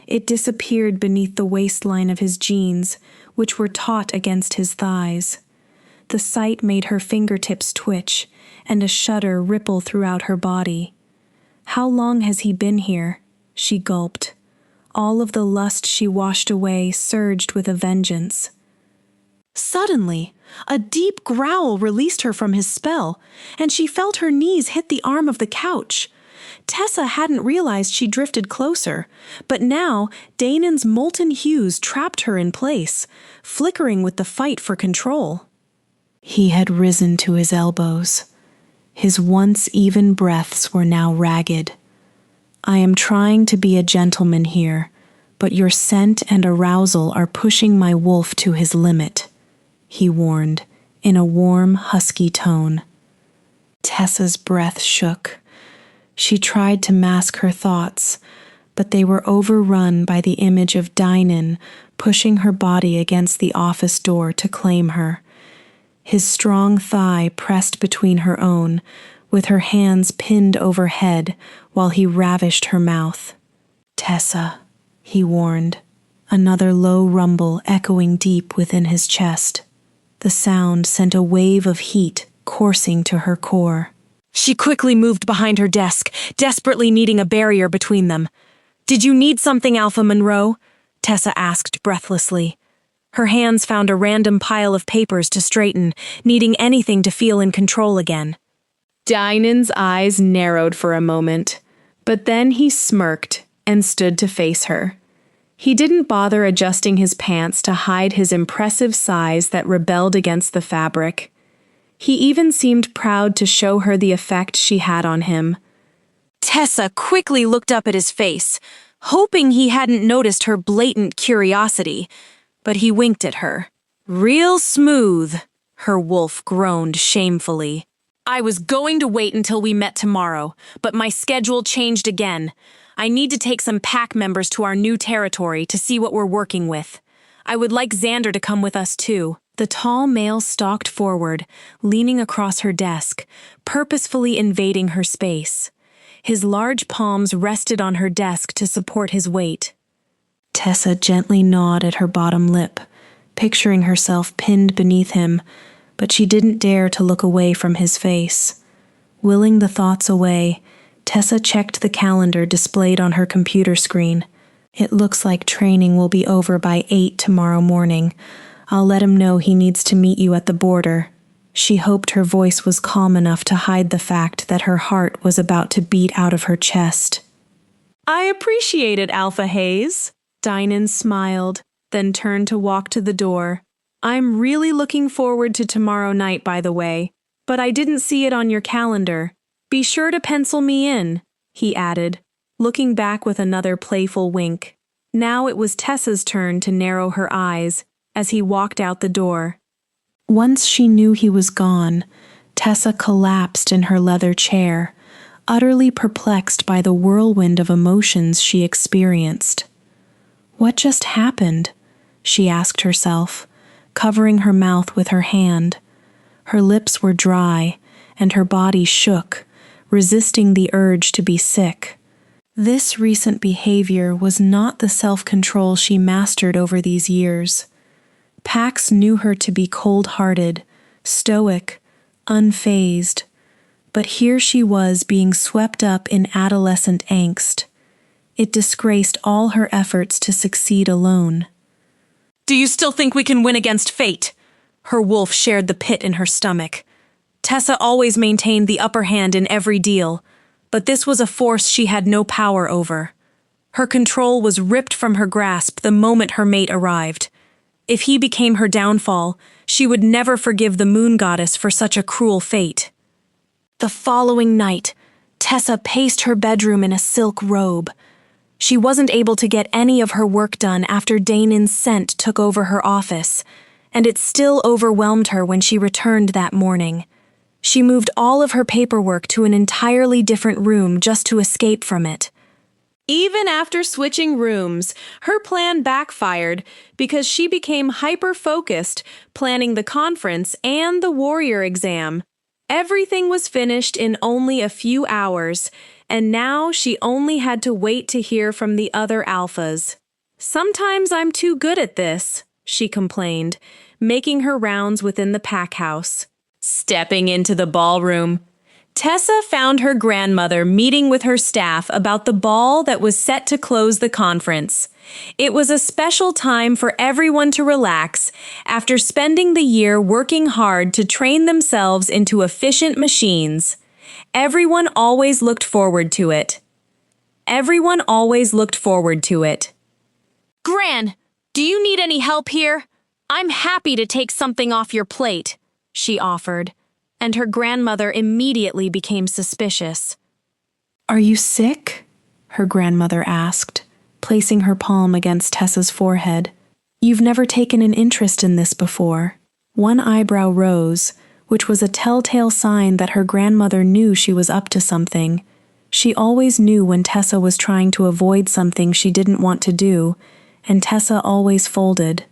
It disappeared beneath the waistline of his jeans, which were taut against his thighs. The sight made her fingertips twitch, and a shudder ripple throughout her body. "How long has he been here?" she gulped. All of the lust she washed away surged with a vengeance. Suddenly, a deep growl released her from his spell, and she felt her knees hit the arm of the couch. Tessa hadn't realized she drifted closer, but now Damon's molten hues trapped her in place, flickering with the fight for control. He had risen to his elbows. His once even breaths were now ragged. "I am trying to be a gentleman here, but your scent and arousal are pushing my wolf to his limit," he warned, in a warm, husky tone. Tessa's breath shook. She tried to mask her thoughts, but they were overrun by the image of Dynan pushing her body against the office door to claim her. His strong thigh pressed between her own, with her hands pinned overhead while he ravished her mouth. "Tessa," he warned, another low rumble echoing deep within his chest. The sound sent a wave of heat coursing to her core. She quickly moved behind her desk, desperately needing a barrier between them. "Did you need something, Alpha Monroe?" Tessa asked breathlessly. Her hands found a random pile of papers to straighten, needing anything to feel in control again. Dynan's eyes narrowed for a moment, but then he smirked and stood to face her. He didn't bother adjusting his pants to hide his impressive size that rebelled against the fabric. He even seemed proud to show her the effect she had on him. Tessa quickly looked up at his face, hoping he hadn't noticed her blatant curiosity, but he winked at her. "Real smooth," her wolf groaned shamefully. "I was going to wait until we met tomorrow, but my schedule changed again. I need to take some pack members to our new territory to see what we're working with. I would like Xander to come with us too." The tall male stalked forward, leaning across her desk, purposefully invading her space. His large palms rested on her desk to support his weight. Tessa gently gnawed at her bottom lip, picturing herself pinned beneath him, but she didn't dare to look away from his face. Willing the thoughts away, Tessa checked the calendar displayed on her computer screen. "It looks like training will be over by 8 tomorrow morning. I'll let him know he needs to meet you at the border." She hoped her voice was calm enough to hide the fact that her heart was about to beat out of her chest. "I appreciate it, Alpha Hayes." Dynan smiled, then turned to walk to the door. "I'm really looking forward to tomorrow night, by the way, but I didn't see it on your calendar. Be sure to pencil me in," he added, looking back with another playful wink. Now it was Tessa's turn to narrow her eyes as he walked out the door. Once she knew he was gone, Tessa collapsed in her leather chair, utterly perplexed by the whirlwind of emotions she experienced. What just happened? She asked herself, covering her mouth with her hand. Her lips were dry, and her body shook, resisting the urge to be sick. This recent behavior was not the self-control she mastered over these years. Pax knew her to be cold-hearted, stoic, unfazed, but here she was being swept up in adolescent angst. It disgraced all her efforts to succeed alone. "Do you still think we can win against fate?" Her wolf shared the pit in her stomach. Tessa always maintained the upper hand in every deal, but this was a force she had no power over. Her control was ripped from her grasp the moment her mate arrived. If he became her downfall, she would never forgive the moon goddess for such a cruel fate. The following night, Tessa paced her bedroom in a silk robe. She wasn't able to get any of her work done after Damon's scent took over her office, and it still overwhelmed her when she returned that morning. She moved all of her paperwork to an entirely different room just to escape from it. Even after switching rooms, her plan backfired because she became hyper-focused, planning the conference and the warrior exam. Everything was finished in only a few hours, and now she only had to wait to hear from the other alphas. "Sometimes I'm too good at this," she complained, making her rounds within the pack house. Stepping into the ballroom, Tessa found her grandmother meeting with her staff about the ball that was set to close the conference. It was a special time for everyone to relax after spending the year working hard to train themselves into efficient machines. Everyone always looked forward to it. Gran, do you need any help here? I'm happy to take something off your plate, she offered, and her grandmother immediately became suspicious. Are you sick? Her grandmother asked, placing her palm against Tessa's forehead. You've never taken an interest in this before. One eyebrow rose, which was a telltale sign that her grandmother knew she was up to something. She always knew when Tessa was trying to avoid something she didn't want to do, and Tessa always folded.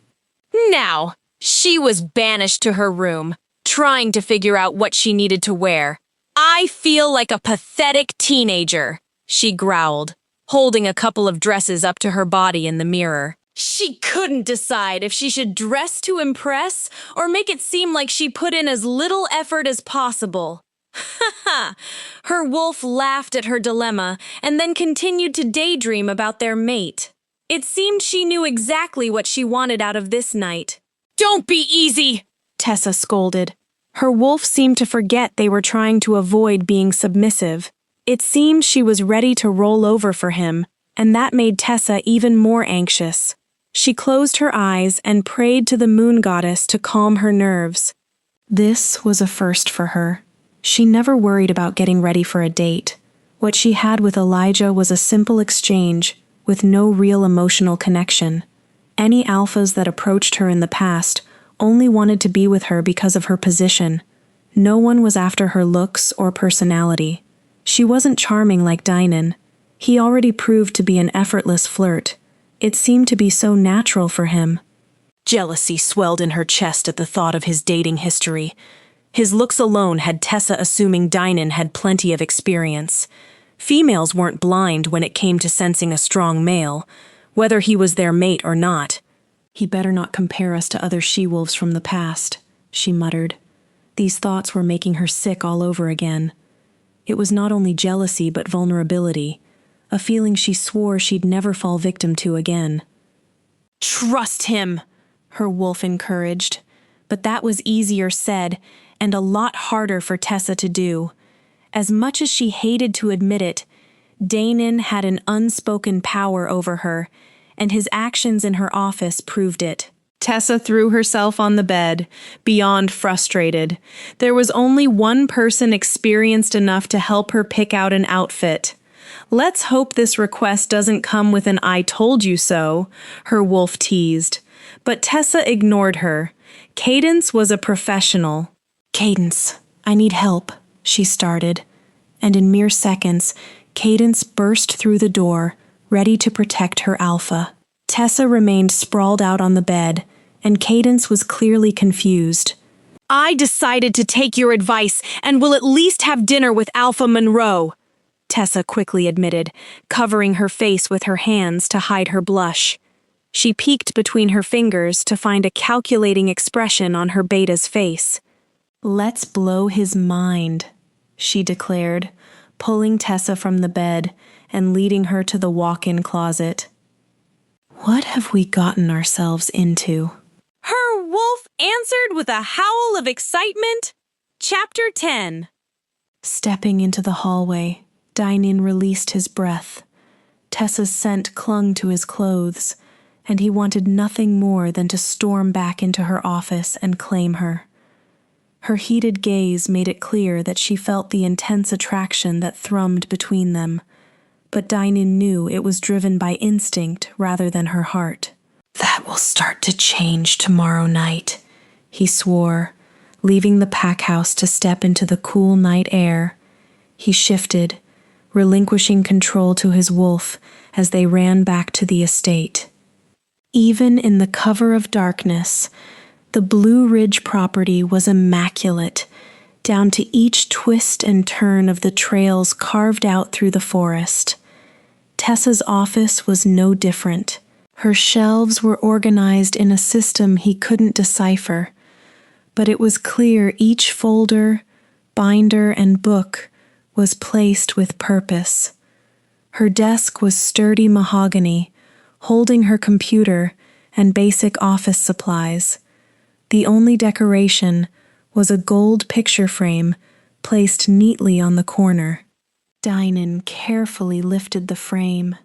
Now, she was banished to her room, trying to figure out what she needed to wear. I feel like a pathetic teenager, she growled, holding a couple of dresses up to her body in the mirror. She couldn't decide if she should dress to impress or make it seem like she put in as little effort as possible. Her wolf laughed at her dilemma and then continued to daydream about their mate. It seemed she knew exactly what she wanted out of this night. Don't be easy, Tessa scolded. Her wolf seemed to forget they were trying to avoid being submissive. It seemed she was ready to roll over for him, and that made Tessa even more anxious. She closed her eyes and prayed to the moon goddess to calm her nerves. This was a first for her. She never worried about getting ready for a date. What she had with Elijah was a simple exchange, with no real emotional connection. Any alphas that approached her in the past only wanted to be with her because of her position. No one was after her looks or personality. She wasn't charming like 𝑷𝒍𝒂𝒚𝒍𝒊𝒔𝒕. He already proved to be an effortless flirt. It seemed to be so natural for him. Jealousy swelled in her chest at the thought of his dating history. His looks alone had Tessa assuming 𝑷𝒍𝒂𝒚𝒍𝒊𝒔𝒕 had plenty of experience. Females weren't blind when it came to sensing a strong male, whether he was their mate or not. He better not compare us to other she-wolves from the past, she muttered. These thoughts were making her sick all over again. It was not only jealousy but vulnerability, a feeling she swore she'd never fall victim to again. Trust him, her wolf encouraged, but that was easier said and a lot harder for Tessa to do. As much as she hated to admit it, 𝑷𝒍𝒂𝒚𝒍𝒊𝒔𝒕 had an unspoken power over her, and his actions in her office proved it. Tessa threw herself on the bed, beyond frustrated. There was only one person experienced enough to help her pick out an outfit. Let's hope this request doesn't come with an "I told you so," her wolf teased. But Tessa ignored her. Cadence was a professional. Cadence, I need help, she started. And in mere seconds, Cadence burst through the door, ready to protect her alpha. Tessa remained sprawled out on the bed, and Cadence was clearly confused. I decided to take your advice and will at least have dinner with Alpha Monroe, Tessa quickly admitted, covering her face with her hands to hide her blush. She peeked between her fingers to find a calculating expression on her beta's face. Let's blow his mind, she declared, pulling Tessa from the bed and leading her to the walk-in closet. What have we gotten ourselves into? Her wolf answered with a howl of excitement. Chapter 10. Stepping into the hallway, 𝑷𝒍𝒂𝒚𝒍𝒊𝒔𝒕 released his breath. Tessa's scent clung to his clothes, and he wanted nothing more than to storm back into her office and claim her. Her heated gaze made it clear that she felt the intense attraction that thrummed between them, but 𝑷𝒍𝒂𝒚𝒍𝒊𝒔𝒕 knew it was driven by instinct rather than her heart. That will start to change tomorrow night, he swore, leaving the pack house to step into the cool night air. He shifted, relinquishing control to his wolf as they ran back to the estate. Even in the cover of darkness, the Blue Ridge property was immaculate, down to each twist and turn of the trails carved out through the forest. Tessa's office was no different. Her shelves were organized in a system he couldn't decipher, but it was clear each folder, binder, and book was placed with purpose. Her desk was sturdy mahogany, holding her computer and basic office supplies. The only decoration was a gold picture frame placed neatly on the corner. 𝑷𝒍𝒂𝒚𝒍𝒊𝒔𝒕 carefully lifted the frame.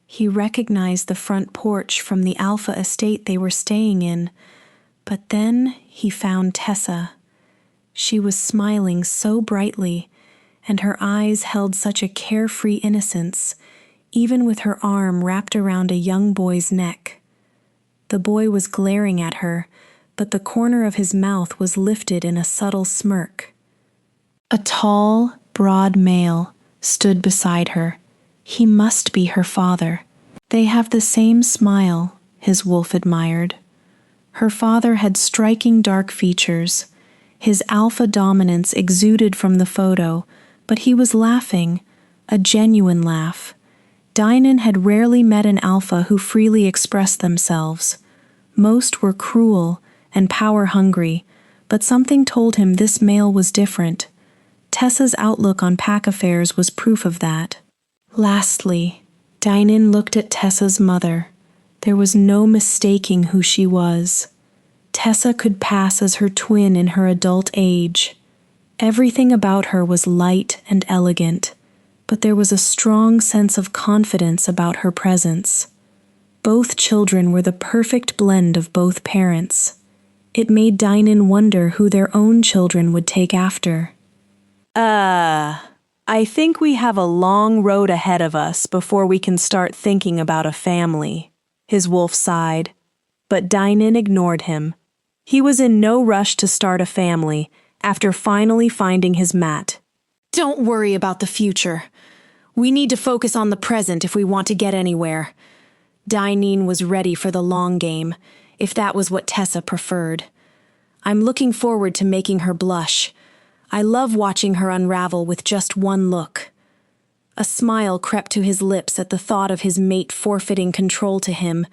He recognized the front porch from the Alpha estate they were staying in, but then he found Tessa. She was smiling so brightly, and her eyes held such a carefree innocence, even with her arm wrapped around a young boy's neck. The boy was glaring at her, but the corner of his mouth was lifted in a subtle smirk. A tall, broad male stood beside her. He must be her father. They have the same smile, his wolf admired. Her father had striking dark features. His alpha dominance exuded from the photo, but he was laughing, a genuine laugh. 𝒍𝒂𝒚𝒍𝒊𝒔𝒕 had rarely met an alpha who freely expressed themselves. Most were cruel and power-hungry, but something told him this male was different. Tessa's outlook on pack affairs was proof of that. Lastly, 𝒍𝒂𝒚𝒍𝒊𝒔𝒕 looked at Tessa's mother. There was no mistaking who she was. Tessa could pass as her twin in her adult age. Everything about her was light and elegant, but there was a strong sense of confidence about her presence. Both children were the perfect blend of both parents. It made 𝒍𝒂𝒚𝒍𝒊𝒔𝒕 wonder who their own children would take after. I think we have a long road ahead of us before we can start thinking about a family, his wolf sighed. But 𝒍𝒂𝒚𝒍𝒊𝒔𝒕 ignored him. He was in no rush to start a family after finally finding his mat. Don't worry about the future. We need to focus on the present if we want to get anywhere. 𝒍𝒂𝒚𝒍𝒊𝒔𝒕 was ready for the long game, if that was what Tessa preferred. I'm looking forward to making her blush. I love watching her unravel with just one look. A smile crept to his lips at the thought of his mate forfeiting control to him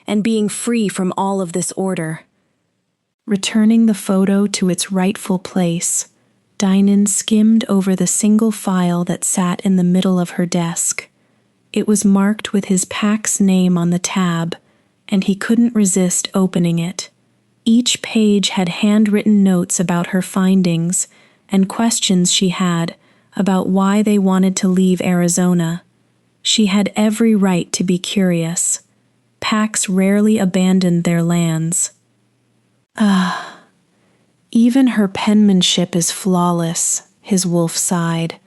and being free from all of this order. Returning the photo to its rightful place, 𝒍𝒂𝒚𝒍𝒊𝒔𝒕 skimmed over the single file that sat in the middle of her desk. It was marked with his pack's name on the tab, and he couldn't resist opening it. Each page had handwritten notes about her findings and questions she had about why they wanted to leave Arizona. She had every right to be curious. Packs rarely abandoned their lands. Even her penmanship is flawless, his wolf sighed.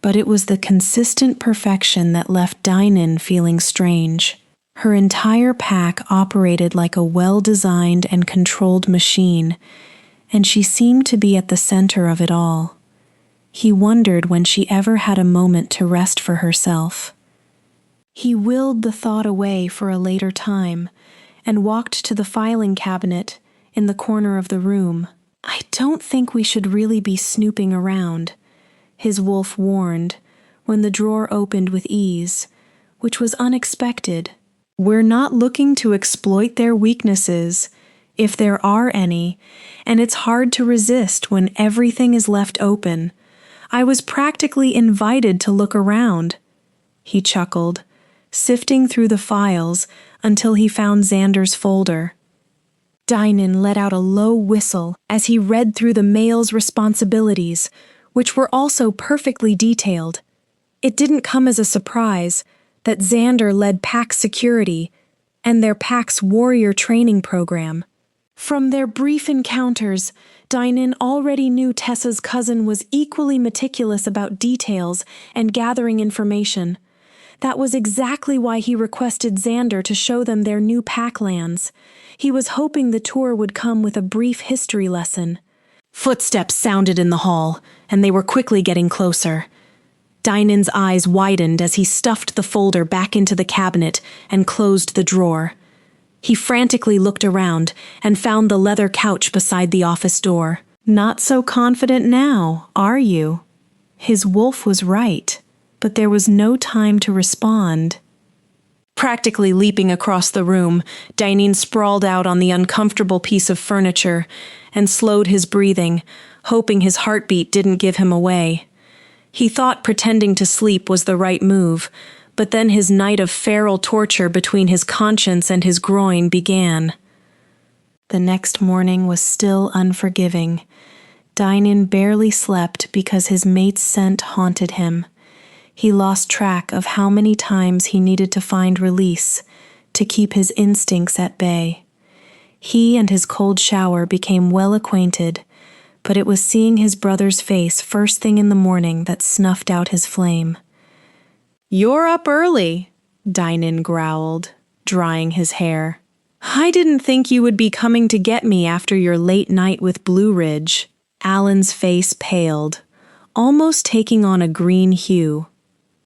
But it was the consistent perfection that left 𝒍𝒂𝒚𝒍𝒊𝒔𝒕 feeling strange. Her entire pack operated like a well-designed and controlled machine, and she seemed to be at the center of it all. He wondered when she ever had a moment to rest for herself. He willed the thought away for a later time and walked to the filing cabinet in the corner of the room. I don't think we should really be snooping around, his wolf warned when the drawer opened with ease, which was unexpected. We're not looking to exploit their weaknesses, if there are any, and it's hard to resist when everything is left open. I was practically invited to look around. He chuckled, sifting through the files until he found Xander's folder. 𝒍𝒂𝒚𝒍𝒊𝒔𝒕 let out a low whistle as he read through the mail's responsibilities, which were also perfectly detailed. It didn't come as a surprise that Xander led pack security and their pack's warrior training program. From their brief encounters, 𝒍𝒂𝒚𝒍𝒊𝒔𝒕 already knew Tessa's cousin was equally meticulous about details and gathering information. That was exactly why he requested Xander to show them their new pack lands. He was hoping the tour would come with a brief history lesson. Footsteps sounded in the hall, and they were quickly getting closer. 𝒍𝒂𝒚𝒍𝒊𝒔𝒕's eyes widened as he stuffed the folder back into the cabinet and closed the drawer. He frantically looked around and found the leather couch beside the office door. Not so confident now, are you? His wolf was right, but there was no time to respond. Practically leaping across the room, 𝒍𝒂𝒚𝒍𝒊𝒔𝒕 sprawled out on the uncomfortable piece of furniture and slowed his breathing, hoping his heartbeat didn't give him away. He thought pretending to sleep was the right move, but then his night of feral torture between his conscience and his groin began. The next morning was still unforgiving. Dynan barely slept because his mate's scent haunted him. He lost track of how many times he needed to find release to keep his instincts at bay. He and his cold shower became well acquainted, but it was seeing his brother's face first thing in the morning that snuffed out his flame. "You're up early," Dynan growled, drying his hair. "I didn't think you would be coming to get me after your late night with Blue Ridge." Alan's face paled, almost taking on a green hue.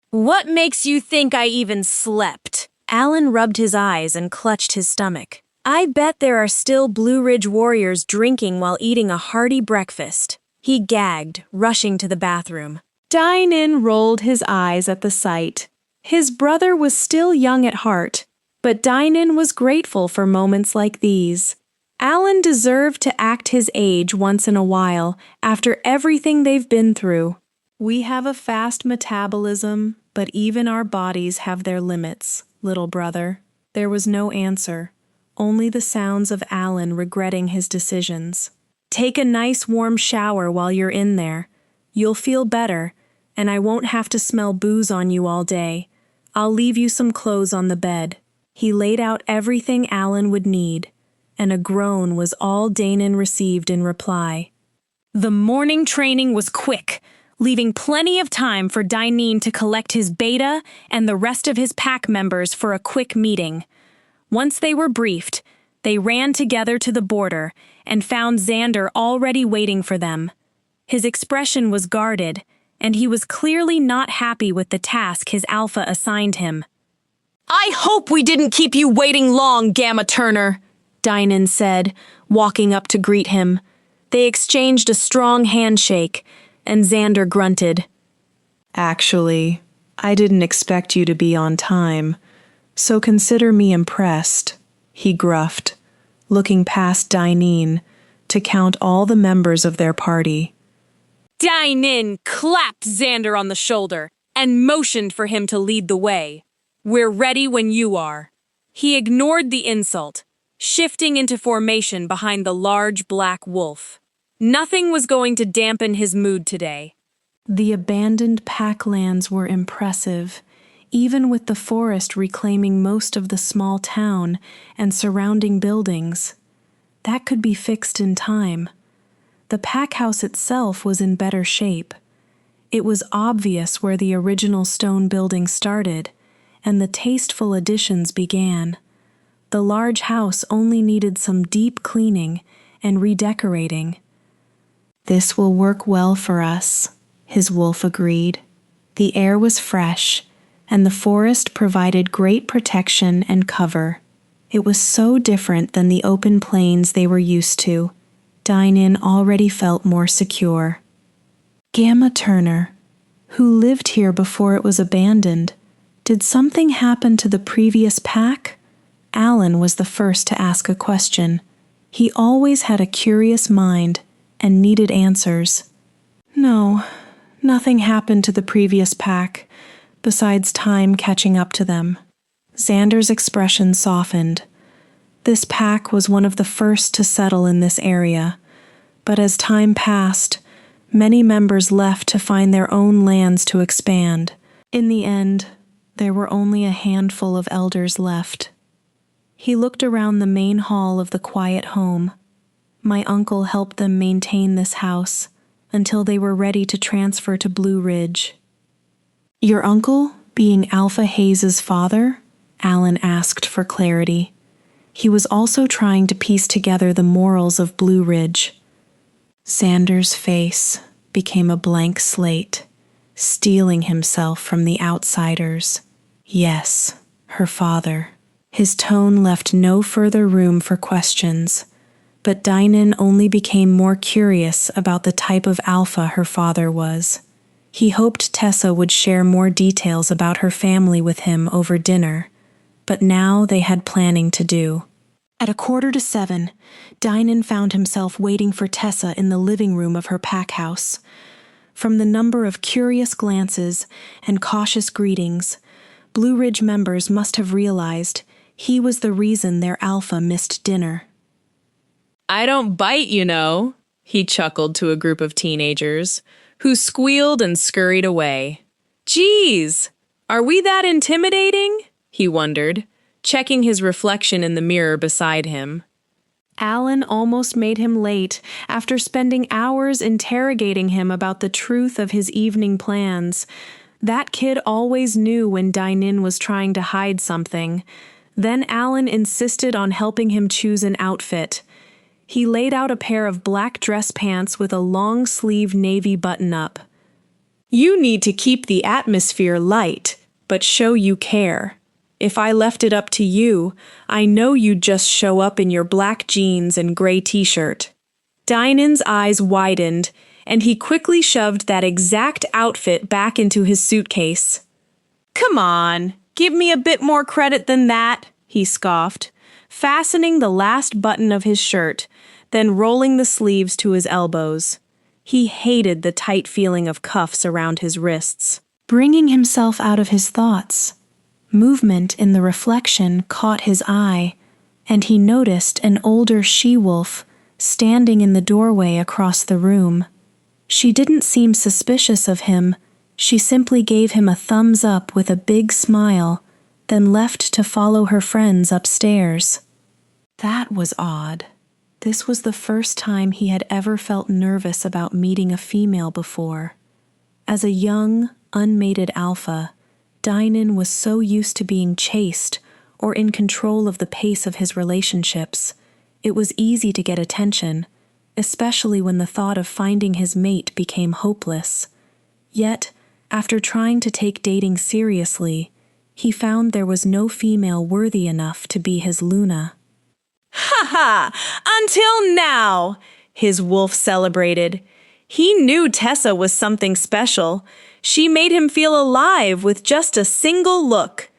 What makes you think I even slept? Alan rubbed his eyes and clutched his stomach. I bet there are still Blue Ridge warriors drinking while eating a hearty breakfast. He gagged, rushing to the bathroom. Dynan rolled his eyes at the sight. His brother was still young at heart, but Dynan was grateful for moments like these. Alan deserved to act his age once in a while after everything they've been through. We have a fast metabolism, but even our bodies have their limits, little brother. There was no answer, only the sounds of Alan regretting his decisions. Take a nice warm shower while you're in there. You'll feel better, and I won't have to smell booze on you all day. I'll leave you some clothes on the bed. He laid out everything Alan would need, and a groan was all Dynan received in reply. The morning training was quick, leaving plenty of time for Dynan to collect his beta and the rest of his pack members for a quick meeting. Once they were briefed, they ran together to the border and found Xander already waiting for them. His expression was guarded, and he was clearly not happy with the task his alpha assigned him. "I hope we didn't keep you waiting long, Gamma Turner," Dynan said, walking up to greet him. They exchanged a strong handshake, and Xander grunted. Actually, I didn't expect you to be on time, so consider me impressed, he gruffed, looking past Dynan to count all the members of their party. Dynan clapped Xander on the shoulder and motioned for him to lead the way. "We're ready when you are." He ignored the insult, shifting into formation behind the large black wolf. Nothing was going to dampen his mood today. The abandoned packlands were impressive, even with the forest reclaiming most of the small town and surrounding buildings. That could be fixed in time. The pack house itself was in better shape. It was obvious where the original stone building started, and the tasteful additions began. The large house only needed some deep cleaning and redecorating. "This will work well for us," his wolf agreed. The air was fresh, and the forest provided great protection and cover. It was so different than the open plains they were used to. Dynan already felt more secure. Gamma Turner, who lived here before it was abandoned, did something happen to the previous pack? Alan was the first to ask a question. He always had a curious mind and needed answers. No, nothing happened to the previous pack, besides time catching up to them. Xander's expression softened. This pack was one of the first to settle in this area, but as time passed, many members left to find their own lands to expand. In the end, there were only a handful of elders left. He looked around the main hall of the quiet home. My uncle helped them maintain this house until they were ready to transfer to Blue Ridge. Your uncle, being Alpha Hayes' father? Alan asked for clarity. He was also trying to piece together the morals of Blue Ridge. Xander's face became a blank slate, steeling himself from the outsiders. Yes, her father. His tone left no further room for questions, but Dynan only became more curious about the type of alpha her father was. He hoped Tessa would share more details about her family with him over dinner, but now they had planning to do. At 6:45, Dynan found himself waiting for Tessa in the living room of her pack house. From the number of curious glances and cautious greetings, Blue Ridge members must have realized he was the reason their alpha missed dinner. "I don't bite, you know," he chuckled to a group of teenagers, who squealed and scurried away. "Geez, are we that intimidating?" he wondered, checking his reflection in the mirror beside him. Alan almost made him late after spending hours interrogating him about the truth of his evening plans. That kid always knew when Dine-In was trying to hide something. Then Alan insisted on helping him choose an outfit. He laid out a pair of black dress pants with a long-sleeve navy button-up. "You need to keep the atmosphere light, but show you care. If I left it up to you, I know you'd just show up in your black jeans and gray t-shirt." Dine-In's eyes widened, and he quickly shoved that exact outfit back into his suitcase. "Come on, give me a bit more credit than that," he scoffed, fastening the last button of his shirt, then rolling the sleeves to his elbows. He hated the tight feeling of cuffs around his wrists. Bringing himself out of his thoughts, movement in the reflection caught his eye, and he noticed an older she-wolf standing in the doorway across the room. She didn't seem suspicious of him. She simply gave him a thumbs up with a big smile, then left to follow her friends upstairs. That was odd. This was the first time he had ever felt nervous about meeting a female before. As a young, unmated alpha, Dine-In was so used to being chased or in control of the pace of his relationships. It was easy to get attention, especially when the thought of finding his mate became hopeless. Yet, after trying to take dating seriously, he found there was no female worthy enough to be his Luna. "Ha ha! Until now!" his wolf celebrated. He knew Tessa was something special. She made him feel alive with just a single look.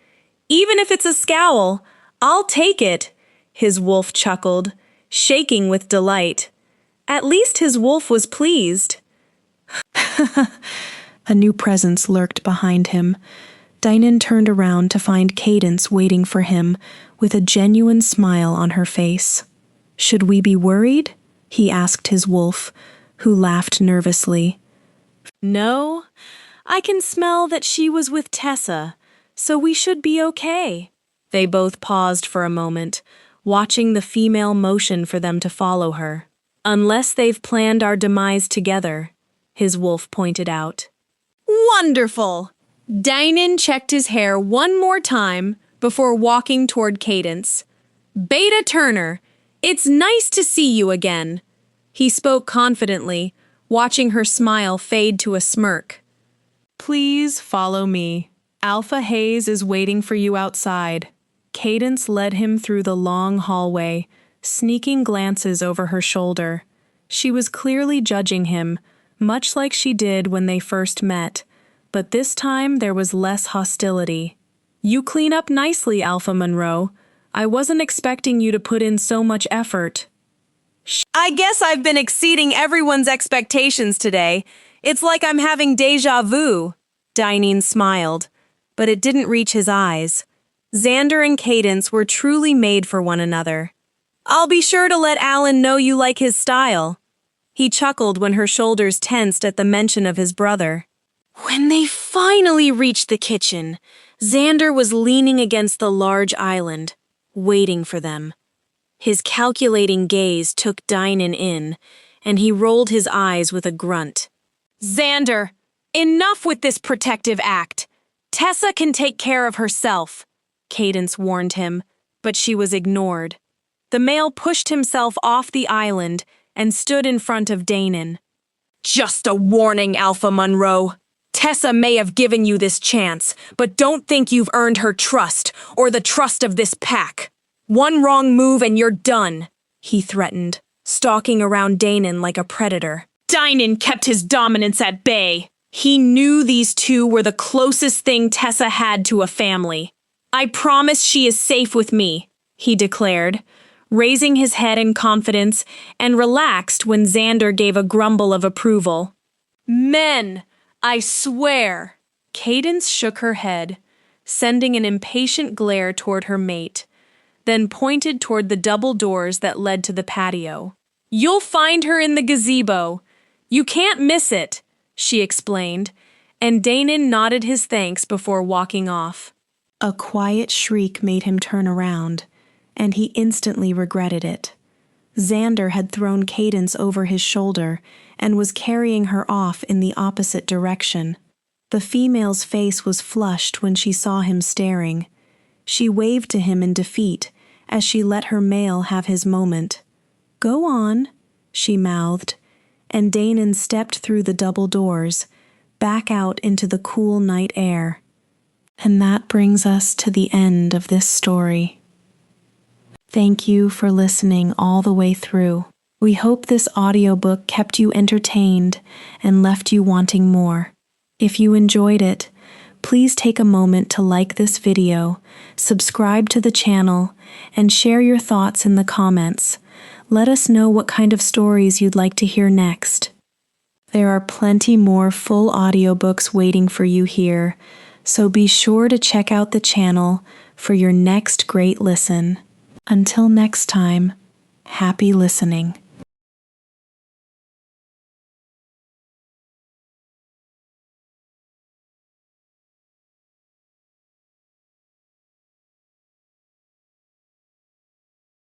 "Even if it's a scowl, I'll take it," his wolf chuckled, shaking with delight. At least his wolf was pleased. A new presence lurked behind him. Dine-In turned around to find Cadence waiting for him with a genuine smile on her face. "Should we be worried?" he asked his wolf, who laughed nervously. "No, I can smell that she was with Tessa, so we should be okay." They both paused for a moment, watching the female motion for them to follow her. "Unless they've planned our demise together," his wolf pointed out. "Wonderful!" Dine-In checked his hair one more time before walking toward Cadence. "Beta Turner, it's nice to see you again." He spoke confidently, watching her smile fade to a smirk. "Please follow me. Alpha Hayes is waiting for you outside." Cadence led him through the long hallway, sneaking glances over her shoulder. She was clearly judging him, much like she did when they first met, but this time there was less hostility. "You clean up nicely, Alpha Monroe. I wasn't expecting you to put in so much effort." "I guess I've been exceeding everyone's expectations today. It's like I'm having déjà vu." Dine-In smiled, but it didn't reach his eyes. Xander and Cadence were truly made for one another. "I'll be sure to let Alan know you like his style." He chuckled when her shoulders tensed at the mention of his brother. When they finally reached the kitchen, Xander was leaning against the large island, waiting for them. His calculating gaze took Dine-In in, and he rolled his eyes with a grunt. "Xander, enough with this protective act. Tessa can take care of herself," Cadence warned him, but she was ignored. The male pushed himself off the island and stood in front of Dine-In. "Just a warning, Alpha Monroe. Tessa may have given you this chance, but don't think you've earned her trust or the trust of this pack. One wrong move and you're done," he threatened, stalking around Dine-In like a predator. Dine-In kept his dominance at bay. He knew these two were the closest thing Tessa had to a family. "I promise she is safe with me," he declared, raising his head in confidence and relaxed when Xander gave a grumble of approval. Men, I swear. Cadence shook her head, sending an impatient glare toward her mate, then pointed toward the double doors that led to the patio. You'll find her in the gazebo. You can't miss it, she explained, and Danon nodded his thanks before walking off. A quiet shriek made him turn around, and he instantly regretted it. Xander had thrown Cadence over his shoulder and was carrying her off in the opposite direction. The female's face was flushed when she saw him staring. She waved to him in defeat as she let her male have his moment. "Go on," she mouthed, and Danon stepped through the double doors, back out into the cool night air. And that brings us to the end of this story. Thank you for listening all the way through. We hope this audiobook kept you entertained and left you wanting more. If you enjoyed it, please take a moment to like this video, subscribe to the channel, and share your thoughts in the comments. Let us know what kind of stories you'd like to hear next. There are plenty more full audiobooks waiting for you here, so be sure to check out the channel for your next great listen. Until next time, happy listening.